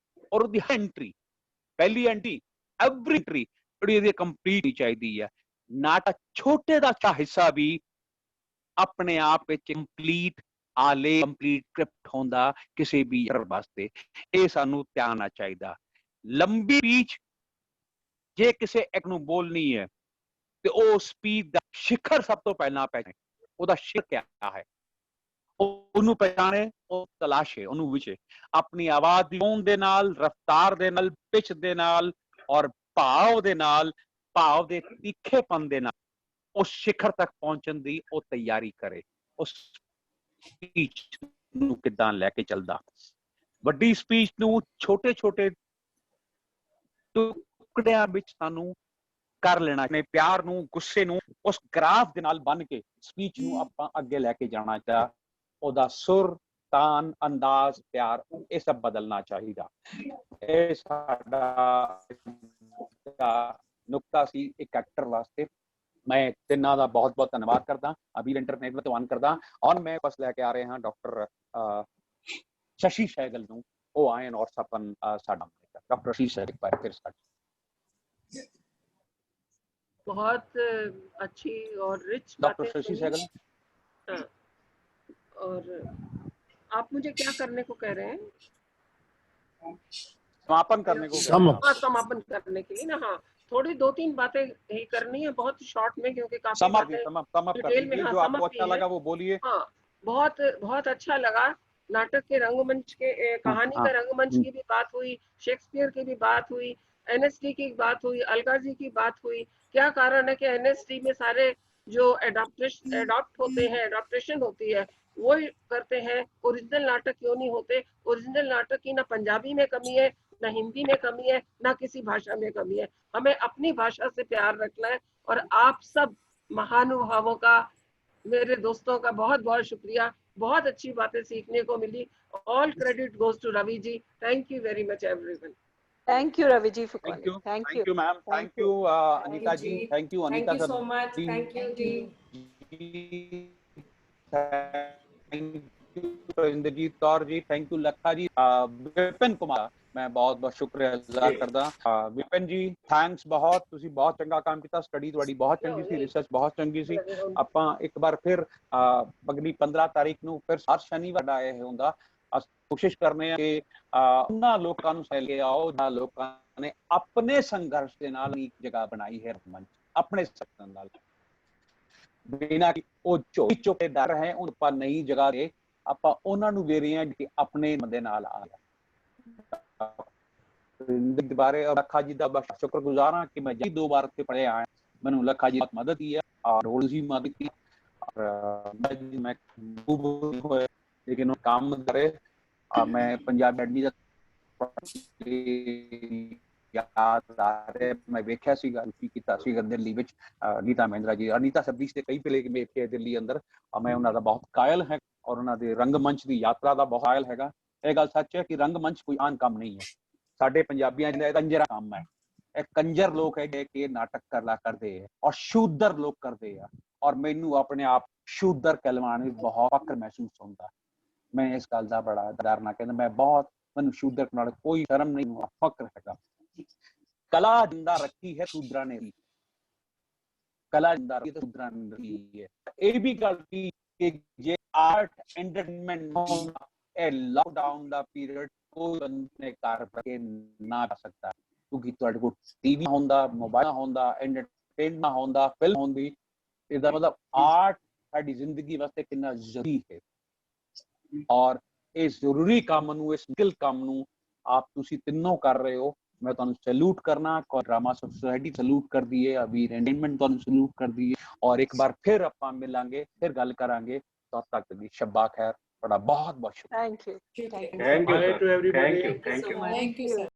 ਔਰ ਉਹਦੀ ਐਂਟਰੀ, ਪਹਿਲੀ ਐਂਟਰੀ ਐਵਰੀ ਐਂਟਰੀ ਜਿਹੜੀ ਇਹਦੀ ਕੰਪਲੀਟ ਚਾਹੀਦੀ ਹੈ। ਨਾਟਕ ਛੋਟੇ ਦਾ ਹਿੱਸਾ ਵੀ ਆਪਣੇ ਆਪ ਵਿੱਚ ਕੰਪਲੀਟ ਆਲੇ ਕੰਪਲੀਟ ਸਕ੍ਰਿਪਟ ਹੁੰਦਾ ਕਿਸੇ ਵੀ ਵਾਸਤੇ। ਇਹ ਸਾਨੂੰ ਧਿਆਨ ਆਉਣਾ ਚਾਹੀਦਾ। ਲੰਬੀ ਸਪੀਚ ਜੇ ਕਿਸੇ ਇੱਕ ਨੂੰ ਬੋਲਣੀ ਹੈ ਤੇ ਉਹ ਸਪੀਚ ਦਾ ਸਿਖਰ ਸਭ ਤੋਂ ਪਹਿਲਾਂ ਪਹਿਚਾਣੇ, ਉਹਦਾ ਸਿਖਰ ਕਿਆ ਹੈ ਉਹਨੂੰ ਪਹਿਚਾਣੇ, ਉਹ ਤਲਾਸ਼ੇ, ਉਹਨੂੰ ਵਿਚੇ ਆਪਣੀ ਆਵਾਜ਼ ਦੀ ਟੋਨ ਦੇ ਨਾਲ, ਰਫ਼ਤਾਰ ਦੇ ਨਾਲ, ਪਿਚ ਦੇ ਨਾਲ ਔਰ ਭਾਵ ਦੇ ਨਾਲ ਭਾਵ ਦੇ ਤਿੱਖੇਪਨ ਦੇ ਨਾਲ ਉਸ ਸਿਖਰ ਤੱਕ ਪਹੁੰਚਣ ਦੀ ਉਹ ਤਿਆਰੀ ਕਰੇ, ਉਸ ਸਪੀਚ ਨੂੰ ਕਿੱਦਾਂ ਲੈ ਕੇ ਚੱਲਦਾ। ਵੱਡੀ ਸਪੀਚ ਨੂੰ ਛੋਟੇ ਛੋਟੇ ਟੁਕੜਿਆਂ ਵਿੱਚ ਸਾਨੂੰ ਕਰ ਲੈਣਾ, ਆਪਣੇ ਪਿਆਰ ਨੂੰ, ਗੁੱਸੇ ਨੂੰ ਉਸ ਗ੍ਰਾਫ ਦੇ ਨਾਲ ਬੰਨ ਕੇ ਸਪੀਚ ਨੂੰ ਆਪਾਂ ਅੱਗੇ ਲੈ ਕੇ ਜਾਣਾ ਚਾਹੀਦਾ। ਉਹਦਾ ਸੁਰ, ਤਾਨ, ਅੰਦਾਜ਼, ਪਿਆਰ ਇਹ ਸਭ ਬਦਲਣਾ ਚਾਹੀਦਾ। ਇਹ ਸਾਡਾ ਨੁਕਤਾ ਸੀ ਇੱਕ ਐਕਟਰ ਵਾਸਤੇ। ਮੈਂ ਤਿੰਨਾਂ ਦਾ ਬਹੁਤ ਬਹੁਤ ਧੰਨਵਾਦ ਕਰਦਾ, ਅਬੀਰ ਇੰਟਰਨੈਟ ਦਾ ਧੰਨਵਾਦ ਕਰਦਾ। ਔਰ ਮੈਂ ਬਸ ਲੈ ਕੇ ਆ ਰਹੇ ਹਾਂ ਡਾਕਟਰ शशि सहगल ਨੂੰ, ਉਹ ਆਏ ਔਰ ਸਪਨ ਸਾਡਾ डॉक्टर शशि सहगल पर फिर स्टार्ट। बहुत अच्छी और रिच डॉक्टर शशि सहगल। हाँ, और आप मुझे क्या करने को कह रहे हैं? समापन करने को, समापन करने के लिए ना। हाँ, थोड़ी 2-3 बातें ही करनी है, बहुत शॉर्ट में, क्योंकि काफी डिटेल में। जो आपको अच्छा लगा वो बोलिए। हाँ, बहुत बहुत अच्छा लगा। नाटक के रंगमंच के, कहानी का रंगमंच की भी बात हुई, शेक्सपियर की भी बात हुई, एनएसडी की बात हुई, अलका जी की बात हुई। क्या कारण है कि एनएसडी में सारे जो एडॉप्ट होते हैं, एडॉप्टेशन होती है, वो करते हैं। ओरिजिनल नाटक क्यों नहीं होते? ओरिजिनल नाटक की ना पंजाबी में कमी है, ना हिंदी में कमी है, ना किसी भाषा में कमी है। हमें अपनी भाषा से प्यार रखना है। और आप सब महानुभावों का, मेरे दोस्तों का बहुत बहुत शुक्रिया। बहुत अच्छी बातें सीखने को मिली। All credit goes to Ravi ji. Thank you very much everyone. Thank you Ravi ji, thank you ma'am, thank you Anita ji, thank you Anita so much, thank you ji, Indrajit Kaur ji, thank you Lakha ji, Vipin Kumar मैं बहुत बहुत शुक्रिया अदा करदा। विपिन जी थैंक्स बहुत, ਤੁਸੀਂ ਬਹੁਤ ਚੰਗਾ ਕੰਮ ਕੀਤਾ। ਸਟੱਡੀ ਤੁਹਾਡੀ ਬਹੁਤ ਚੰਗੀ ਸੀ, ਰਿਸਰਚ ਬਹੁਤ ਚੰਗੀ ਸੀ। ਆਪਾਂ ਇੱਕ ਵਾਰ ਫਿਰ ਅਗਲੀ 15 ਤਾਰੀਖ ਨੂੰ ਫਿਰ ਹਰ ਸ਼ਨੀਵਾਰ ਦਾ ਇਹ ਹੁੰਦਾ, ਅਸੀਂ ਕੋਸ਼ਿਸ਼ ਕਰਨੇ ਆ ਕਿ ਉਹਨਾਂ ਲੋਕਾਂ ਨੂੰ ਲੈ ਕੇ ਆਓ ਜਿਨ੍ਹਾਂ ਲੋਕਾਂ ਨੇ ਆਪਣੇ ਸੰਘਰਸ਼ ਦੇ ਨਾਲ ਇੱਕ ਜਗ੍ਹਾ ਬਣਾਈ ਹੈ ਮੰਚ, ਆਪਣੇ ਸਖਤਨ ਨਾਲ, ਬਿਨਾਂ ਕਿ ਉਹ ਚੁੱਪੇ ਡਰ ਹੈ ਉਹ ਆਪਾਂ ਨਈ ਜਗ੍ਹਾ ਦੇ ਆਪਾਂ ਉਹਨਾਂ ਨੂੰ ਦੇ ਰਹੇ ਹਾਂ ਕਿ ਆਪਣੇ ਦੇ ਨਾਲ ਆ ਗਿਆ। ਬਾਰੇ ਲੱਖਾ ਜੀ ਦਾ ਬਸ शुक्रगुजार हाँ कि मैं 2 बार से पढ़े आया, मैंने लखा जी बहुत मदद की है और रोजी मदद की। और मैं लेकिन वो काम करे मैं पंजाब एडमी याद आ रहे मैं वेख्या सीगा ਕੀਤਾ ਸੀਗਾ ਦਿੱਲੀ ਵਿੱਚ ਨੀਤਾ ਮਹਿੰਦਰਾ ਜੀ, ਅਨੀਤਾ ਸਬਦੀਸ਼ ਦੇ ਕਈ ਪਲੇ ਵੇਖੇ ਦਿੱਲੀ ਅੰਦਰ। ਮੈਂ ਉਹਨਾਂ ਦਾ ਬਹੁਤ ਕਾਇਲ ਹੈ ਔਰ ਉਹਨਾਂ ਦੇ ਰੰਗਮੰਚ ਦੀ ਯਾਤਰਾ ਦਾ ਬਹੁਤ ਕਾਇਲ ਹੈਗਾ। ਇਹ ਗੱਲ ਸੱਚ ਹੈ ਕਿ ਰੰਗਮੰਚ ਕੋਈ ਆਮ ਕੰਮ ਨਹੀਂ ਹੈ। ਸਾਡੇ ਪੰਜਾਬੀਆਂ ਦਾ ਕੰਜਰਾ ਕੰਮ ਹੈ। ਇਹ ਕੰਜਰ ਲੋਕ ਹੈ ਕਿ ਨਾਟਕ ਕਰਦੇ ਹੈ ਔਰ ਸ਼ੂਦਰ ਲੋਕ ਕਰਦੇ ਆ। ਔਰ ਮੈਨੂੰ ਆਪਣੇ ਆਪ ਸ਼ੂਦਰ ਕਹਿਲਵਾਉਣ ਵਿੱਚ ਬਹੁਤ ਫਖਰ ਮਹਿਸੂਸ ਹੁੰਦਾ। ਮੈਂ ਇਸ ਗੱਲ ਦਾ ਬੜਾ ਡਰ ਨਾ ਕਹਿੰਦਾ, ਮੈਂ ਬਹੁਤ, ਮੈਨੂੰ ਸ਼ੂਦਰ ਨਾਲ ਕੋਈ ਸ਼ਰਮ ਨਹੀਂ, ਫਖਰ ਹੈਗਾ। ਕਲਾ ਜਿੰਦਾ ਰੱਖੀ ਹੈ ਸ਼ੂਦਰਾਂ ਨੇ, ਕਲਾ ਜਿੰਦਾ ਰੱਖੀ ਸ਼ੂਦਰਾਂ ਨੇ ਹੈ। ਇਹ ਵੀ ਗੱਲ ਕਿ ਜੇ ਆਰਟ एंटरटेनमेंट ए लॉकडाउन ਦਾ ਪੀਰੀਅਡ ਕੋਈ ਬੰਦੇ ਕਰ ਕੇ ਨਾ ਕਰ ਸਕਦਾ, ਕਿਉਂਕਿ ਤੁਹਾਡੇ ਕੋਲ ਟੀਵੀ ਹੁੰਦਾ, ਮੋਬਾਈਲ ਹੁੰਦਾ, एंटरटेनमेंट ਹੁੰਦਾ, ਫਿਲਮ ਹੁੰਦੀ। ਇਹਦਾ ਮਤਲਬ ਆਰਟ ਸਾਡੀ ਜ਼ਿੰਦਗੀ ਵਾਸਤੇ ਕਿੰਨਾ ਜ਼ਰੂਰੀ ਹੈ। ਔਰ ਇਸ ਜ਼ਰੂਰੀ ਕੰਮ ਨੂੰ, ਇਸ ਮੁਸ਼ਕਿਲ ਕੰਮ ਨੂੰ ਆਪ ਤੁਸੀਂ ਤਿੰਨੋਂ ਕਰ ਰਹੇ ਹੋ। मैं ਤੁਹਾਨੂੰ सैल्यूट करना, ड्रामा सोसाइटी सैल्यूट कर दी है, अभी एंटरटेनमेंट ਤੁਹਾਨੂੰ सैल्यूट कर दी है। और एक बार फिर ਆਪਾਂ ਮਿਲਾਂਗੇ, ਫਿਰ ਗੱਲ ਕਰਾਂਗੇ। तब तक ਦੀ शब्बा खैर, बड़ा बहुत बहुत शुक्रिया। Thank you, thank you to everybody, thank you, thank you sir.